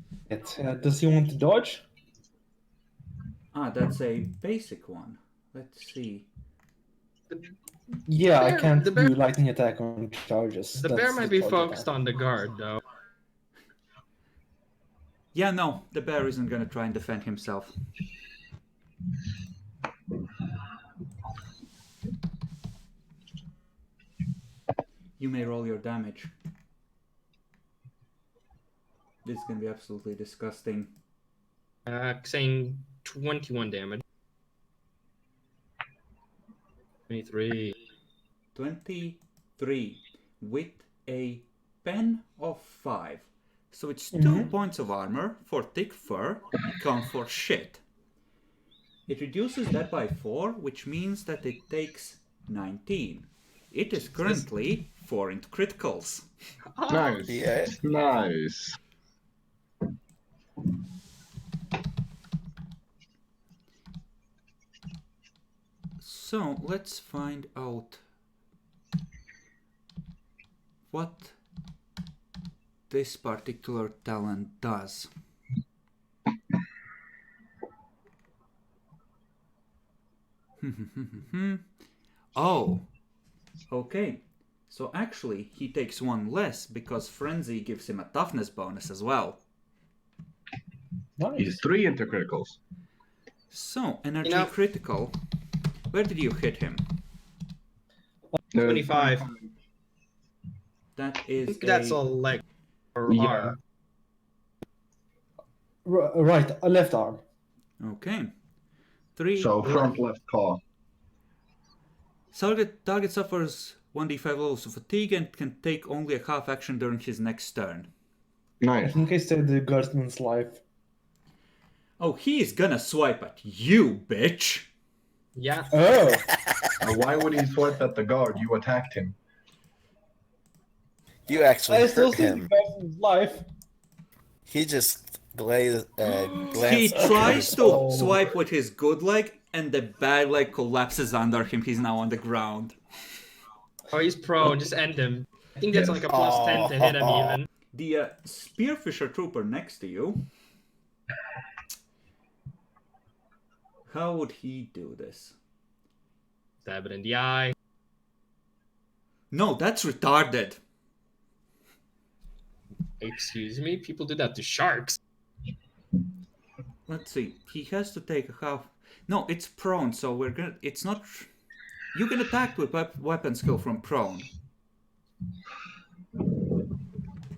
Does he want to dodge? Ah, that's a basic one. Let's see. Yeah, bear- I can't the bear- do lightning attack on charges. The bear might be focused on the guard, though. Yeah, no, the bear isn't gonna try and defend himself. You may roll your damage. This is gonna be absolutely disgusting. Saying 21 damage. 23. 23 with a pen of 5. So it's 2 Mhm. points of armor for thick fur. It counts for shit. It reduces that by 4, which means that it takes 19. It is currently 4 into criticals. Nice. Yeah. Nice. So let's find out what this particular talent does. Oh, okay. So actually, he takes 1 less because Frenzy gives him a toughness bonus as well. Nice. He's 3 into criticals. So, energy You know- critical. Where did you hit him? 25. That is That's a leg or Yeah. arm. Right, a left arm. Okay. 3. So front left paw. Target suffers 1d5 levels of fatigue and can take only a half action during his next turn. I Nice. think I saved the guardsman's life. Oh, he is gonna swipe at you, bitch! Yeah. Oh, Why would he swipe at the guard? You attacked him. You actually I still hurt saved the him. guardsman's life. He just glanced. He tries to Oh. swipe with his good leg, and the bad leg collapses under him. He's now on the ground. Oh, he's prone. Just end him. I think that's Yes. like a +10 to hit him even. The Spearfisher trooper next to you. How would he do this? Stab it in the eye. No, that's retarded. Excuse me? People do that to sharks. Let's see. He has to take a half. No, it's prone, so we're gonna. It's not. You can attack with weapon skill from prone.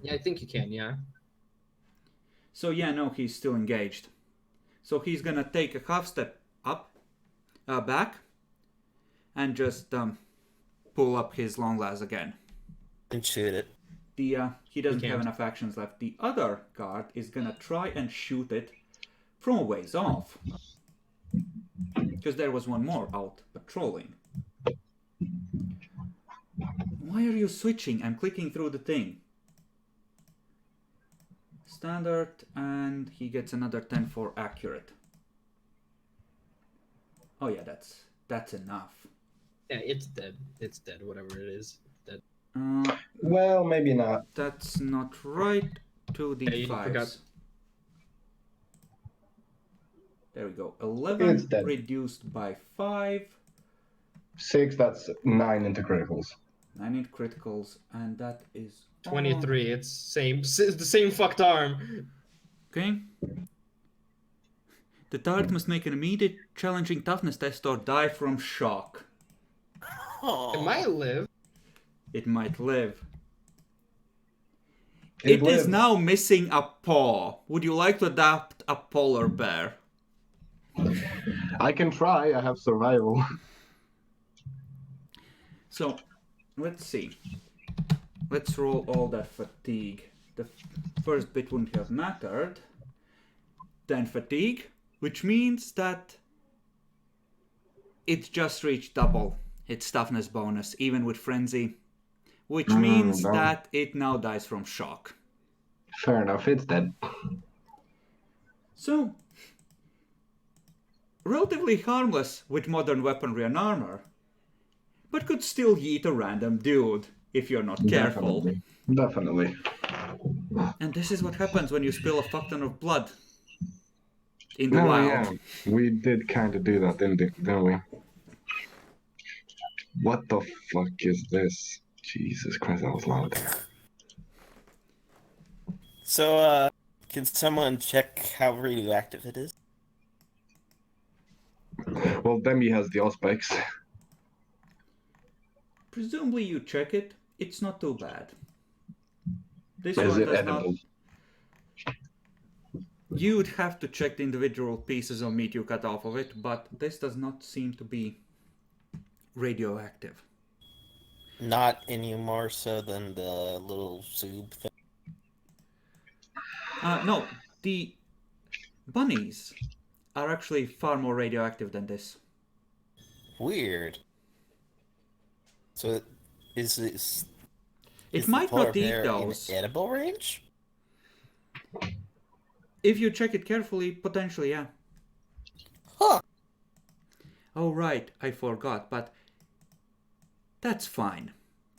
Yeah, I think you can, yeah. So yeah, no, he's still engaged. So he's gonna take a half step up, back, and just pull up his long las again. And shoot it. He doesn't have can't. enough actions left. The other guard is gonna try and shoot it from a ways off, because there was one more out patrolling. Why are you switching? I'm clicking through the thing. Standard, and he gets another 10 for accurate. Oh yeah, that's enough. Yeah, it's dead. It's dead, whatever it is. Dead. Well, maybe not. That's not right. 2d5s. Yeah, you forgot. There we go. It's 11 dead. reduced by 5. 6, that's 9 into criticals. 9 in criticals, and that is 23, it's the same fucked arm. Okay. The target must make an immediate challenging toughness test or die from shock. It might live. It might live. It It is lives. now missing a paw. Would you like to adopt a polar bear? I can try, I have survival. So, let's see. Let's roll all that fatigue. The first bit wouldn't have mattered. Then fatigue, which means that it just reached double its toughness bonus, even with frenzy. Which means no. that it now dies from shock. Fair enough, it's dead. So, relatively harmless with modern weaponry and armor, but could still yeet a random dude if you're not careful. Definitely. And this is what happens when you spill a fuck ton of blood in the No, wild. yeah, we did kind of do that, didn't we? What the fuck is this? Jesus Christ, that was loud. So, can someone check how radioactive it is? Well, Demi has the auspex. Presumably you check it, it's not too bad. This Is one it does not. edible? You would have to check the individual pieces of meat you cut off of it, but this does not seem to be radioactive. Not any more so than the little soup thing. No, the bunnies are actually far more radioactive than this. Weird. So, is this... It is the might polar not eat bear those. in edible range? If you check it carefully, potentially, yeah. Huh. Oh, right, I forgot, but that's fine.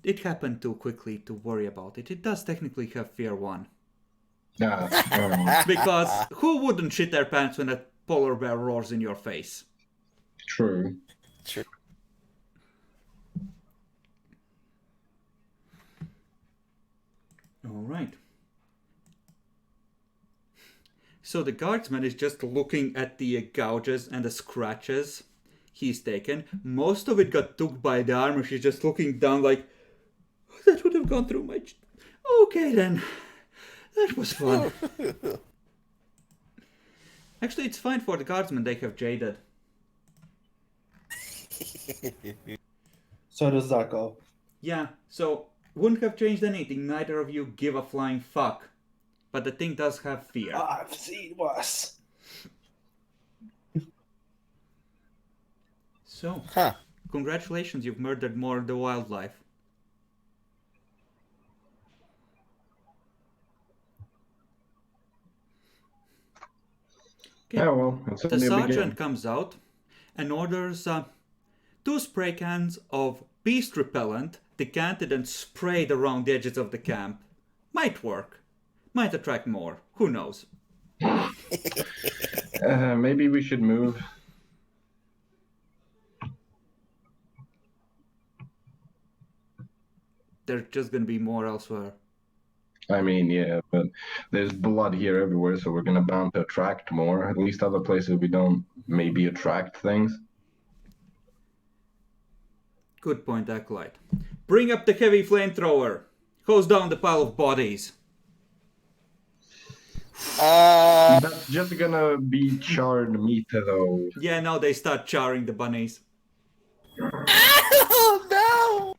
It happened too quickly to worry about it. It does technically have Fear 1. Yeah, Because who wouldn't shit their pants when a polar bear roars in your face? true. Sure. All right. So the guardsman is just looking at the gouges and the scratches he's taken. Most of it got took by the armor. She's just looking down like, "Oh, that would have gone through my... Okay then. That was fun." Actually, it's fine for the guardsmen. They have jaded. So does that go? Yeah, so wouldn't have changed anything. Neither of you give a flying fuck. But the thing does have fear. I've seen worse. So, Huh. congratulations, you've murdered more of the wildlife. Okay. Yeah, well, it's The only a sergeant beginning. comes out and orders 2 spray cans of beast repellent decanted and sprayed around the edges of the camp. Might work. Might attract more. Who knows? Maybe we should move. there's just gonna be more elsewhere. I mean, yeah, but there's blood here everywhere, so we're gonna bound to attract more. At least other places we don't maybe attract things. Good point, Acolyte. Bring up the heavy flamethrower. Hose down the pile of bodies. That's just gonna be charred meat, though. Yeah, now they start charring the bunnies. Oh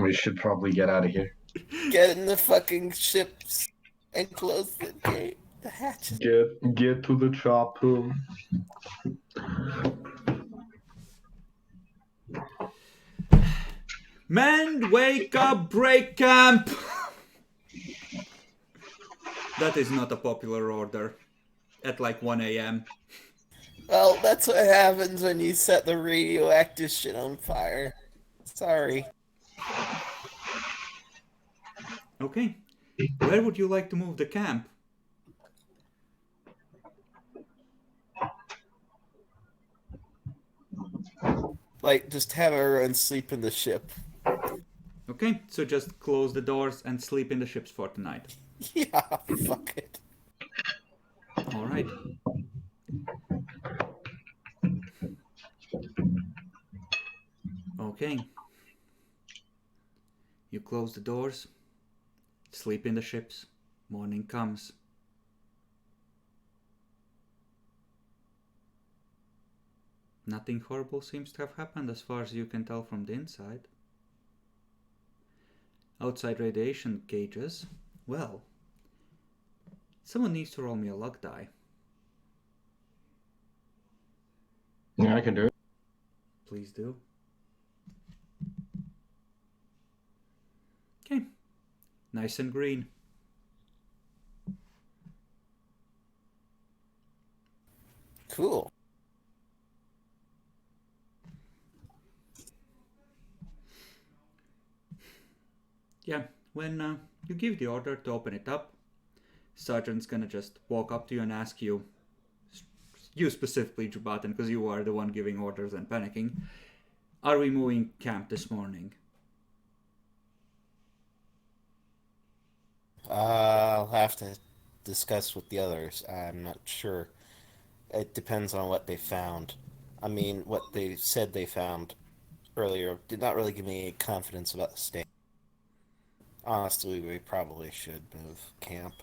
We should probably get out of here. no! Get in the fucking ships and close the gate. The hatches. Get to the chopper. Men, wake up, break camp! That is not a popular order. At like 1 a.m. Well, that's what happens when you set the radioactive shit on fire. Sorry. Okay. Where would you like to move the camp? Like, just have everyone sleep in the ship. Okay, so just close the doors and sleep in the ships for tonight. Yeah, fuck it. Alright. Okay. You close the doors, sleep in the ships, morning comes. Nothing horrible seems to have happened as far as you can tell from the inside. Outside radiation cages. Well, someone needs to roll me a luck die. Yeah, I can do it. Please do. Okay. Nice and green. Cool. Yeah, when you give the order to open it up, Sergeant's gonna just walk up to you and ask you, you specifically, Jubatin, because you are the one giving orders and panicking, are we moving camp this morning? I'll have to discuss with the others. I'm not sure. It depends on what they found. I mean, what they said they found earlier did not really give me any confidence about staying. Honestly, we probably should move camp.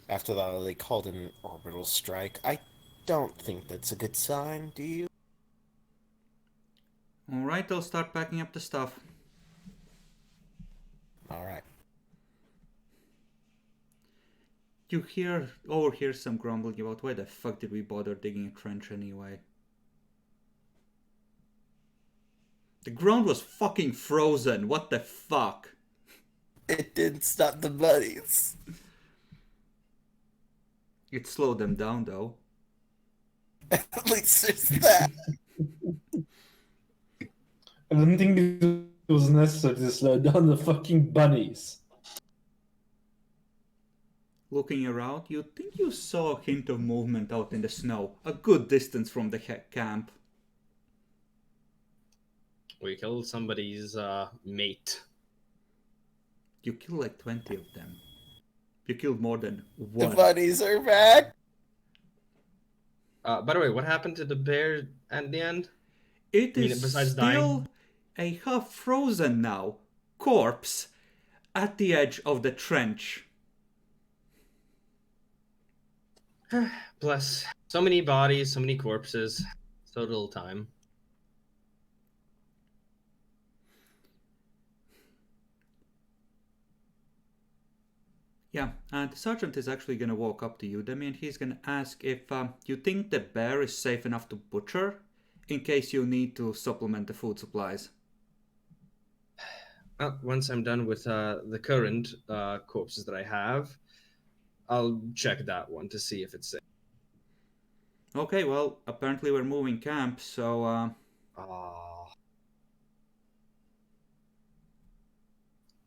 After that, they called in an orbital strike. I don't think that's a good sign, do you? Alright, I'll start packing up the stuff. Alright. You overhear some grumbling about why the fuck did we bother digging a trench anyway? The ground was fucking frozen, what the fuck? It didn't stop the buddies. It slowed them down though. At least there's that. I don't think it was necessary to slow down the fucking bunnies. Looking around, you think you saw a hint of movement out in the snow, a good distance from the camp. We killed somebody's mate. You killed like 20 of them. You killed more than The one. buddies are back. By the way, what happened to the bear at the end? It I mean, is besides still dying? a half frozen now corpse at the edge of the trench. Bless. So many bodies, so many corpses, so little time. Yeah, and the sergeant is actually going to walk up to you, Demi, and he's going to ask if you think the bear is safe enough to butcher in case you need to supplement the food supplies. Well, once I'm done with the current corpses that I have, I'll check that one to see if it's safe. Okay, well, apparently we're moving camp, so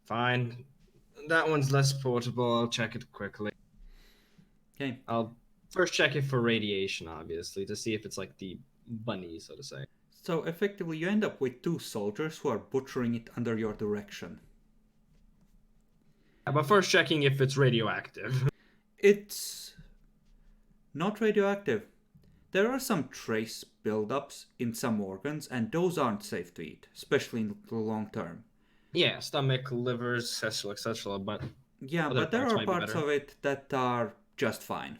Fine. That one's less portable. I'll check it quickly. okay. I'll first check it for radiation, obviously, to see if it's like the bunny, so to say. So effectively you end up with 2 soldiers who are butchering it under your direction. But first checking if it's radioactive. It's not radioactive. There are some trace buildups in some organs, and those aren't safe to eat, especially in the long term. Yeah, stomach, livers, etc., etc. But Yeah, other but there parts are might be parts better. of it that are just fine.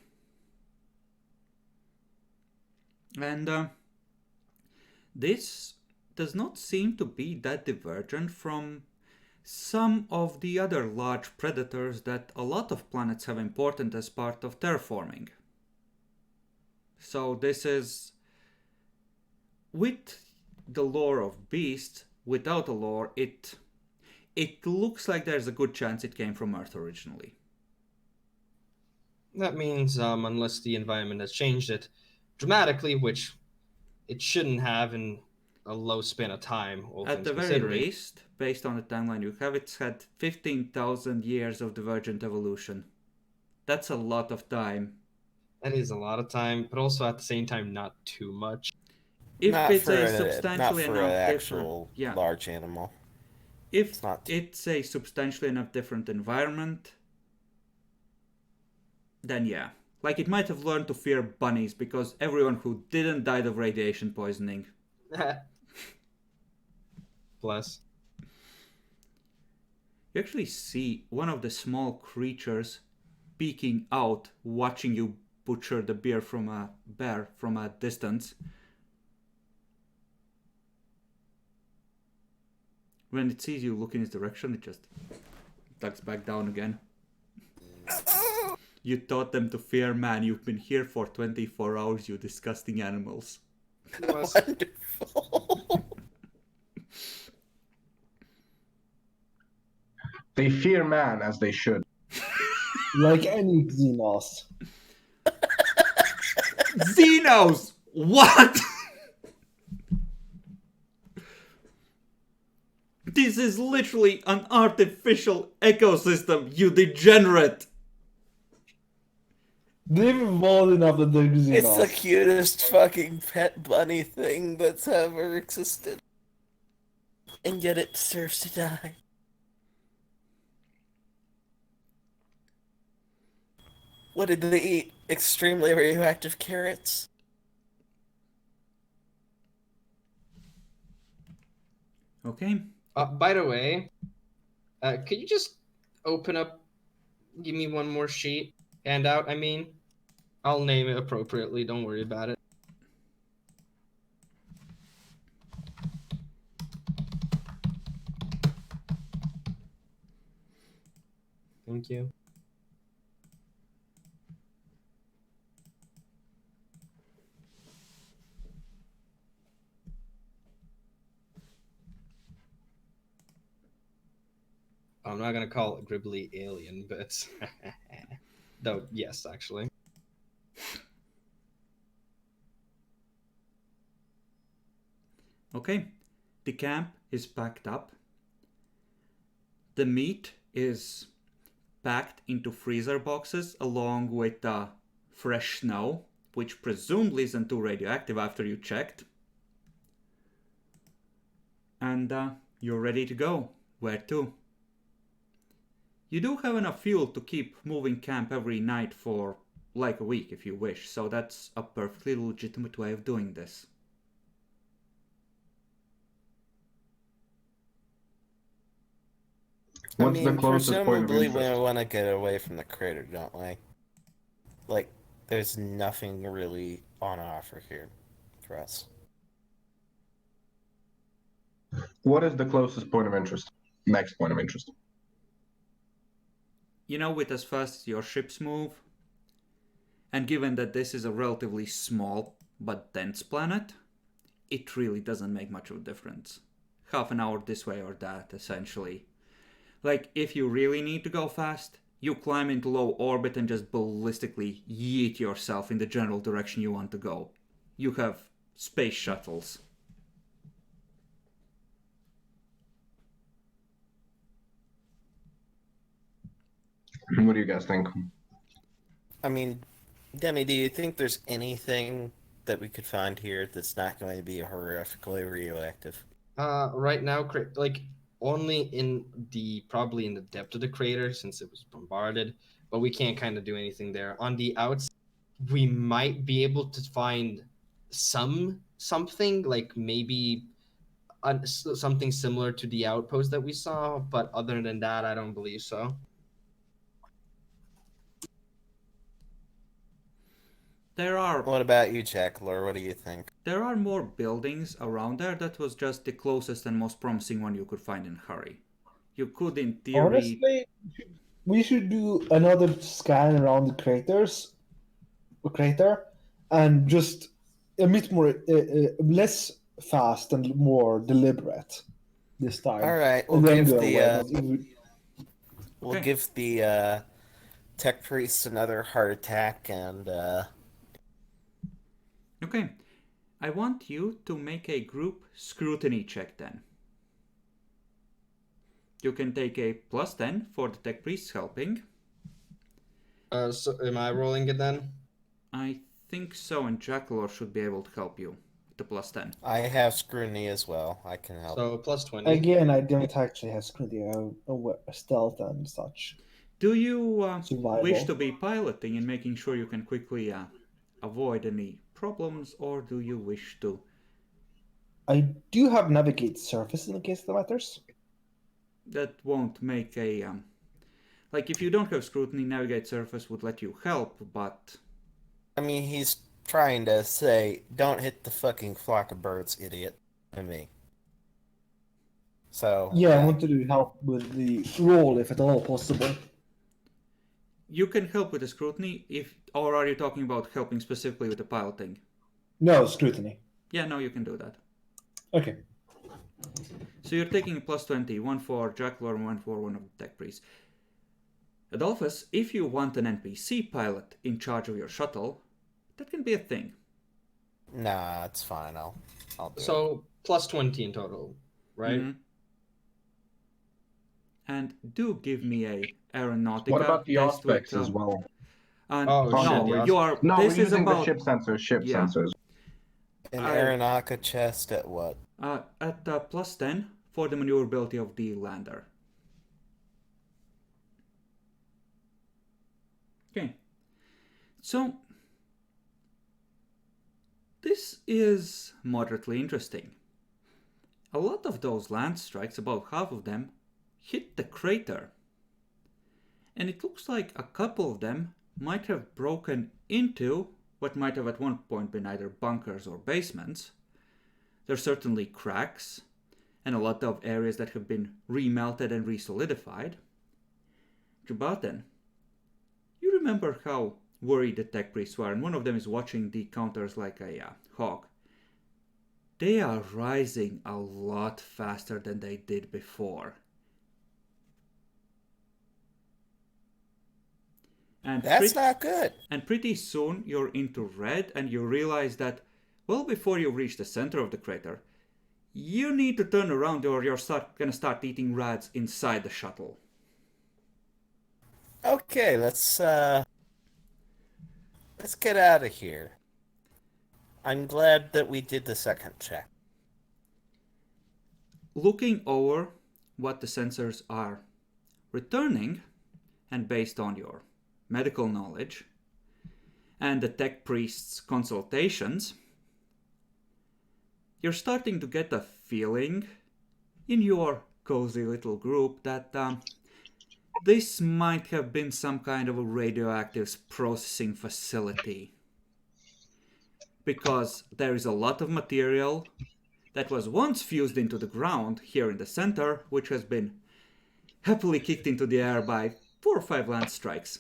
And this does not seem to be that divergent from some of the other large predators that a lot of planets have imported as part of terraforming. So this is, with the lore of beasts, without a lore, it looks like there's a good chance it came from Earth originally. That means unless the environment has changed it dramatically, which it shouldn't have in a low span of time, all At things the very considering. least, based on the timeline you have, it's had 15,000 years of divergent evolution. That's a lot of time. That is a lot of time, but also at the same time, not too much. If Not it's for a an substantially enough different, actual yeah. large animal. If It's not. it's a substantially enough different environment, then yeah. Like it might have learned to fear bunnies because everyone who didn't died of radiation poisoning. Bless. You actually see one of the small creatures peeking out, watching you butcher the bear from a distance. When it sees you look in its direction, it just ducks back down again. You taught them to fear man. You've been here for 24 hours, you disgusting animals. Bless. Wonderful. They fear man as they should. Like any Xenos. Xenos! What? This is literally an artificial ecosystem, you degenerate! They've evolved enough that they're Xenos. It's the cutest fucking pet bunny thing that's ever existed. And yet it deserves to die. What did they eat? Extremely radioactive carrots? Okay. By the way, could you just open up, give me one more sheet, handout, I mean? I'll name it appropriately, don't worry about it. Thank you. I'm not gonna call it Gribbly Alien, but though yes, actually. Okay. The camp is packed up. The meat is packed into freezer boxes along with fresh snow, which presumably isn't too radioactive after you checked. And you're ready to go. Where to? You do have enough fuel to keep moving camp every night for like a week if you wish, so that's a perfectly legitimate way of doing this. What's the closest point of presumably we interest? want to get away from the crater, don't we? Like, there's nothing really on offer here for us. What is the closest point of interest? Next point of interest. You know, with as fast as your ships move, and given that this is a relatively small but dense planet, it really doesn't make much of a difference. Half an hour this way or that, essentially. Like, if you really need to go fast, you climb into low orbit and just ballistically yeet yourself in the general direction you want to go. You have space shuttles. What do you guys think? I mean, Demi, do you think there's anything that we could find here that's not going to be horrifically radioactive? Right now, like only probably in the depth of the crater since it was bombarded, but we can't kind of do anything there. On the outside, we might be able to find something like maybe something similar to the outpost that we saw, but other than that, I don't believe so. There are What about you, Jackler? What do you think? there are more buildings around there. That was just the closest and most promising one you could find in a hurry. You could, in theory, Honestly, we should do another scan around the crater, and just a bit more less fast and more deliberate this time. All right, And then go away. we'll Okay. give the tech priests another heart attack, and Okay, I want you to make a group scrutiny check then. You can take a +10 for the tech priests helping. So am I rolling it then? I think so, and Jackalor should be able to help you with the +10. I have scrutiny as well. I can help. So +20. Again, I don't actually have scrutiny stealth and such. Do you Survival. wish to be piloting and making sure you can quickly avoid any problems, or do you wish to? I do have navigate surface in case that matters. That won't make a like if you don't have scrutiny, navigate surface would let you help, but I mean, he's trying to say, don't hit the fucking flock of birds, idiot. To me. So Yeah, I want to help with the roll if at all possible. you can help with the scrutiny or are you talking about helping specifically with the piloting? No, scrutiny. Yeah, no, you can do that. Okay. So you're taking a +20, one for Jackalor and one for one of the tech priests. Adolphus, if you want an NPC pilot in charge of your shuttle, that can be a thing. nah, it's fine. I'll do it. So +20 in total, right? Mhm. And do give me a aeronautica What about the test with, aspects as well? Oh, no, shit, the you are. No, this we're is using about the ship Yeah. sensors. An I- Aeronautica chest at what? at +10 for the maneuverability of the lander. Okay, so this is moderately interesting. A lot of those land strikes, about half of them, hit the crater. And it looks like a couple of them might have broken into what might have at one point been either bunkers or basements. There's certainly cracks, and a lot of areas that have been remelted and resolidified. Jabaten, you remember how worried the tech priests were, and one of them is watching the counters like a hawk. They are rising a lot faster than they did before. And That's not good. And pretty soon you're into red and you realize that, well, before you reach the center of the crater, you need to turn around or you're gonna start eating rats inside the shuttle. Okay, let's get out of here. I'm glad that we did the second check. Looking over what the sensors are returning, and based on your medical knowledge and the tech priest's consultations, you're starting to get a feeling in your cozy little group that this might have been some kind of a radioactive processing facility. Because there is a lot of material that was once fused into the ground here in the center, which has been happily kicked into the air by 4 or 5 land strikes.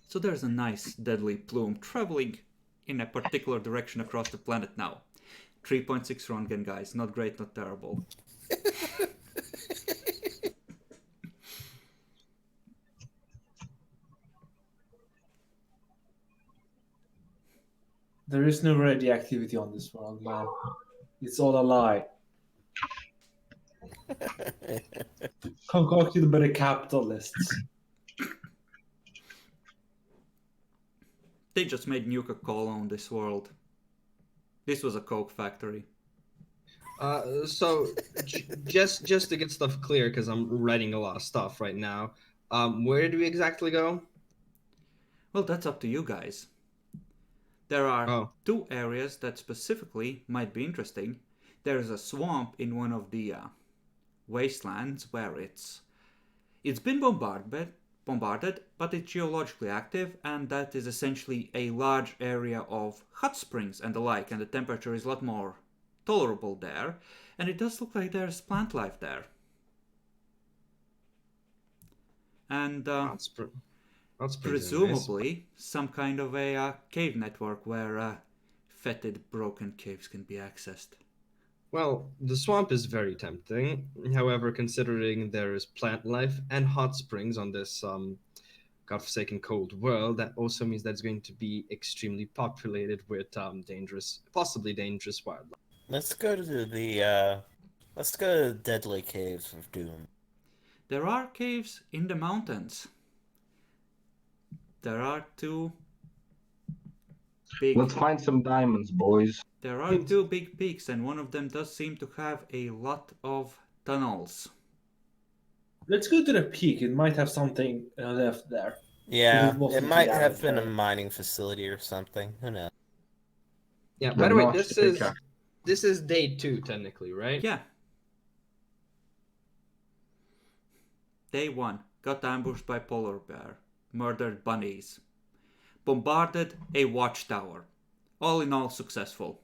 So there's a nice deadly plume traveling in a particular direction across the planet now. 3.6 Röntgen, guys. Not great, not terrible. There is no radioactivity on this world, man. It's all a lie. Concocted by the capitalists. They just made Nuka-Cola on this world. This was a Coke factory. So just to get stuff clear, because I'm writing a lot of stuff right now. Where do we exactly go? Well, that's up to you guys. There are Oh. 2 areas that specifically might be interesting. There's a swamp in one of the wastelands where it's been bombarded, but it's geologically active, and that is essentially a large area of hot springs and the like, and the temperature is a lot more tolerable there, and it does look like there's plant life there. And That's pretty presumably some kind of a cave network where fetid, broken caves can be accessed. Well, the swamp is very tempting. However, considering there is plant life and hot springs on this godforsaken cold world, that also means that it's going to be extremely populated with possibly dangerous wildlife. Let's go to the Deadly Caves of Doom. There are caves in the mountains. There are 2 big... Let's find some diamonds, boys. There are 2 big peaks, and one of them does seem to have a lot of tunnels. Let's go to the peak. It might have something left there. Yeah, It it wasn't might damaged, have been a right? mining facility or something. Who knows? Yeah. By the way, notched pickaxe. this is day 2 technically, right? Yeah. Day 1. Got ambushed by polar bear. Murdered bunnies. Bombarded a watchtower. All in all, successful.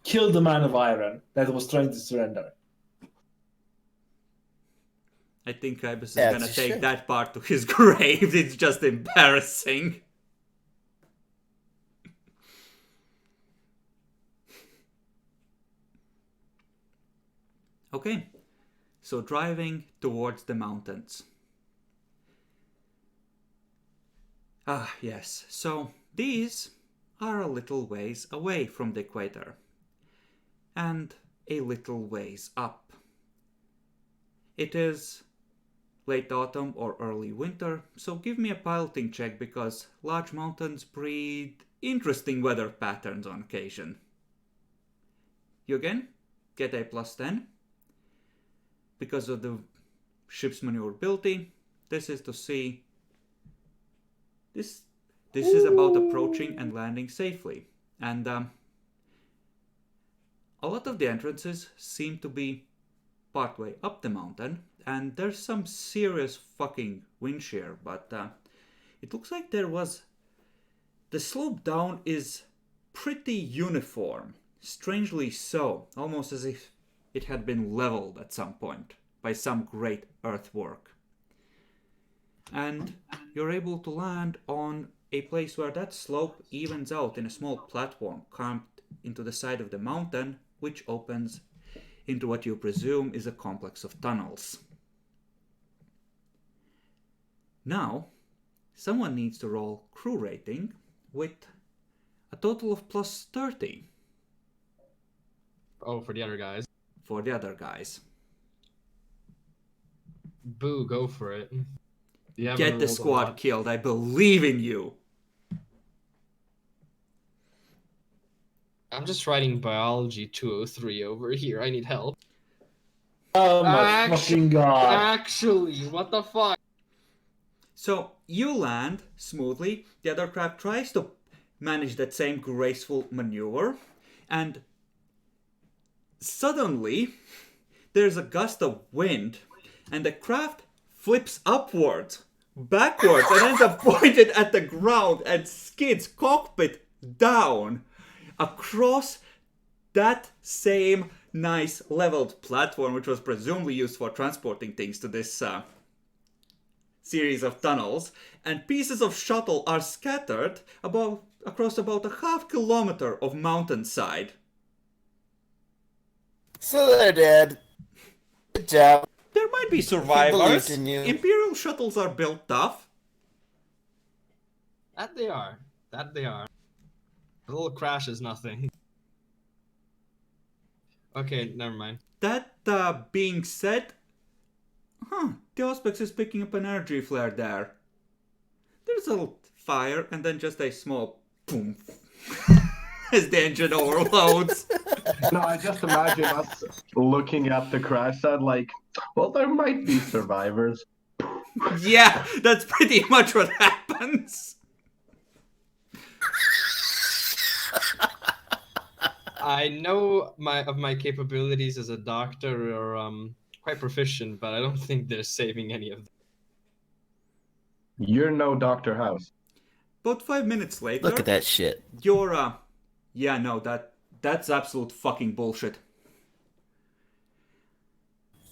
Killed the man of iron that was trying to surrender. I think Ibis is Yeah, gonna it's a take shame. that part to his grave. It's just embarrassing. Okay, so driving towards the mountains. Ah, yes, so these are a little ways away from the equator. And a little ways up. It is late autumn or early winter, so give me a piloting check because large mountains breed interesting weather patterns on occasion. You again get a +10. Because of the ship's maneuverability, this is to see... This is about approaching and landing safely. And a lot of the entrances seem to be partway up the mountain, and there's some serious fucking wind shear, but it looks like there was... The slope down is pretty uniform, strangely so, almost as if it had been leveled at some point by some great earthwork. And you're able to land on a place where that slope evens out in a small platform carved into the side of the mountain, which opens into what you presume is a complex of tunnels. Now, someone needs to roll crew rating with a total of +30 Oh, for the other guys. for the other guys. Boo, go for it. You haven't Get the rolled a squad lot. killed, I believe in you! I'm just writing biology 203 over here. I need help. Oh my Actually- fucking god. Actually, what the fuck? So you land smoothly, the other craft tries to manage that same graceful maneuver, and suddenly there's a gust of wind, and the craft flips upwards, backwards, and ends up pointed at the ground and skids cockpit down across that same nice leveled platform, which was presumably used for transporting things to this series of tunnels, and pieces of shuttle are scattered across about a half kilometer of mountainside. So they're dead. Good job. There might be survivors. believed in you. Imperial shuttles are built tough. That they are. That they are. A little crash is nothing. Okay, never mind. That being said, the Auspex is picking up an energy flare there. There's a little fire and then just a small boom as the engine overloads. No, I just imagine us looking at the crash site like, well, there might be survivors. Yeah, that's pretty much what happens. I know my capabilities as a doctor are quite proficient, but I don't think they're saving any of them. You're no Dr. House. About 5 minutes later, Look at that shit. you're yeah, no, that's absolute fucking bullshit.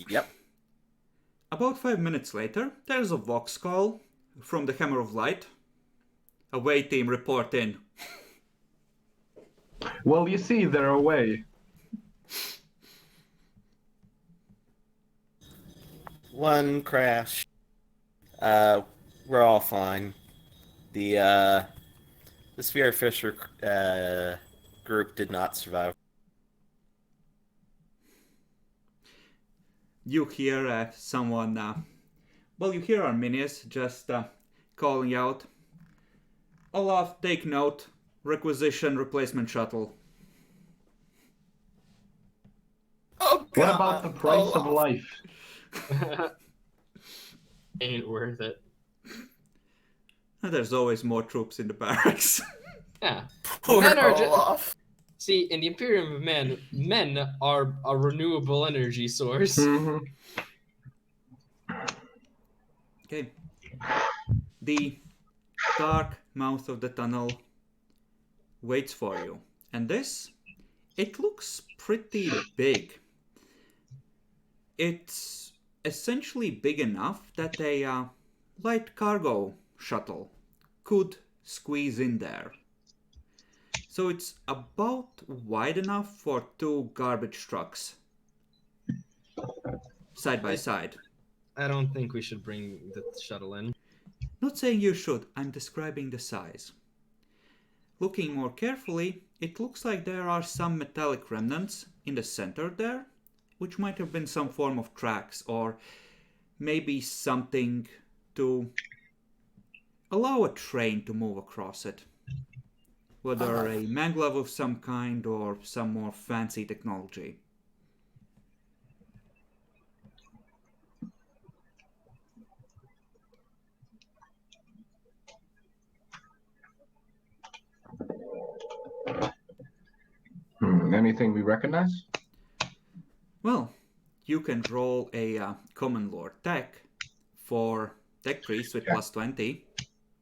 Yep. About 5 minutes later, there's a vox call from the Hammer of Light. Away team, report in. Well, you see, they're away. One crash. We're all fine. The Spearfisher group did not survive. You hear someone, you hear Arminius just calling out, Olaf, take note, requisition replacement shuttle. Oh What about the price of life? Ain't worth it. There's always more troops in the barracks. Yeah. Poor Men are Olaf. See, in the Imperium of men are a renewable energy source. Mhm. Okay. The dark mouth of the tunnel waits for you. And it looks pretty big. It's essentially big enough that a light cargo shuttle could squeeze in there. So it's about wide enough for 2 garbage trucks side by side. I don't think we should bring the shuttle in. Not saying you should, I'm describing the size. Looking more carefully, it looks like there are some metallic remnants in the center there, which might have been some form of tracks or maybe something to allow a train to move across it. Whether a maglev of some kind or some more fancy technology. Anything we recognize? Well, you can roll a common lore tech for tech priest with Yeah. plus 20.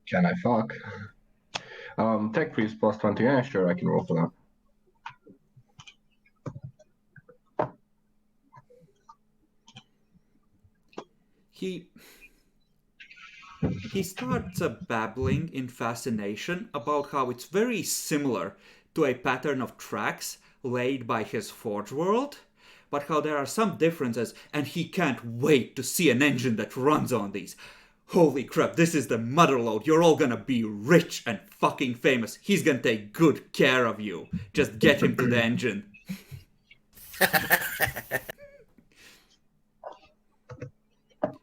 Can I fuck? Tech priest plus 20. Yeah, sure, I can roll for that. He starts babbling in fascination about how it's very similar to a pattern of tracks laid by his Forge World, but how there are some differences and he can't wait to see an engine that runs on these. Holy crap, this is the motherlode. You're all gonna be rich and fucking famous. He's gonna take good care of you. Just get him to the engine.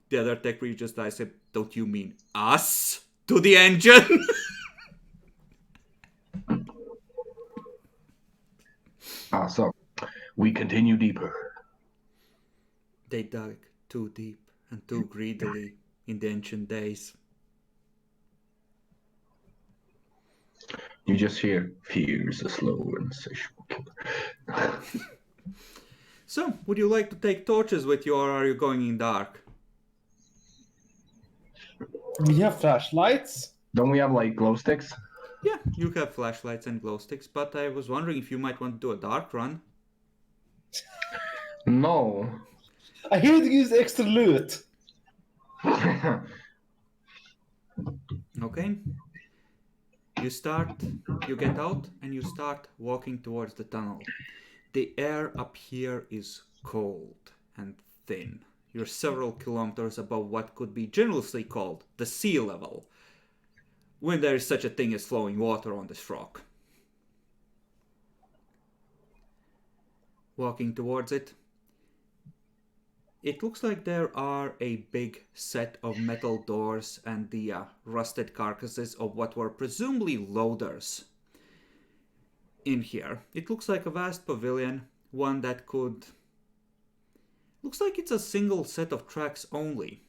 The other tech priest just I said, don't you mean us? To the engine? So we continue deeper. They dug too deep and too greedily in the ancient days. You just hear, fear's a slow and insatiable killer. So, would you like to take torches with you or are you going in dark? We have flashlights. Don't we have, like, glow sticks? Yeah, you have flashlights and glow sticks, but I was wondering if you might want to do a dark run. No. I hear they use extra loot. Okay. You get out and you start walking towards the tunnel. The air up here is cold and thin. You're several kilometers above what could be generously called the sea level, when there is such a thing as flowing water on this rock. walking towards it. It looks like there are a big set of metal doors and the rusted carcasses of what were presumably loaders in here. It looks like a vast pavilion, one that could... Looks like it's a single set of tracks only.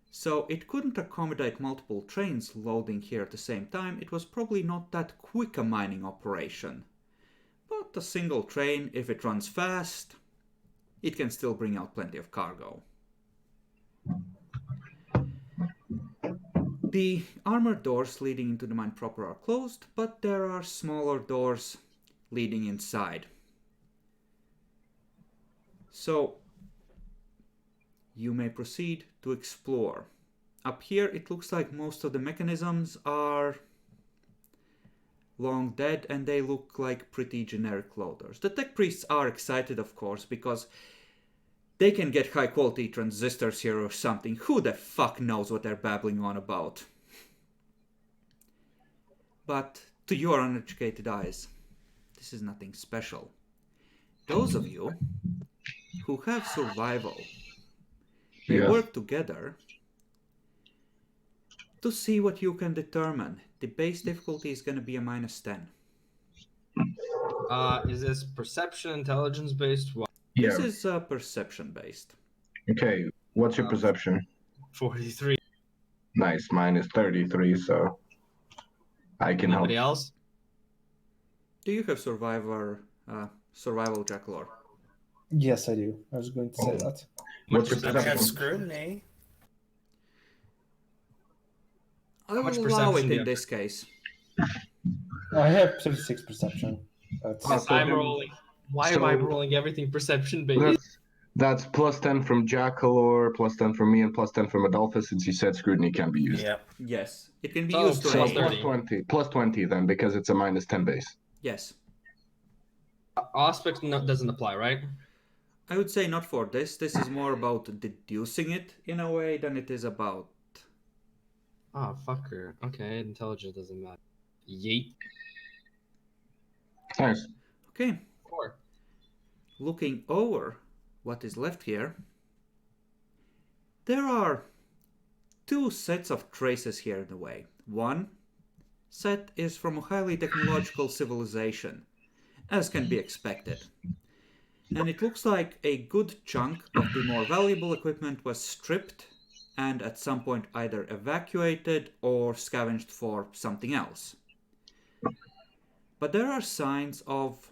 So it couldn't accommodate multiple trains loading here at the same time. It was probably not that quick a mining operation. But a single train, if it runs fast, it can still bring out plenty of cargo. The armored doors leading into the mine proper are closed, but there are smaller doors leading inside. So you may proceed to explore. Up here it looks like most of the mechanisms are long dead and they look like pretty generic loaders. The tech priests are excited, of course, because they can get high quality transistors here or something. Who the fuck knows what they're babbling on about? But to your uneducated eyes, this is nothing special. Those of you who have survival may work together to see what you can determine. The base difficulty is going to be a -10. Is this perception, intelligence based? What? This is perception based. Okay, what's your perception? 43. Nice, mine is 33, so I can help. Anybody else? Do you have survival Jackalore? Yes, I do. I was going to say that. What's your I have perception? scrutiny. I much will allow perception it do you in have? this case. I have 36 perception. That's Oh, so I'm then- rolling. Why am I so- rolling everything perception based? That's +10 from Jackalore, +10 from me, and +10 from Adolphus, since you said scrutiny can be used. Yep. Yes, it can be So, used to So plus a... 30. +20 then, because it's a -10 base. Yes. Aspect doesn't apply, right? I would say not for this. This is more about deducing it in a way than it is about... Oh, fucker. Okay, intelligence doesn't matter. Yeet. Nice. Okay, 4. looking over what is left here, there are two sets of traces here in the way. One set is from a highly technological civilization, as can be expected. And it looks like a good chunk of the more valuable equipment was stripped and at some point either evacuated or scavenged for something else. But there are signs of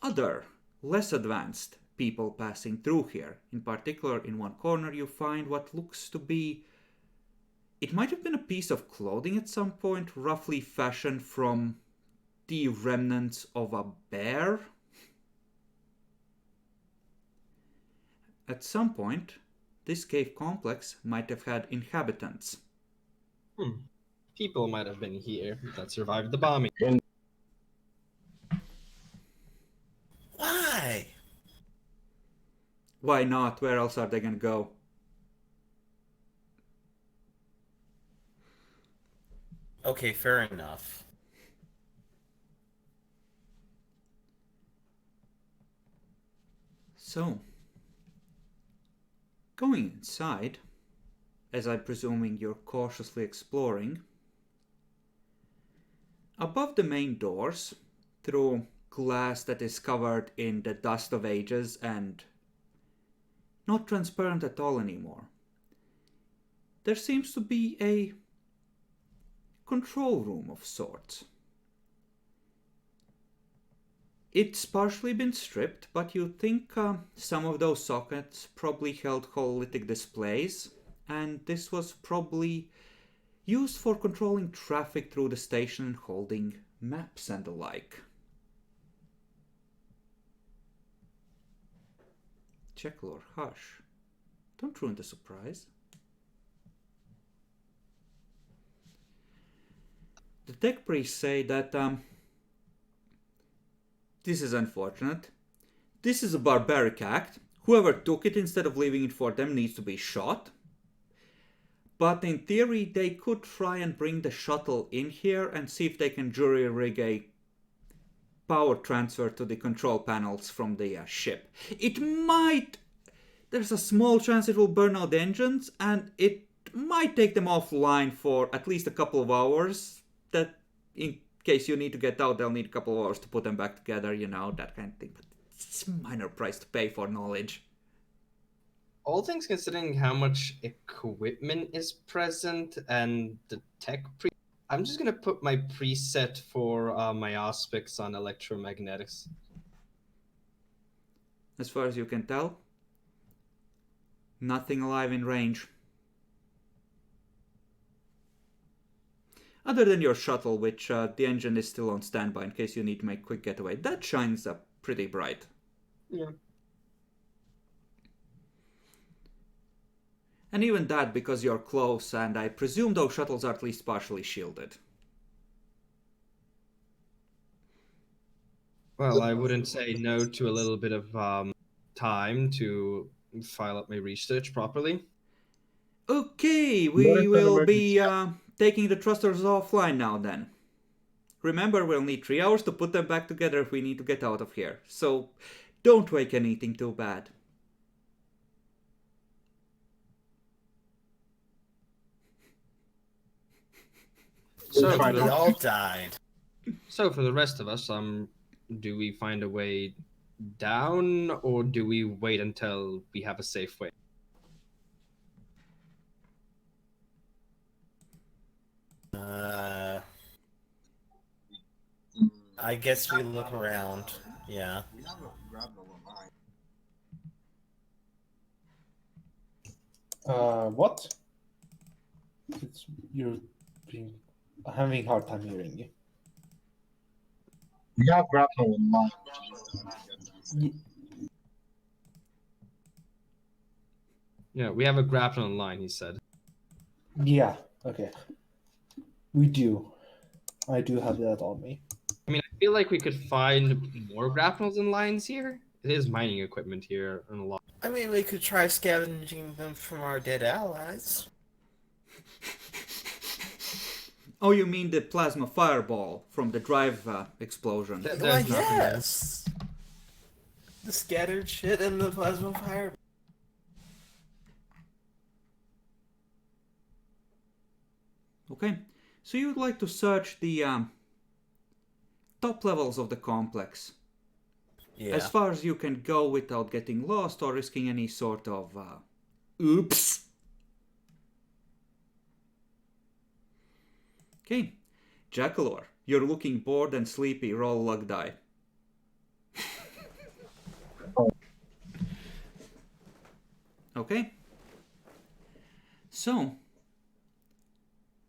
other, less advanced people passing through here. In particular, in one corner you find what looks to be... It might have been a piece of clothing at some point, roughly fashioned from the remnants of a bear. At some point, this cave complex might have had inhabitants. People might have been here that survived the bombing. Why? Why not? Where else are they gonna go? Okay, fair enough. So, going inside, as I'm presuming you're cautiously exploring, above the main doors, through glass that is covered in the dust of ages and not transparent at all anymore, there seems to be a control room of sorts. It's partially been stripped, but you think some of those sockets probably held hololytic displays, and this was probably used for controlling traffic through the station and holding maps and the like. Jackalore, hush. Don't ruin the surprise. The tech priests say that this is unfortunate. This is a barbaric act. Whoever took it instead of leaving it for them needs to be shot. But in theory, they could try and bring the shuttle in here and see if they can jury rig a power transfer to the control panels from the ship. It might... There's a small chance it will burn out the engines, and it might take them offline for at least a couple of hours. That, in case you need to get out, they'll need a couple of hours to put them back together, you know, that kind of thing. But it's a minor price to pay for knowledge. All things considering how much equipment is present and the tech I'm just gonna put my preset for my aspects on electromagnetics. As far as you can tell, nothing alive in range. Other than your shuttle, which the engine is still on standby in case you need to make a quick getaway. That shines up pretty bright. Yeah. And even that because you're close, and I presume those shuttles are at least partially shielded. Well, I wouldn't say no to a little bit of time to file up my research properly. Okay, What we if will an be taking the thrusters offline now then. Remember, we'll need 3 hours to put them back together if we need to get out of here. So don't wake anything too bad. So We'll for, find We the, all died. so for the rest of us, do we find a way down, or do we wait until we have a safe way? I guess we look around. Yeah. What? You're being... I'm having a hard time hearing you. We have grapnel in mind. Yeah, we have a grapnel line, he said. Yeah, okay. We do. I do have that on me. I mean, I feel like we could find more grapnels and lines here. It is mining equipment here and a lot. I mean, we could try scavenging them from our dead allies. Oh, you mean the plasma fireball from the drive explosion? There's Well, nothing there. yes. The scattered shit and the plasma fire. Okay, so you would like to search the top levels of the complex. Yeah. As far as you can go without getting lost or risking any sort of oops. Okay, Jackalor, you're looking bored and sleepy. Roll luck die. Okay. So,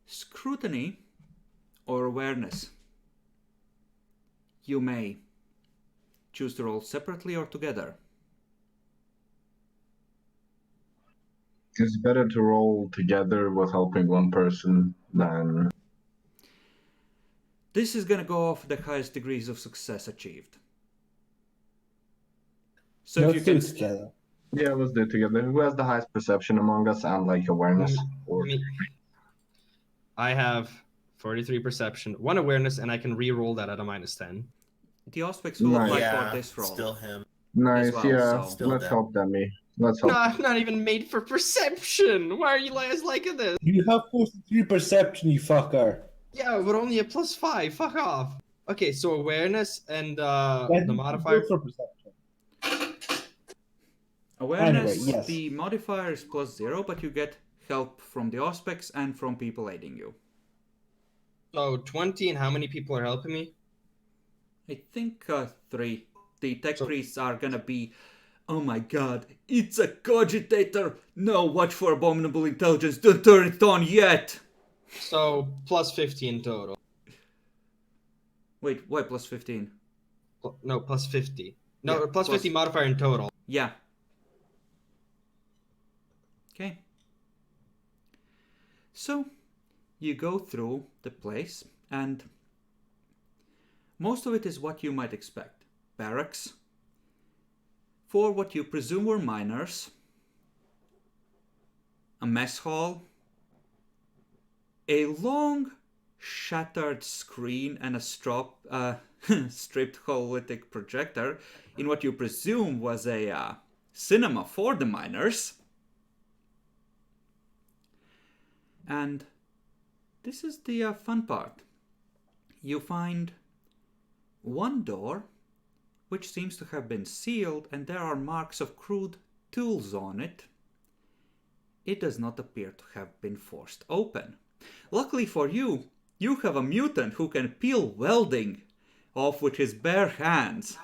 scrutiny or awareness. You may choose to roll separately or together. It's better to roll together with helping one person than... This is gonna go off the highest degrees of success achieved. So Let's if do you it can, together. Yeah, let's do it together. Who has the highest perception among us and like awareness? Or... I have 43 perception, 1 awareness, and I can re-roll that at a -10. the aspects will Nice. apply Yeah, for this roll. still him. Nice, well, yeah. so- Still Let's down. help Demi. Let's help. No, I'm not even made for perception. Why are you guys liking this? You have 43 perception, you fucker. Yeah, but only a +5. Fuck off. Okay, so awareness and That the is modifier. good for perception. Awareness, Anyway, yes. the modifier is +0, but you get help from the aspects and from people aiding you. So 20, and how many people are helping me? I think 3. The tech So- priests are gonna be, oh my god, it's a cogitator! No, watch for abominable intelligence, don't turn it on yet! So +50 in total. Wait, why +15? No, +50. No, Yeah, +50 modifier in total. Yeah. Okay. So, you go through the place, and most of it is what you might expect. Barracks, for what you presume were miners, a mess hall, a long shattered screen and a stripped hololytic projector in what you presume was a cinema for the miners. And this is the fun part. You find one door which seems to have been sealed, and there are marks of crude tools on it. It does not appear to have been forced open. Luckily for you, you have a mutant who can peel welding off with his bare hands.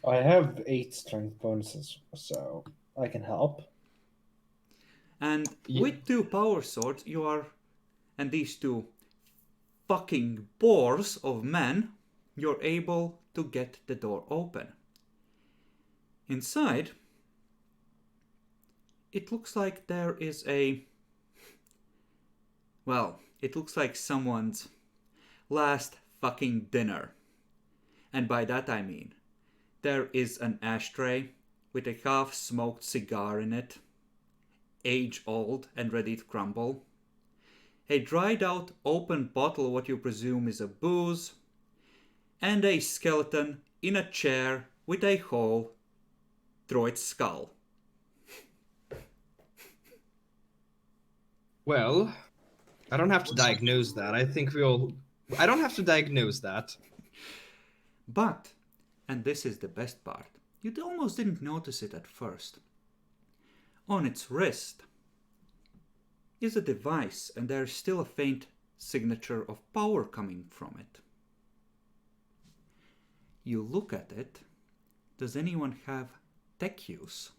I have 8 strength bonuses, so I can help. And with 2 power swords, you are, and these 2 fucking boars of men, you're able to get the door open. Inside, it looks like there is it looks like someone's last fucking dinner. And by that I mean, there is an ashtray with a half-smoked cigar in it, age-old and ready to crumble. A dried-out open bottle of what you presume is a booze, and a skeleton in a chair with a hole through its skull. Well, I don't have to diagnose that. I think I don't have to diagnose that. But, and this is the best part, you almost didn't notice it at first. On its wrist is a device, and there's still a faint signature of power coming from it. You look at it. Does anyone have tech use?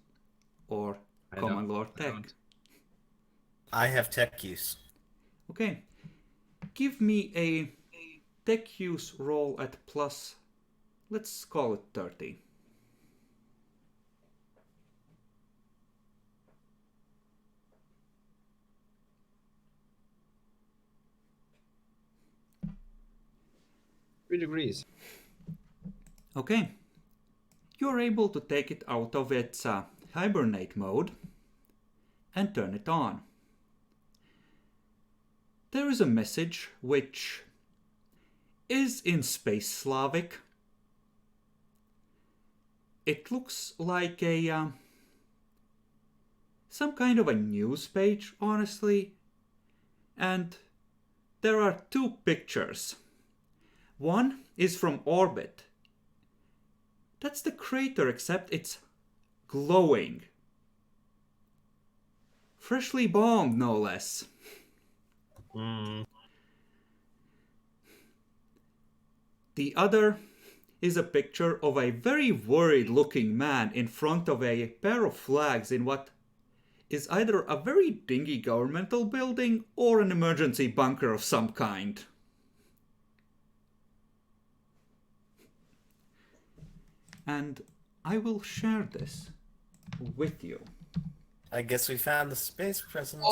Or common law tech? I have tech use. Okay. Give me a tech use roll at plus, let's call it 30. Degrees. Okay. You're able to take it out of its hibernate mode and turn it on. There is a message which is in Space Slavic. It looks like a some kind of a news page, honestly. And there are 2 pictures. One is from orbit. That's the crater, except it's glowing. Freshly bombed, no less. The other is a picture of a very worried looking man in front of a pair of flags in what is either a very dingy governmental building or an emergency bunker of some kind. And I will share this with you. I guess we found the space presence.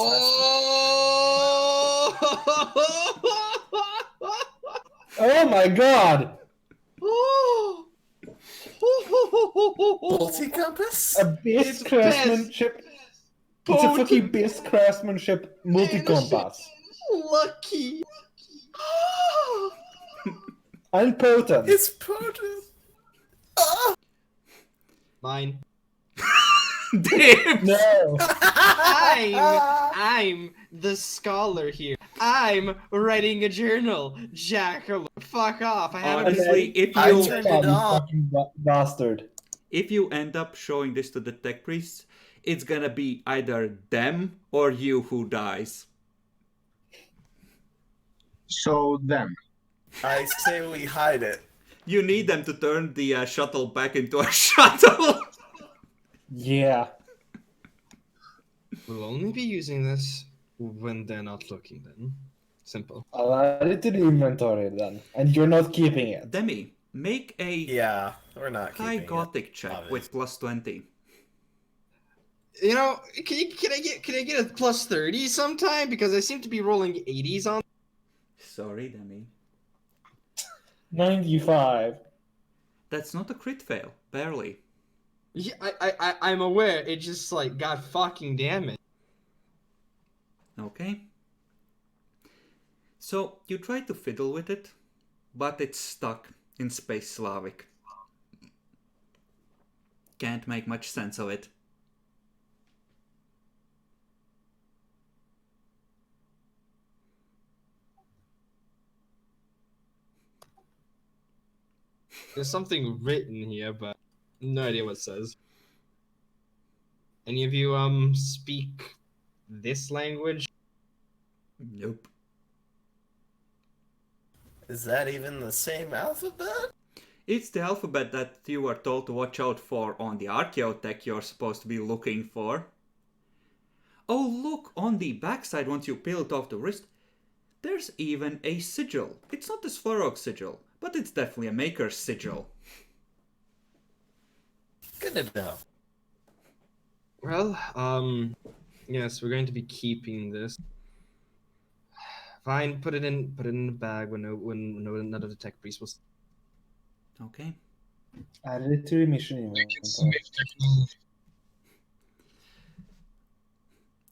Oh my god! Multi-compass? A base It's craftsmanship. It's a fucking base craftsmanship multi-compass. Lucky. And potent. It's potent. Mine. Damn! No! I'm the scholar here. I'm writing a journal. Jackal, fuck off. I haven't. Honestly, if I you turned it off. Fucking bastard. if you end up showing this to the tech priests, it's gonna be either them or you who dies. So then, I say we hide it. You need them to turn the shuttle back into a shuttle. Yeah. We'll only be using this when they're not looking then. Simple. I'll add it to the inventory then. And you're not keeping it. Demi, make a Yeah, we're not high keeping gothic it, check obviously. with plus 20. You know, can I get a plus 30 sometime? Because I seem to be rolling 80s on. Sorry, Demi. 95. That's not a crit fail. Barely. Yeah, I'm aware. It just like god fucking damn it. Okay. So you try to fiddle with it, but it's stuck in Space Slavic. Can't make much sense of it. There's something written here, but no idea what it says. Any of you speak this language? Nope. Is that even the same alphabet? It's the alphabet that you were told to watch out for on the archaeotech you're supposed to be looking for. Oh look, on the backside once you peel it off the wrist, there's even a sigil. It's not the Svarog sigil, but it's definitely a maker's sigil. Good to know. Well, yes, we're going to be keeping this. Fine, put it in the bag when none of the tech priests will. Okay. Added it to the mission inventory.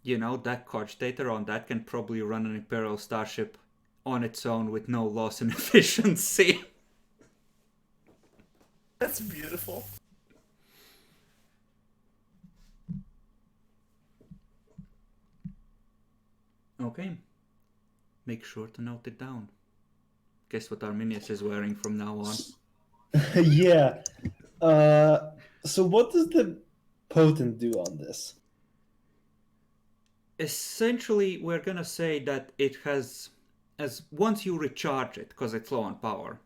You know, that cogitator on that can probably run an Imperial starship on its own with no loss in efficiency. That's beautiful. Okay. Make sure to note it down. Guess what Arminius is wearing from now on? Yeah. So what does the potent do on this? Essentially, we're gonna say that it has, as once you recharge it, because it's low on power,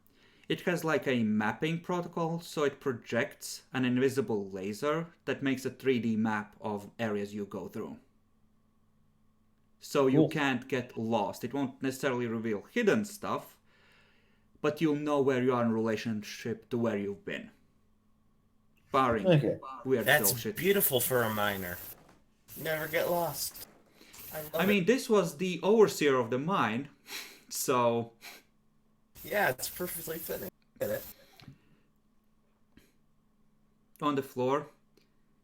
it has like a mapping protocol, so it projects an invisible laser that makes a 3D map of areas you go through. So you Cool. can't get lost. It won't necessarily reveal hidden stuff, but you'll know where you are in relationship to where you've been. Barring Okay. weird That's bullshit. beautiful for a miner. Never get lost. I mean, this was the overseer of the mine, so... Yeah, it's perfectly fitting. Get it? On the floor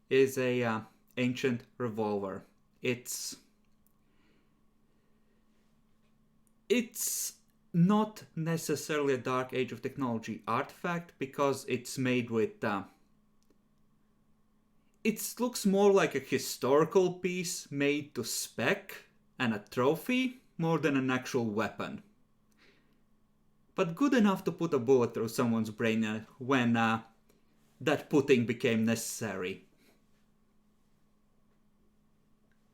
is a ancient revolver. It's not necessarily a Dark Age of Technology artifact because it's made with... it looks more like a historical piece made to spec and a trophy more than an actual weapon. But good enough to put a bullet through someone's brain when that putting became necessary.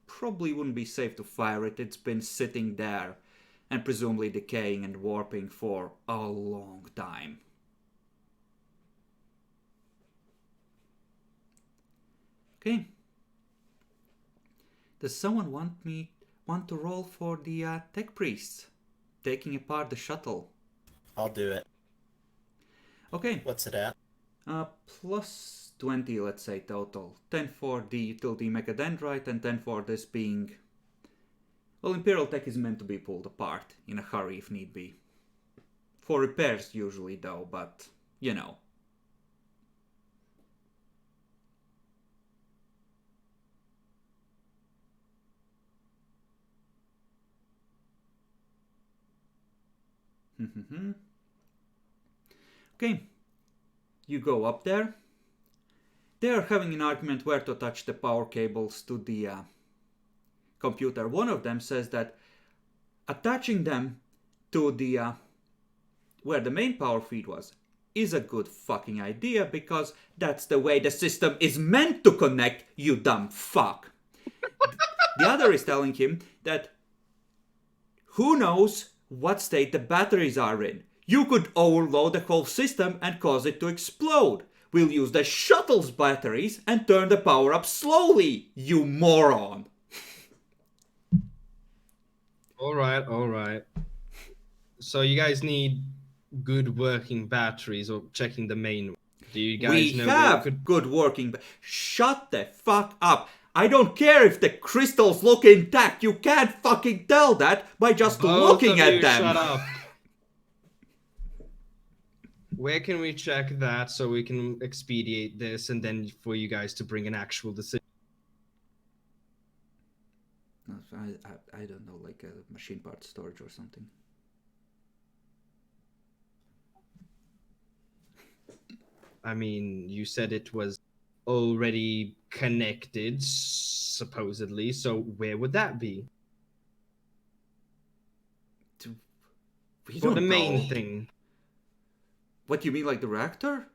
Probably wouldn't be safe to fire it. It's been sitting there and presumably decaying and warping for a long time. Okay. Does someone want to roll for the tech priests taking apart the shuttle? I'll do it. Okay. What's it at? Plus 20, let's say, total. 10 for the utility mechadendrite and 10 for this being... Well, Imperial Tech is meant to be pulled apart in a hurry if need be. For repairs usually though, but, you know. Okay. You go up there. They are having an argument where to attach the power cables to the computer. One of them says that attaching them to the where the main power feed was is a good fucking idea because that's the way the system is meant to connect, you dumb fuck. The other is telling him that who knows what state the batteries are in. You could overload the whole system and cause it to explode. We'll use the shuttle's batteries and turn the power up slowly, you moron. Alright. So you guys need good working batteries or checking the main one. Do you guys know We where you have could... good working... Shut the fuck up. I don't care if the crystals look intact. You can't fucking tell that by just Both looking of at you them. Shut up. Where can we check that so we can expedite this and then for you guys to bring an actual decision? I don't know, like a machine part storage or something. I mean, you said it was already connected, supposedly. So where would that be? We For don't the main know. thing. What, you mean like the reactor?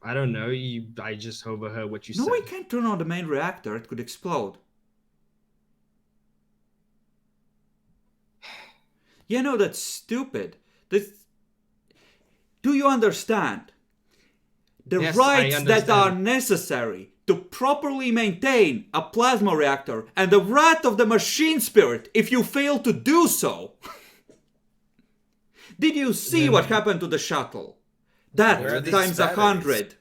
I don't know. I just overheard what you No, said. we can't turn on the main reactor. It could explode. Yeah, no, that's stupid. Do you understand? The Yes, I rights that are understand. necessary to properly maintain a plasma reactor and the wrath of the machine spirit if you fail to do so. Did you see Then- what happened to the shuttle? Where That are these times batteries? 100.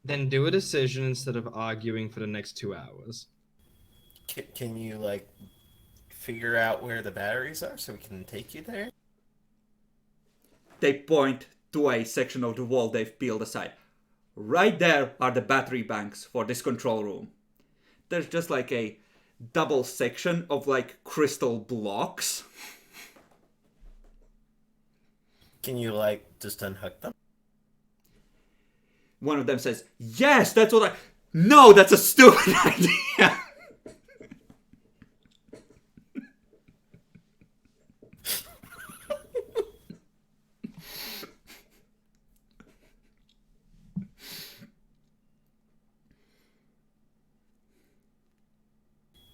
Then do a decision instead of arguing for the next 2 hours. Can you, like, figure out where the batteries are so we can take you there? They point to a section of the wall they've peeled aside. Right there are the battery banks for this control room. There's just like a double section of like crystal blocks. Can you, like, just unhook them? One of them says, yes, that's what I... No, that's a stupid idea.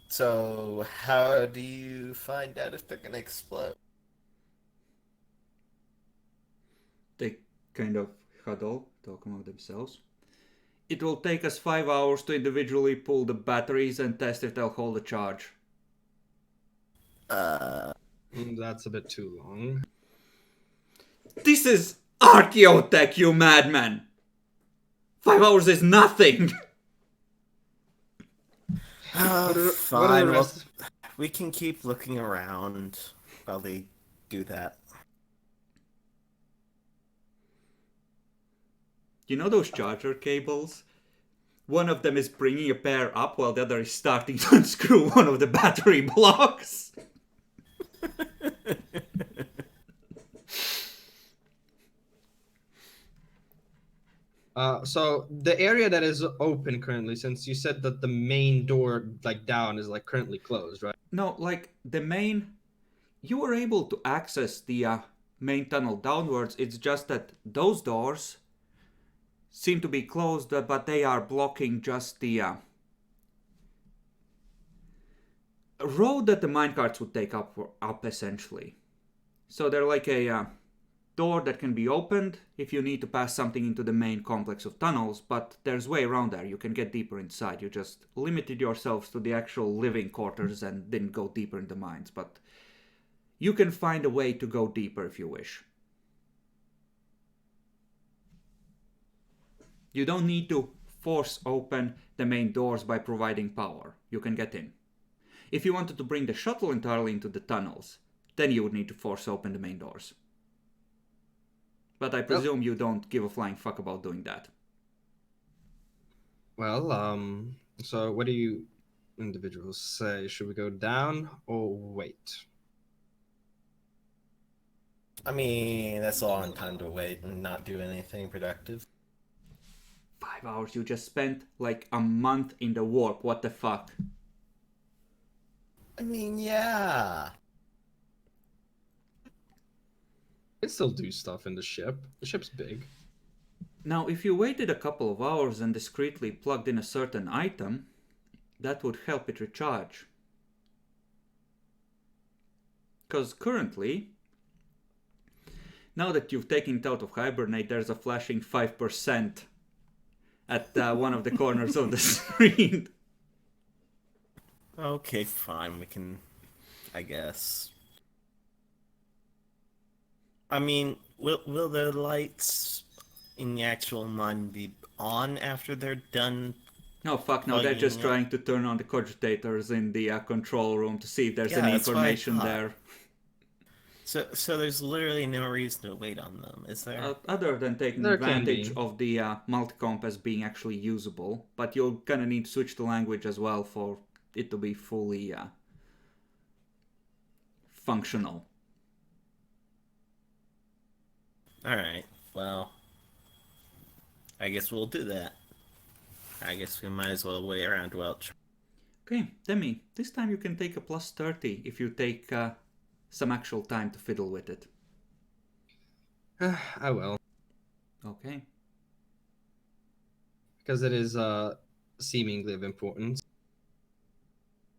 So, how do you find out if they're gonna explode? They kind of huddle, talk among themselves. It will take us 5 hours to individually pull the batteries and test if they'll hold a charge. That's a bit too long. This is archaeotech, you madman! 5 hours is nothing! What are the Fine, well, rest- we can keep looking around while they do that. You know those charger cables? One of them is bringing a pair up while the other is starting to unscrew one of the battery blocks. So the area that is open currently, since you said that the main door, like down, is like currently closed, right? No, like the main... You were able to access the main tunnel downwards. It's just that those doors seem to be closed, but they are blocking just the road that the minecarts would take up essentially. So they're like a door that can be opened if you need to pass something into the main complex of tunnels, but there's way around there. You can get deeper inside. You just limited yourselves to the actual living quarters and didn't go deeper in the mines, but you can find a way to go deeper if you wish. You don't need to force open the main doors by providing power. You can get in. If you wanted to bring the shuttle entirely into the tunnels, then you would need to force open the main doors. But I presume you don't give a flying fuck about doing that. Well, so what do you individuals say? Should we go down or wait? I mean, that's a long time to wait and not do anything productive. 5 hours, you just spent like a month in the warp, what the fuck? I mean, yeah. We can still do stuff in the ship. The ship's big. Now, if you waited a couple of hours and discreetly plugged in a certain item, that would help it recharge. Because currently, now that you've taken it out of hibernate, there's a flashing 5% at one of the corners of the screen. Okay, fine, we can, I guess. I mean, will the lights in the actual mine be on after they're done? No, fuck no, they're just Plugging trying to turn on the cogitators in the control room to see if there's Yeah, any that's what I information thought. there. So there's literally no reason to wait on them, is there? Other than taking There can advantage be. of the multicomp as being actually usable, but you'll kind of need to switch the language as well for it to be fully functional. Alright, well, guess we'll do that. I guess we might as well wait around Welch. Okay, Demi, this time you can take a plus 30 if you take some actual time to fiddle with it. I will, Okay. because it is seemingly of importance.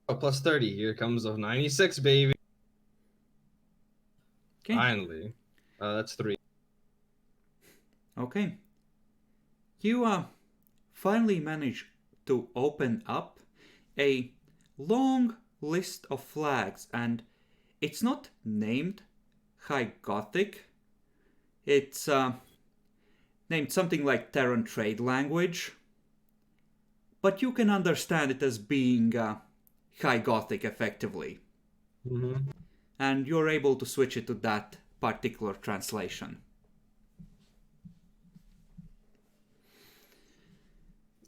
Oh, plus 30. Here comes a 96, baby. Okay. Finally. That's 3. Okay. You finally manage to open up a long list of flags, and it's not named High Gothic. It's named something like Terran Trade Language, but you can understand it as being High Gothic effectively, Mm-hmm. and you're able to switch it to that particular translation.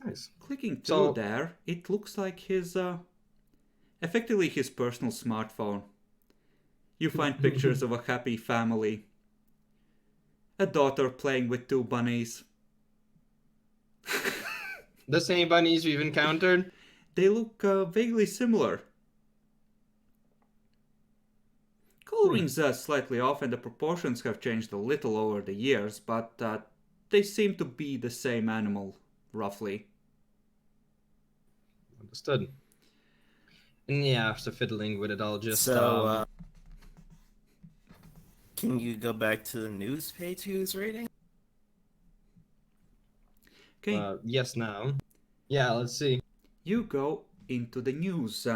Nice. Clicking through So- there, it looks like his effectively his personal smartphone. You find pictures of a happy family, a daughter playing with 2 bunnies. The same bunnies we've encountered? They look vaguely similar. Coloring's slightly off and the proportions have changed a little over the years, but they seem to be the same animal, roughly. Understood. And yeah, after fiddling with it, I'll just... So, can you go back to the news page he was reading? Okay, yes, now. Yeah, let's see. you go into the news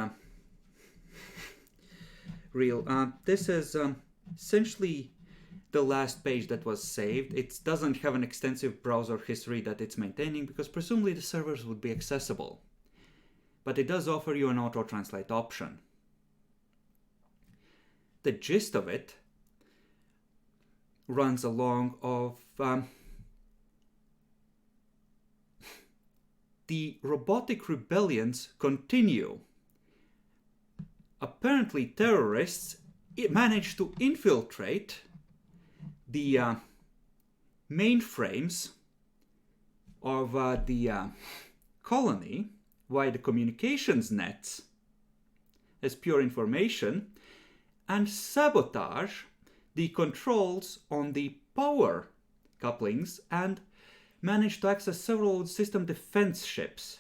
reel. This is essentially the last page that was saved. It doesn't have an extensive browser history that it's maintaining because presumably the servers would be accessible. But it does offer you an auto-translate option. The gist of it runs along of the robotic rebellions continue. Apparently terrorists managed to infiltrate the mainframes of the colony via the communications nets as pure information and sabotage the controls on the power couplings and managed to access several system defense ships.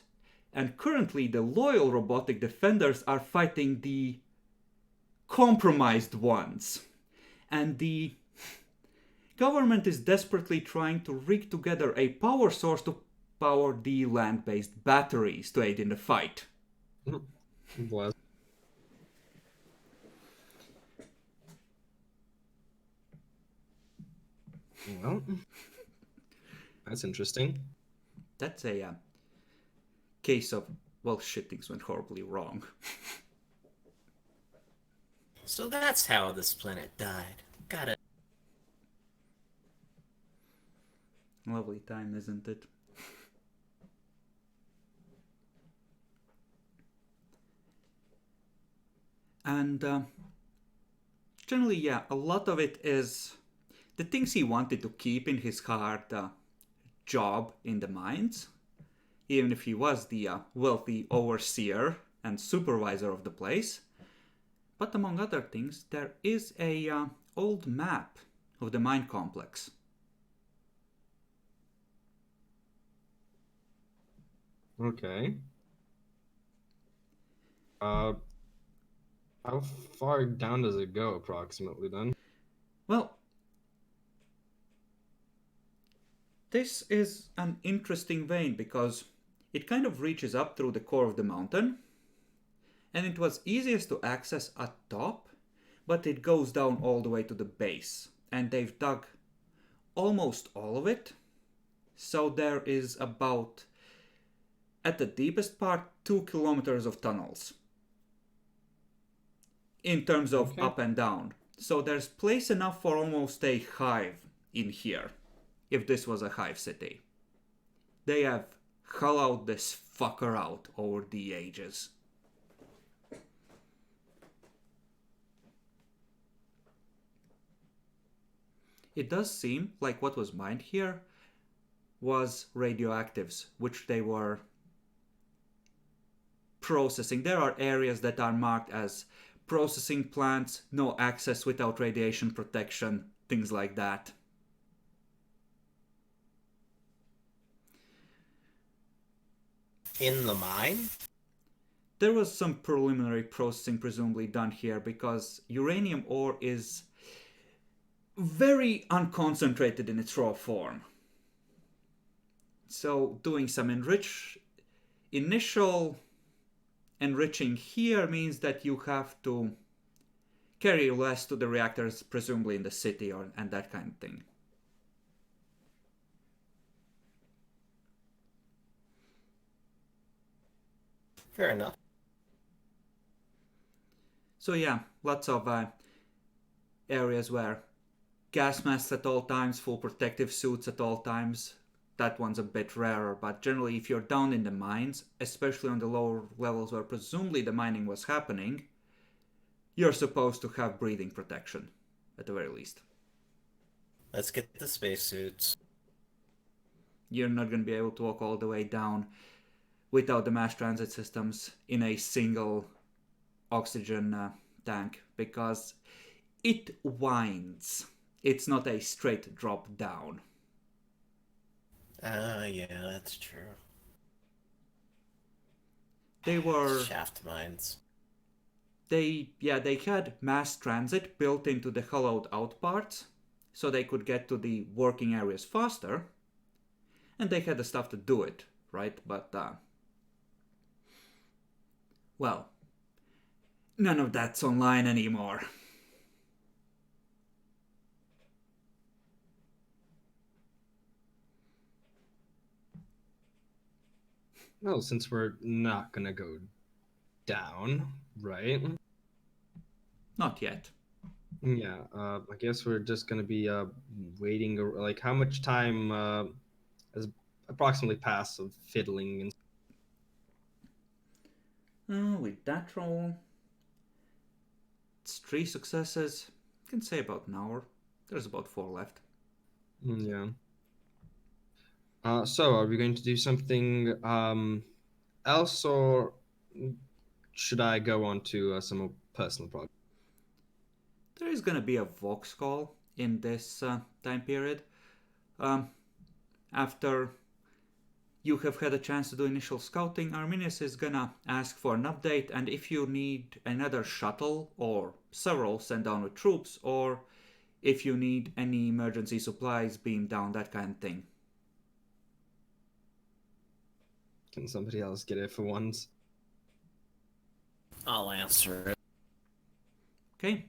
And currently the loyal robotic defenders are fighting the compromised ones. And the government is desperately trying to rig together a power source to power the land-based batteries to aid in the fight. Bless. Well, that's interesting. That's a case of, well, shit, things went horribly wrong. So that's how this planet died. Got it. Lovely time, isn't it? And generally, yeah, a lot of it is the things he wanted to keep in his hard job in the mines, even if he was the wealthy overseer and supervisor of the place. But among other things, there is a old map of the mine complex. Okay. How far down does it go approximately then? Well, this is an interesting vein because it kind of reaches up through the core of the mountain, and it was easiest to access at top, but it goes down all the way to the base, and they've dug almost all of it. So there is about, at the deepest part, 2 kilometers of tunnels in terms of Okay. up and down. So there's place enough for almost a hive in here, if this was a hive city. They have hollowed this fucker out over the ages. It does seem like what was mined here was radioactives, which they were processing. There are areas that are marked as processing plants, no access without radiation protection, things like that. In the mine? There was some preliminary processing presumably done here because uranium ore is very unconcentrated in its raw form. So doing some initial enriching here means that you have to carry less to the reactors, presumably in the city and that kind of thing. Fair enough. So yeah, lots of areas where gas masks at all times, full protective suits at all times. That one's a bit rarer, but generally if you're down in the mines, especially on the lower levels where presumably the mining was happening, you're supposed to have breathing protection, at the very least. Let's get the spacesuits. You're not going to be able to walk all the way down without the mass transit systems in a single oxygen tank, because it winds. It's not a straight drop down. Yeah, that's true. They were... shaft mines. They had mass transit built into the hollowed out parts, so they could get to the working areas faster, and they had the stuff to do it, right? But, well, none of that's online anymore. Well, since we're not gonna go down, right? Not yet. Yeah, I guess we're just gonna be waiting. Like, how much time has approximately passed of fiddling and With that roll, it's 3 successes. I can say about an hour. There's about 4 left. yeah. So are we going to do something else, or should I go on to some personal projects? There is going to be a Vox call in this time period. After you have had a chance to do initial scouting, Arminius is gonna ask for an update, and if you need another shuttle or several sent down with troops, or if you need any emergency supplies beamed down, that kind of thing. Can somebody else get it for once? I'll answer it. Okay,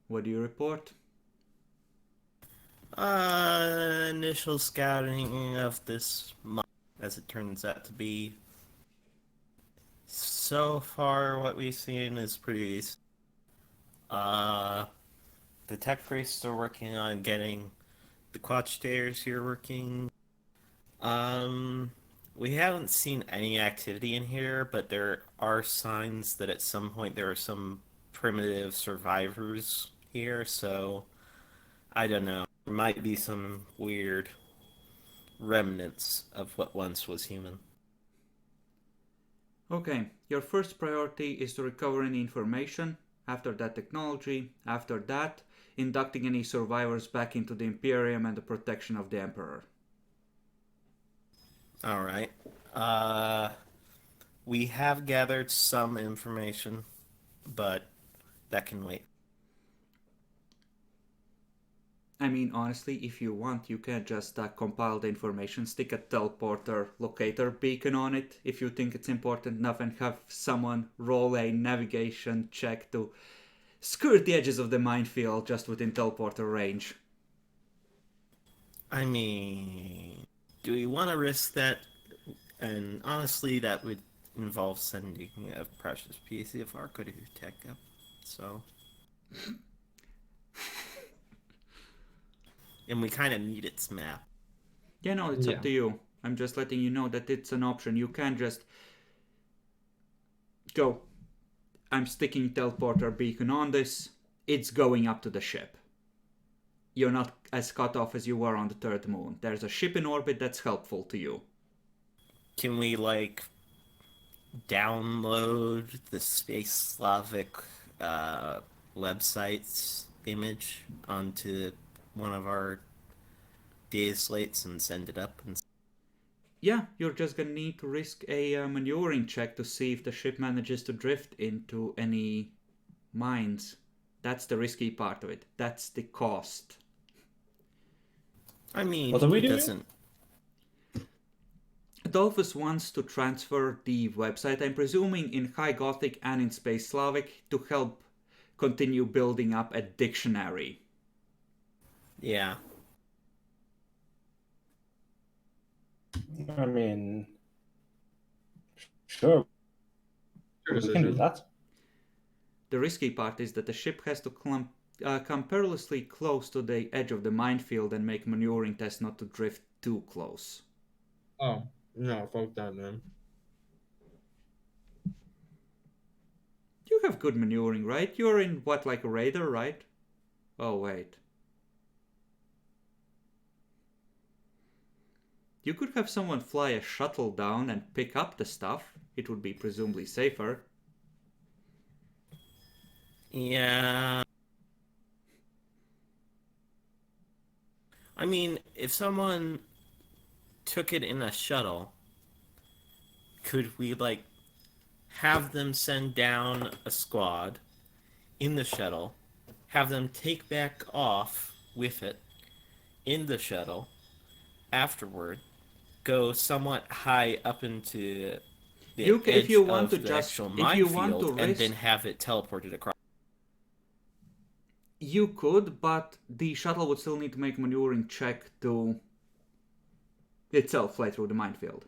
what do you report? Initial scouting of this mine, as it turns out to be. So far, what we've seen is pretty decent. The tech priests are working on getting the quadstators here working. We haven't seen any activity in here, but there are signs that at some point there are some primitive survivors here, so I don't know. There might be some weird remnants of what once was human. Okay, your first priority is to recover any information, after that technology, after that inducting any survivors back into the Imperium and the protection of the Emperor. Alright. We have gathered some information, but that can wait. I mean, honestly, if you want, you can just compile the information, stick a teleporter locator beacon on it if you think it's important enough, and have someone roll a navigation check to skirt the edges of the minefield just within teleporter range. I mean, do we want to risk that? And honestly, that would involve sending a precious piece of our good tech up, so... And we kind of need its map. Yeah, no, it's up to you. I'm just letting you know that it's an option. You can just go, I'm sticking teleporter beacon on this, it's going up to the ship. you're not as cut off as you were on the third moon. There's a ship in orbit that's helpful to you. Can we, like, download the Space Slavic website's image onto one of our data slates and send it up? And Yeah, you're just gonna need to risk a maneuvering check to see if the ship manages to drift into any mines. That's the risky part of it. That's the cost. I mean, What are we it doing? doesn't. Adolphus wants to transfer the website, I'm presuming in High Gothic and in Space Slavic, to help continue building up a dictionary. Yeah. I mean, sure, we can do that. The risky part is that the ship has to come perilously close to the edge of the minefield and make maneuvering tests not to drift too close. Oh, no, fuck that, man. You have good maneuvering, right? You're in what, like a raider, right? Oh, wait. You could have someone fly a shuttle down and pick up the stuff. It would be presumably safer. Yeah. I mean, if someone took it in a shuttle, could we, like, have them send down a squad in the shuttle, have them take back off with it in the shuttle, afterward, go somewhat high up into the If edge you want of to the just- actual if you want minefield, to and risk- then have it teleported across? You could, but the shuttle would still need to make a maneuvering check to itself fly through the minefield.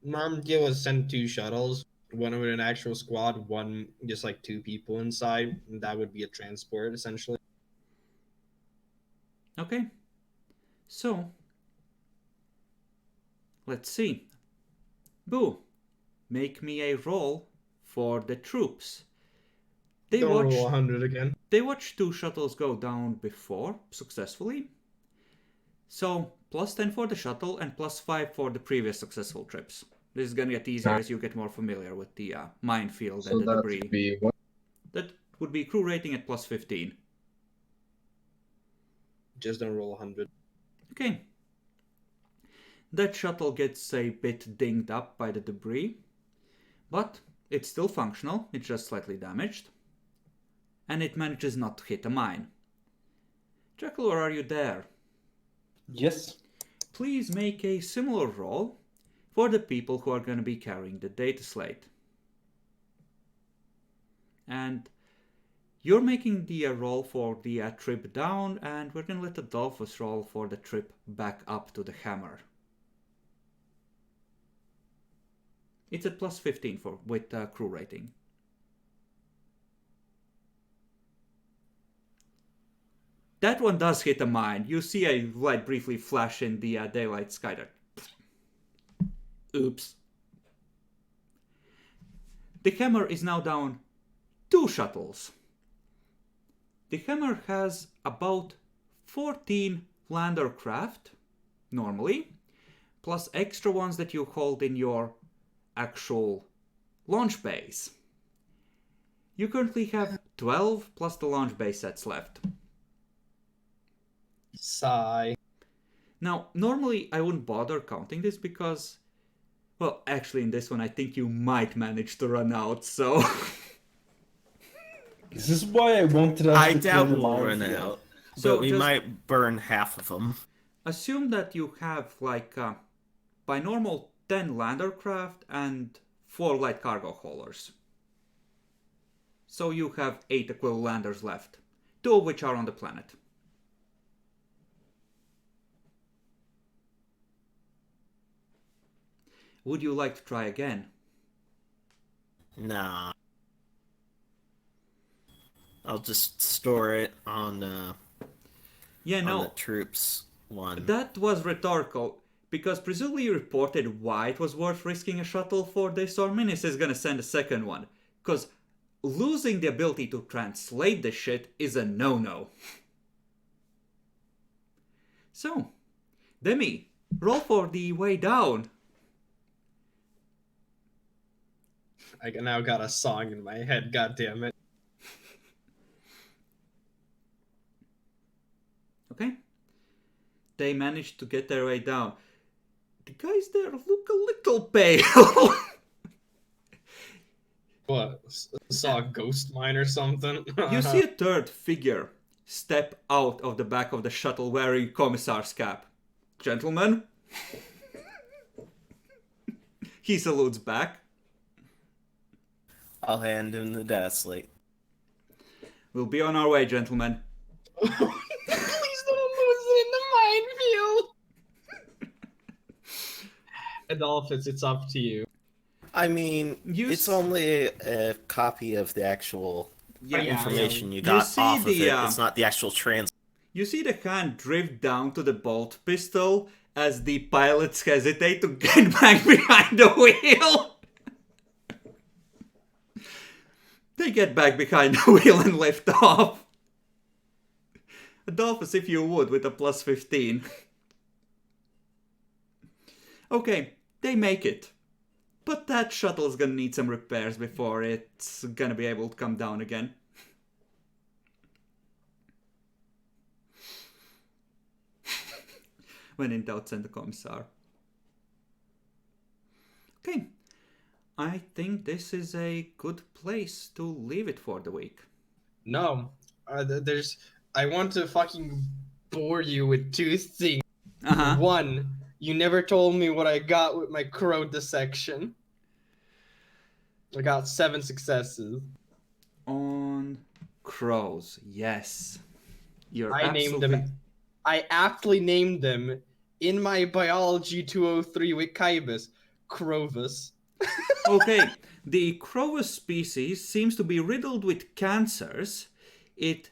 Mom deal was send 2 shuttles, one with an actual squad, one just like 2 people inside. That would be a transport essentially. Okay. So, let's see. Boo, make me a roll for the troops. They Don't roll watched 100 again. 2 shuttles go down before, successfully. So, plus 10 for the shuttle and plus 5 for the previous successful trips. This is gonna get easier as you get more familiar with the minefield So and the that debris. would be what? That would be crew rating at plus 15. Just don't roll 100. Okay. That shuttle gets a bit dinged up by the debris, but it's still functional, it's just slightly damaged. And it manages not to hit a mine. Jekyll, are you there? Yes. Please make a similar roll for the people who are going to be carrying the data slate. And you're making the roll for the trip down, and we're going to let Adolphus roll for the trip back up to the hammer. It's at plus 15 with crew rating. That one does hit a mine. You see a light briefly flash in the daylight sky there. Oops. The hammer is now down 2 shuttles. The hammer has about 14 lander craft, normally, plus extra ones that you hold in your actual launch bays. You currently have 12 plus the launch bay sets left. Sigh. Now, normally I wouldn't bother counting this because, well, actually in this one I think you might manage to run out, so... This is why I wanted us I to doubt clear the we'll run minefield. out, So but we just- might burn half of them. Assume that you have, like, by normal 10 lander craft and 4 light cargo haulers. So you have 8 equivalent landers left, 2 of which are on the planet. Would you like to try again? Nah. I'll just store it on Yeah, on no, the troops one. that was rhetorical, because presumably you reported why it was worth risking a shuttle for this, or Minis is gonna send a second one. Because losing the ability to translate the shit is a no-no. So, Demi, roll for the way down. I now got a song in my head, god damn it. Okay. They managed to get their way down. The guys there look a little pale. What? Saw a ghost mine or something? You see a third figure step out of the back of the shuttle wearing Commissar's cap. Gentlemen? He salutes back. I'll hand him the dash slate. We'll be on our way, gentlemen. Please don't lose it in the minefield! Adolphus, it's up to you. I mean, it's only a copy of the actual information you got off of it. It's not the actual trans. You see the hand drift down to the bolt pistol as the pilots hesitate to get back behind the wheel. They get back behind the wheel and lift off. Adolphus, if you would, with a plus 15. Okay, they make it. But that shuttle's gonna need some repairs before it's gonna be able to come down again. When in doubt, send the commissar. Okay. I think this is a good place to leave it for the week. No. I want to fucking bore you with two things. One, you never told me what I got with my crow dissection. I got 7 successes. On crows, yes. Named them. I aptly named them in my biology 203 with Kybus, Crovus. Okay, the Crowus species seems to be riddled with cancers. It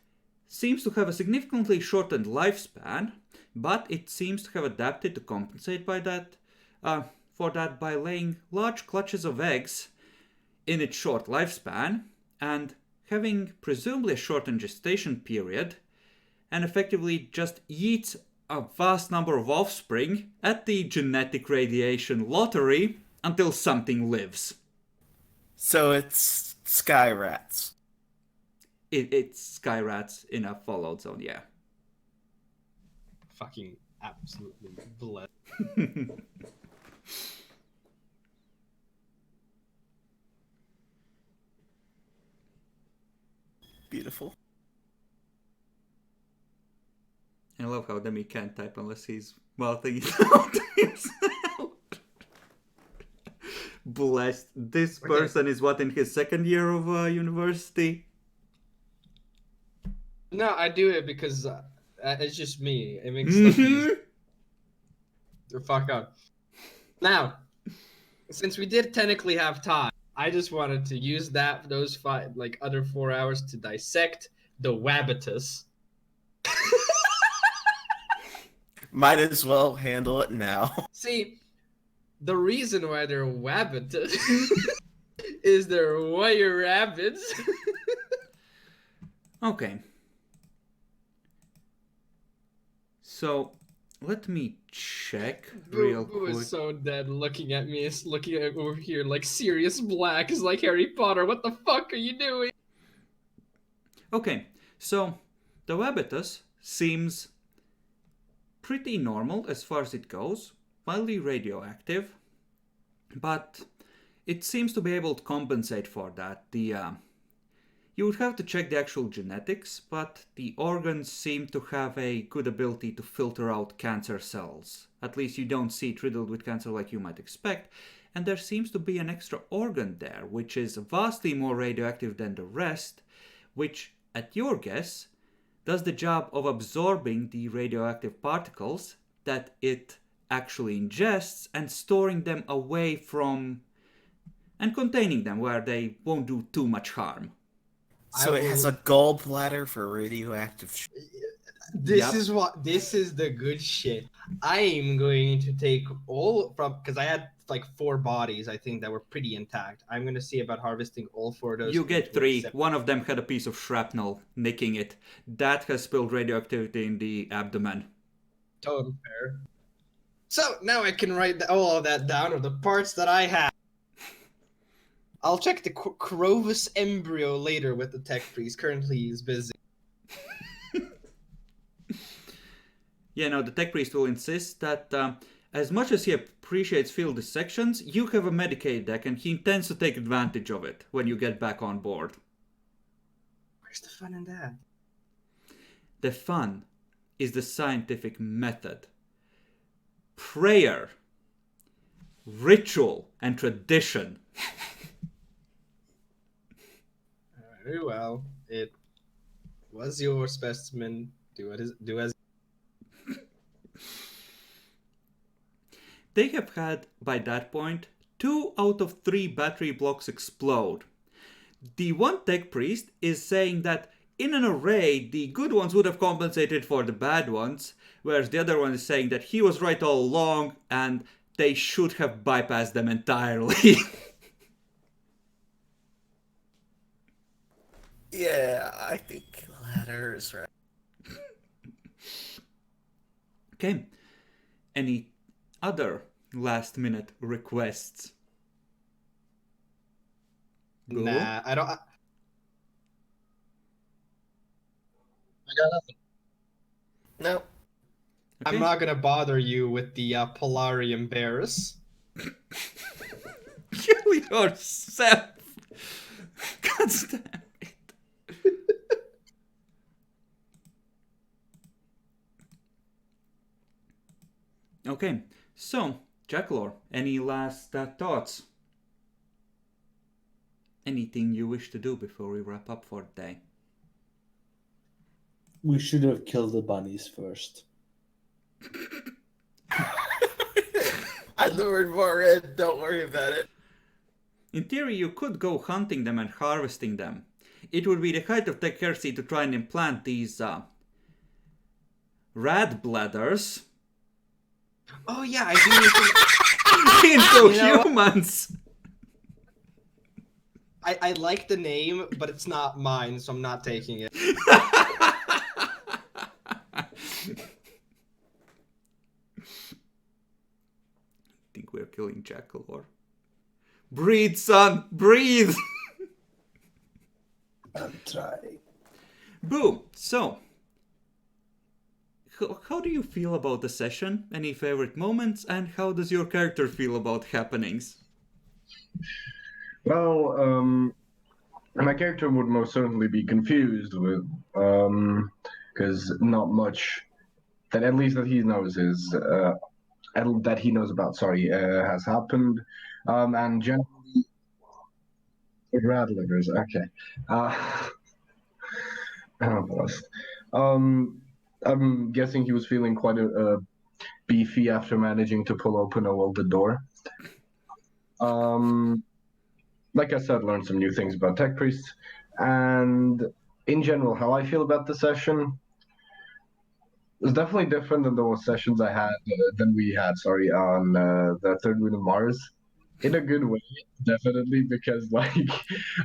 seems to have a significantly shortened lifespan, but it seems to have adapted to compensate for that by laying large clutches of eggs in its short lifespan and having presumably a shortened gestation period, and effectively just eats a vast number of offspring at the genetic radiation lottery until something lives. So it's sky rats. It's sky rats in a fallout zone, yeah. Fucking absolutely blessed. Beautiful. I love how Demi can't type unless he's mouthing it out to himself. Blessed. This person is what, in his second year of university? No, I do it because it's just me. It makes stuff easy. Fuck up. Now, since we did technically have time, I just wanted to use those other 4 hours to dissect the Wabbitus. Might as well handle it now. See, the reason why they're Wabbitus is they're wire rabbits. Okay. So, let me check real Boo quick. is so dead looking at me. It's looking at over here like Sirius Black is like Harry Potter. What the fuck are you doing? Okay, so the Wabbitus seems pretty normal as far as it goes, mildly radioactive, but it seems to be able to compensate for that. You would have to check the actual genetics, but the organs seem to have a good ability to filter out cancer cells. At least you don't see it riddled with cancer like you might expect, and there seems to be an extra organ there, which is vastly more radioactive than the rest, which, at your guess, does the job of absorbing the radioactive particles that it actually ingests and storing them away from and containing them where they won't do too much harm. So it has a gallbladder for radioactive. This is the good shit. I am going to take because I had like 4 bodies, I think, that were pretty intact. I'm going to see about harvesting all 4 of those. You get 3. One of them had a piece of shrapnel nicking it. That has spilled radioactivity in the abdomen. Totally fair. So now I can write all of that down, or the parts that I have. I'll check the Crovis embryo later with the tech priest. Currently, he's busy. Yeah, no, the tech priest will insist that as much as he appreciates field dissections, you have a Medicaid deck and he intends to take advantage of it when you get back on board. Where's the fun in that? The fun is the scientific method. Prayer, ritual, and tradition. Very well. It was your specimen. Do as. They have had, by that point, 2 out of 3 battery blocks explode. The one tech priest is saying that in an array, the good ones would have compensated for the bad ones, whereas the other one is saying that he was right all along and they should have bypassed them entirely. Yeah, I think the latter is right. Okay. Any other last minute requests? Go. Nah, I don't. I got nothing. No. Okay. I'm not gonna bother you with the Polarium Bears. Kill yourself. God damn it. Okay, so, Jackalor, any last thoughts? Anything you wish to do before we wrap up for the day? We should have killed the bunnies first. I lured more in. Don't worry about it. In theory, you could go hunting them and harvesting them. It would be the height of tech heresy to try and implant these rad bladders Oh yeah, I do. into You know what? humans. I like the name, but it's not mine, so I'm not taking it. I think we're killing Jackalor. Breathe, son! Breathe! I'm trying. Boom! So, how do you feel about the session? Any favorite moments? And how does your character feel about happenings? Well, my character would most certainly be confused with, because not much that at least that he knows is, that he knows about, has happened, and generally, rad livers, okay. Bless. I'm guessing he was feeling quite beefy after managing to pull open a welded door. Like I said, learned some new things about tech priests, and in general, how I feel about the session is definitely different than those sessions I had on the third moon of Mars. In a good way, definitely, because like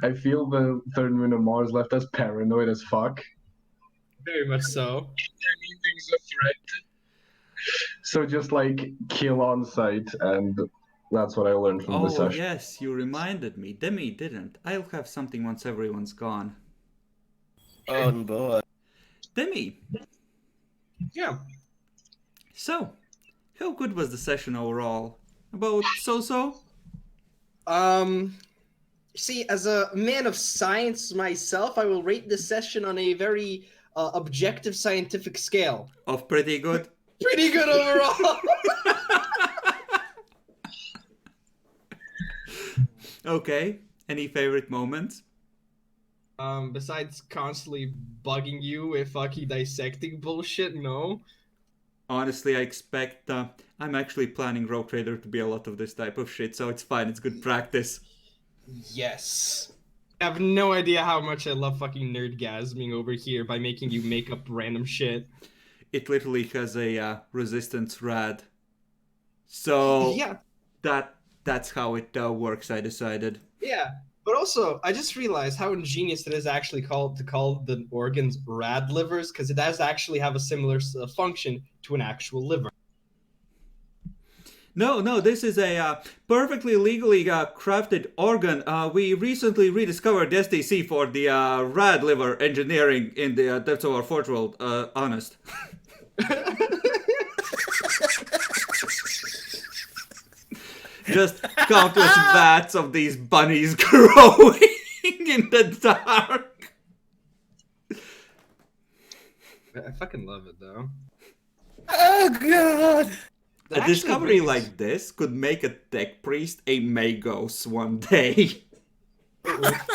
I feel the third moon of Mars left us paranoid as fuck. Very much so. Anything's a threat. So just like kill on sight, and that's what I learned from the Oh, session. yes, you reminded me. Demi didn't. I'll have something once everyone's gone. Oh boy. Demi, Yeah. so, how good was the session overall? About so-so? See, as a man of science myself, I will rate this session on a very objective scientific scale. Of pretty good? Pretty good overall. Okay. Any favorite moments? Besides constantly bugging you with fucking dissecting bullshit, no. Honestly, I expect I'm actually planning Rogue Trader to be a lot of this type of shit, so it's fine. It's good practice. Yes. I have no idea how much I love fucking nerdgasming over here by making you make up random shit. It literally has a resistance rad. So Yeah. that's how it works, I decided. Yeah. But also, I just realized how ingenious it is actually called to call the organs rad livers, because it does actually have a similar function to an actual liver. No, this is a perfectly legally crafted organ. We recently rediscovered the STC for the rad liver engineering in the depths of our fourth world. Honest. Just countless vats of these bunnies growing in the dark. I fucking love it, though. Oh god! A discovery like this could make a tech priest a Magos one day. But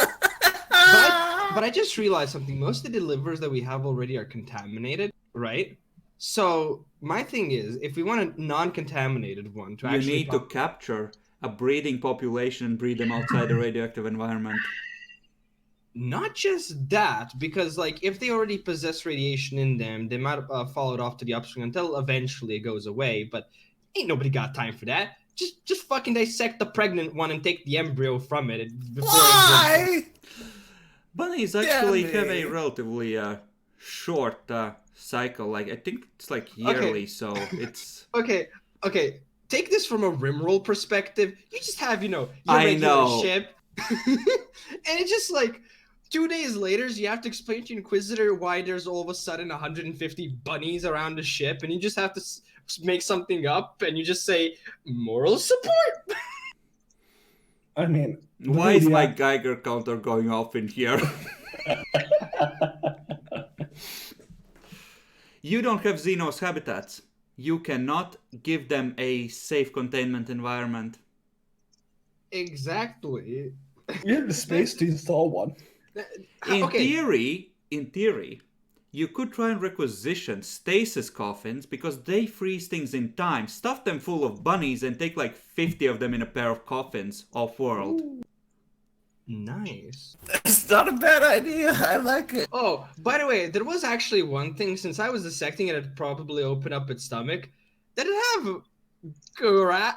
I just realized something. Most of the livers that we have already are contaminated, right? So my thing is, if we want a non-contaminated one to You actually need to capture a breeding population and breed them outside the radioactive environment. not just that, because like if they already possess radiation in them, they might follow it off to the upstream until eventually it goes away. But ain't nobody got time for that. Just fucking dissect the pregnant one and take the embryo from it before. Why? Bunnies actually Damn have a it. relatively short cycle. Like I think it's like yearly, Okay. so it's. Okay. Take this from a rimroll perspective. You just have, your I regular know. ship, and it's just like 2 days later, you have to explain to your Inquisitor why there's all of a sudden 150 bunnies around the ship, and you just have to make something up, and you just say moral support. I mean, Why is my radioact- Geiger counter going off in here? You don't have Xenos habitats. You cannot give them a safe containment environment. Exactly. You have the space to install one. In theory, you could try and requisition stasis coffins because they freeze things in time, stuff them full of bunnies, and take like 50 of them in a pair of coffins off-world. Nice. It's not a bad idea. I like it. Oh, by the way, there was actually one thing. Since I was dissecting it, it'd probably open up its stomach. Did it have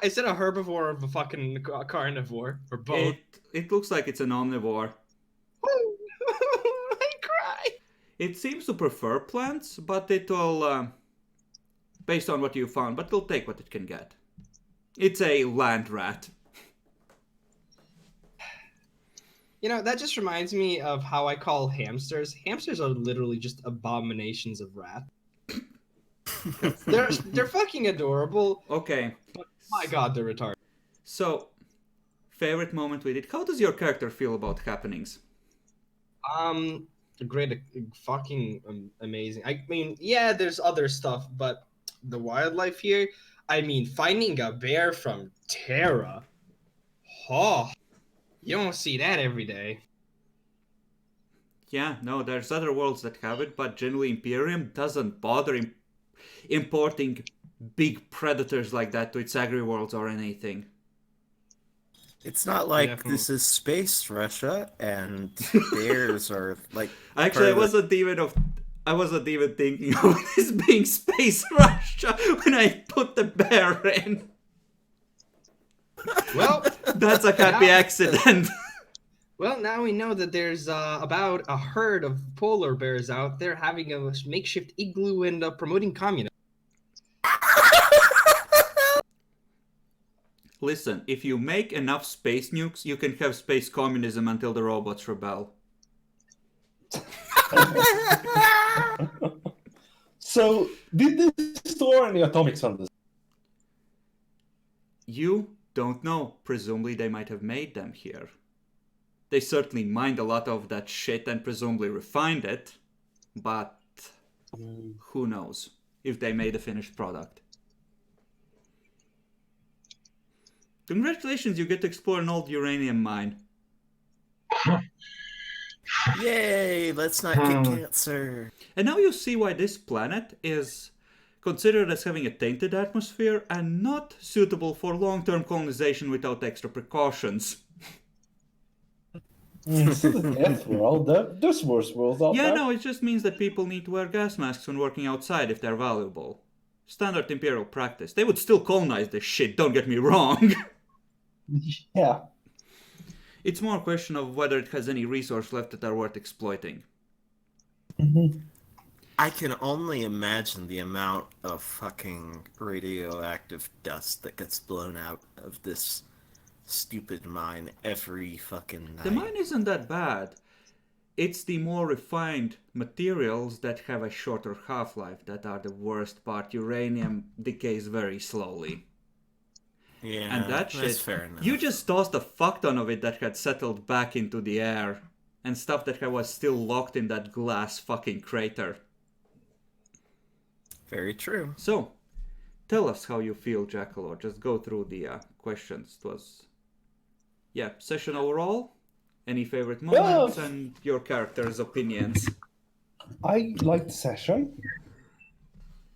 is it a herbivore or a fucking carnivore or both? It looks like it's an omnivore. I cry. It seems to prefer plants, but it'll, based on what you found, but it'll take what it can get. It's a land rat. That just reminds me of how I call hamsters. Hamsters are literally just abominations of rat. They're fucking adorable. Okay. My god, they're retarded. So, favorite moment we did. How does your character feel about happenings? Great, fucking amazing. I mean, yeah, there's other stuff, but the wildlife here. I mean, finding a bear from Terra. Oh, you don't see that every day. Yeah, no, there's other worlds that have it, but generally Imperium doesn't bother importing big predators like that to its agri-worlds or anything. It's not like Definitely. this is space Russia and bears are like. Actually, I wasn't even thinking of this being space Russia when I put the bear in. Well, That's a happy Yeah. accident. well, now we know that there's about a herd of polar bears out there having a makeshift igloo and promoting communism. Listen, if you make enough space nukes, you can have space communism until the robots rebel. So, did they store any atomics on this? You don't know. Presumably they might have made them here. They certainly mined a lot of that shit and presumably refined it, but who knows if they made a finished product. Congratulations, you get to explore an old uranium mine. Yay! Let's not get cancer. And now you see why this planet is considered as having a tainted atmosphere and not suitable for long-term colonization without extra precautions. It's the 10th world. There's worse worlds out Yeah, there. no, it just means that people need to wear gas masks when working outside if they're valuable. Standard Imperial practice. They would still colonize this shit, don't get me wrong. Yeah. It's more a question of whether it has any resource left that are worth exploiting. I can only imagine the amount of fucking radioactive dust that gets blown out of this stupid mine every fucking night. The mine isn't that bad. It's the more refined materials that have a shorter half-life that are the worst part. Uranium decays very slowly. Yeah, And that that's shit, fair enough. you just tossed a fuck ton of it that had settled back into the air. And stuff that was still locked in that glass fucking crater. Very true. So, tell us how you feel, Jackal, or just go through the questions. It was, session overall, any favorite moments, and your character's opinions. I liked the session.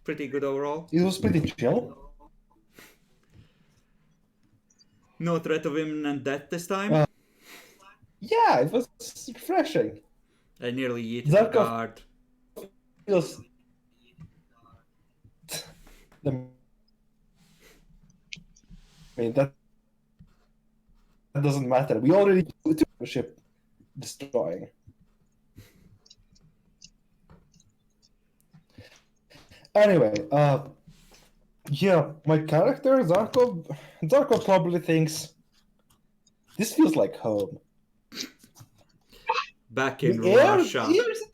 Pretty good overall. It was pretty chill. No threat of imminent death this time. Yeah, it was refreshing. I nearly yeeted the Zarkov- guard. Feels. I mean, that doesn't matter. We already took the ship destroying. Anyway, yeah, my character Zarkov probably thinks this feels like home. Back in The air Russia. isn't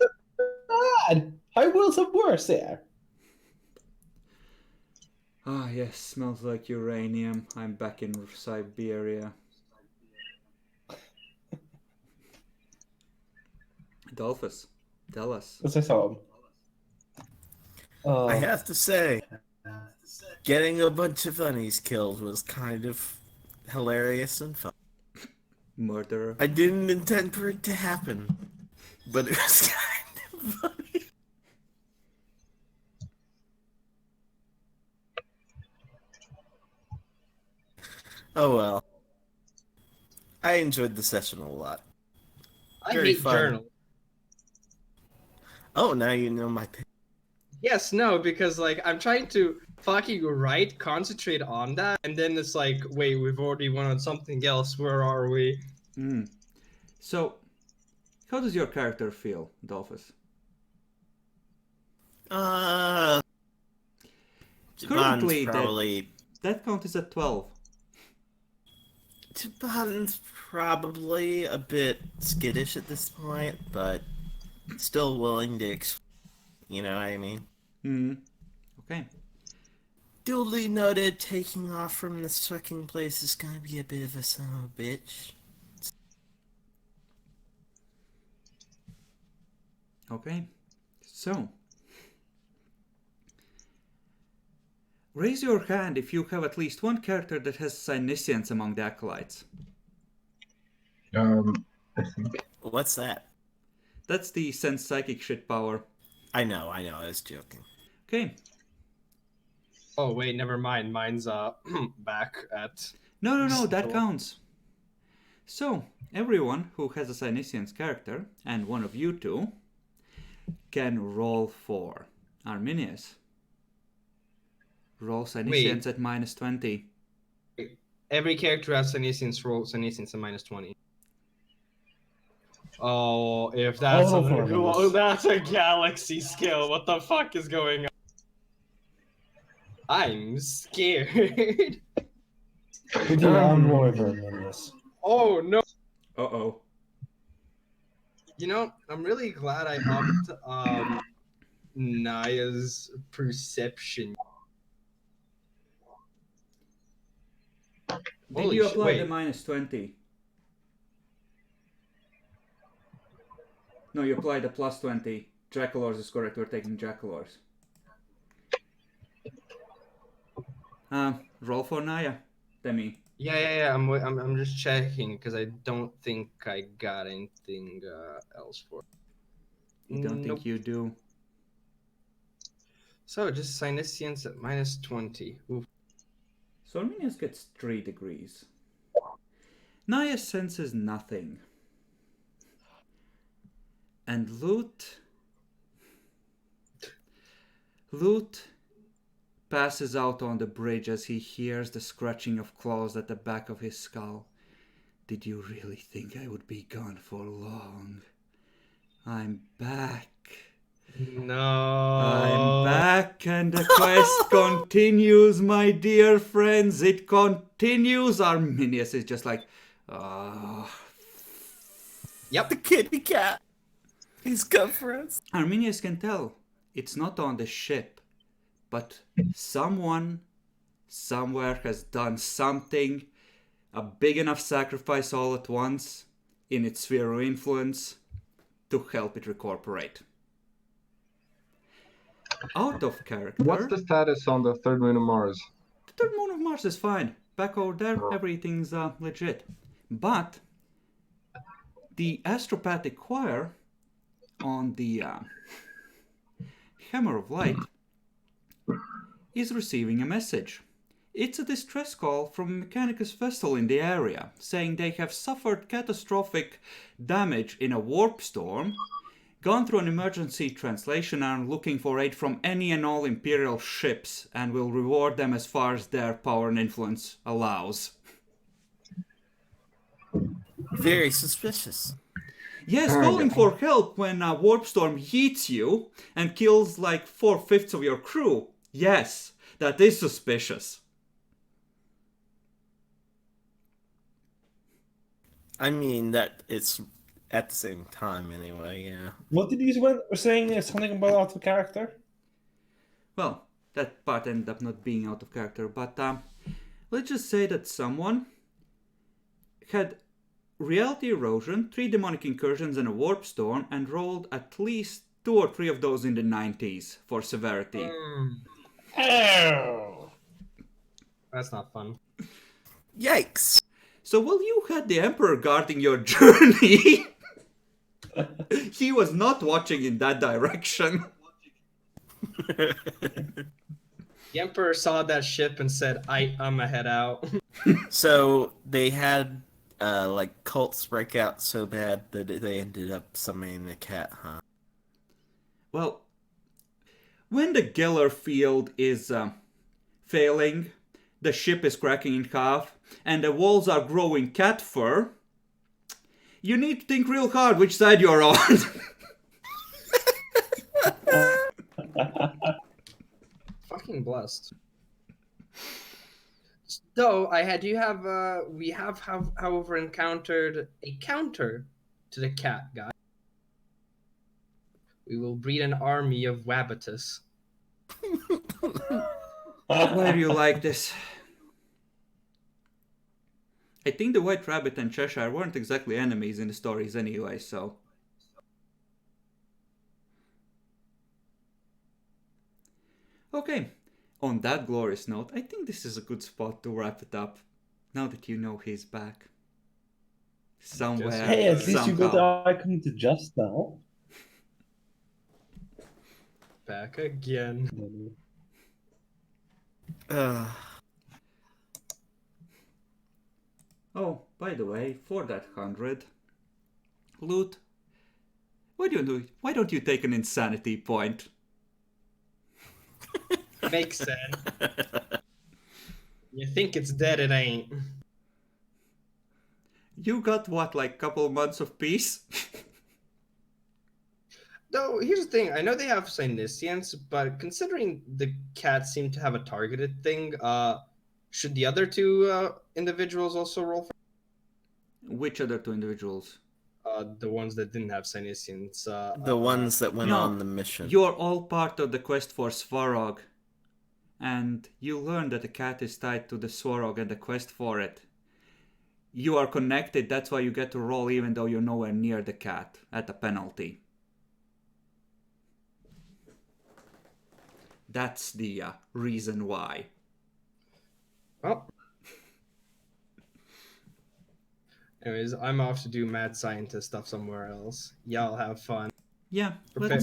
bad. I will some worse air. Ah, yes, smells like uranium. I'm back in Siberia. Adolphus, tell us. This is home. I have to say, getting a bunch of bunnies killed was kind of hilarious and fun. Murderer. I didn't intend for it to happen, but it was kind of funny. Oh well. I enjoyed the session a lot. I Very hate fun. journal. Oh, now you know my pick. Yes, no, because like I'm trying to fucking write, concentrate on that, and then it's like, wait, we've already went on something else. Where are we? So, how does your character feel, Adolphus? Currently, Jaban's probably that count is at 12. Jaban's probably a bit skittish at this point, but still willing to you know what I mean? Okay. Duly noted, taking off from this fucking place is gonna be a bit of a son of a bitch. Okay. So, raise your hand if you have at least one character that has Psyniscience among the acolytes. I think. What's that? That's the sense psychic shit power. I know, I was joking. Okay. Oh wait, never mind. Mine's back at. No, that counts. So, everyone who has a Psyniscience character, and one of you two, can roll for Arminius. Roll Psyniscience at -20. Every character has Senescence roll Senescence at -20. Oh, if that's that's a galaxy skill. What the fuck is going on? I'm scared. I'm rolling for Arminius. Oh no. Uh-oh. You know, I'm really glad I upped Naya's perception. Did Holy you shit, apply wait. the -20? No, you applied the +20. Jackalors is correct, we're taking Jackalors. Roll for Naya, Demi. Yeah. I'm just checking because I don't think I got anything else for it. You don't Nope. think you do? So just Psyniscience at -20. Oof. So Arminius gets 3 degrees. Naya senses nothing. And Loot passes out on the bridge as he hears the scratching of claws at the back of his skull. Did you really think I would be gone for long? I'm back. No. I'm back and the quest continues, my dear friends. It continues. Arminius is just like, Yep. The kitty cat. He's come for us. Arminius can tell it's not on the ship, but someone somewhere has done something, a big enough sacrifice all at once in its sphere of influence to help it recuperate. Out of character. What's the status on the third moon of Mars? The third moon of Mars is fine. Back over there, everything's legit. But the astropathic choir on the Hammer of Light is receiving a message. It's a distress call from a Mechanicus vessel in the area, saying they have suffered catastrophic damage in a warp storm, gone through an emergency translation and are looking for aid from any and all Imperial ships, and will reward them as far as their power and influence allows. Very suspicious. Yes, calling for help when a warp storm yeets you and kills like 4/5 of your crew. Yes, that is suspicious. I mean, that it's at the same time anyway, yeah. What did you were saying? Something about out of character? Well, that part ended up not being out of character, but let's just say that someone had reality erosion, 3 demonic incursions and a warp storm, and rolled at least 2 or 3 of those in the 90s for severity. Oh! That's not fun. Yikes! So while you had the Emperor guarding your journey, he was not watching in that direction. The Emperor saw that ship and said, I'm a head out. So they had like cults break out so bad that they ended up summoning the cat, huh? Well, when the Geller field is failing, the ship is cracking in half, and the walls are growing cat fur, you need to think real hard which side you're on. Fucking blessed. So we have however encountered a counter to the cat guy. We will breed an army of Wabbatus. Why do you like this? I think the White Rabbit and Cheshire weren't exactly enemies in the stories anyway, so... Okay, on that glorious note, I think this is a good spot to wrap it up, now that you know he's back. Somewhere, Hey, at least you got somehow. the icon to just now. Back again. Oh, by the way, for that 100, Loot, why don't you take an insanity point? Makes sense. You think it's dead, it ain't. You got what, like couple months of peace? No, here's the thing. I know they have Synesians, but considering the cats seem to have a targeted thing, should the other 2 individuals also roll for Which other 2 individuals? the ones that didn't have Synesians? The ones that went no, on the mission. You're all part of the quest for Svarog. And you learn that the cat is tied to the Svarog and the quest for it. You are connected, that's why you get to roll even though you're nowhere near the cat, at a penalty. That's the reason why. Well. Anyways, I'm off to do mad scientist stuff somewhere else. Y'all have fun. Yeah, Prepare-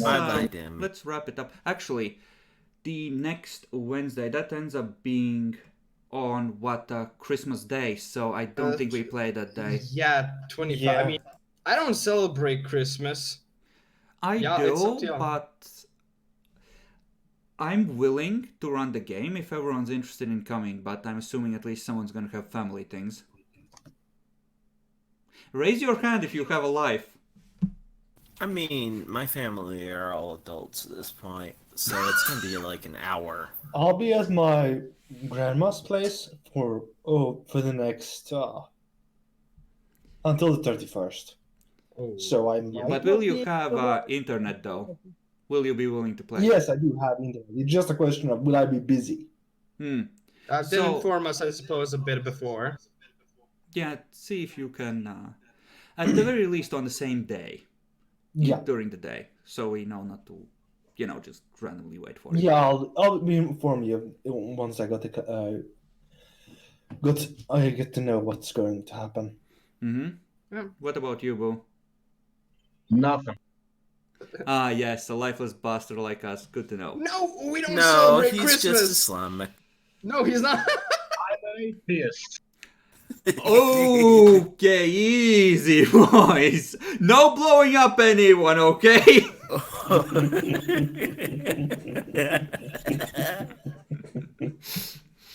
let's wrap it up. Actually, the next Wednesday, that ends up being on Christmas Day, so I don't think we play that day. Yeah, 25. Yeah. I mean, I don't celebrate Christmas. Yeah, it's up to do, y'all. but I'm willing to run the game if everyone's interested in coming, but I'm assuming at least someone's gonna have family things. Raise your hand if you have a life. I mean, my family are all adults at this point, so it's gonna be like an hour. I'll be at my grandma's place for the next until the 31st. Oh. So I might. But not will be you able have to- internet though? Will you be willing to play? Yes, I do have internet. It's just a question of will I be busy? Hmm. Did So- inform us, I suppose, a bit before. Yeah, see if you can, at the very least on the same day, Yeah. during the day, so we know not to, just randomly wait for it. Yeah, I'll be inform you once I I get to know what's going to happen. Mm-hmm. Yeah. What about you, Boo? Nothing. Ah, yes, a lifeless bastard like us. Good to know. No, we don't No, celebrate he's Christmas. just Islamic. No, he's not. I'm an atheist. Okay, easy, boys. No blowing up anyone, okay?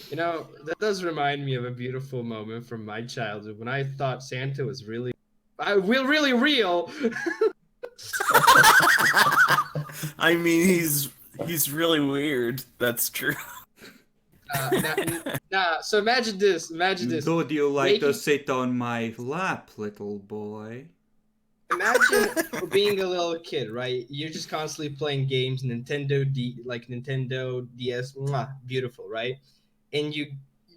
You know, that does remind me of a beautiful moment from my childhood when I thought Santa was really real. I mean, he's really weird. That's true. So imagine this. Would you like to Making- sit on my lap, little boy? Imagine being a little kid, right? You're just constantly playing games, Nintendo DS, beautiful, right? And you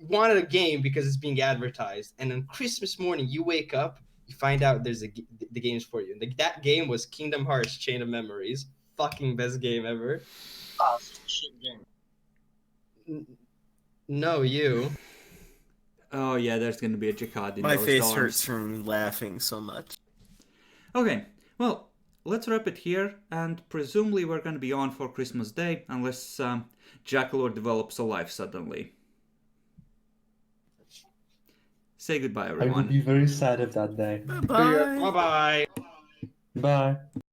wanted a game because it's being advertised. And on Christmas morning, you wake up, you find out there's the game's for you. And that game was Kingdom Hearts: Chain of Memories. Fucking best game ever. Shit game. No, you. Oh yeah, there's gonna be a jihad in My those face dorms. hurts from laughing so much. Okay, well, let's wrap it here, and presumably we're gonna be on for Christmas Day, unless Jackalor develops a life suddenly. Say goodbye, I would everyone. be very sad if that day. Bye. Bye bye. Bye.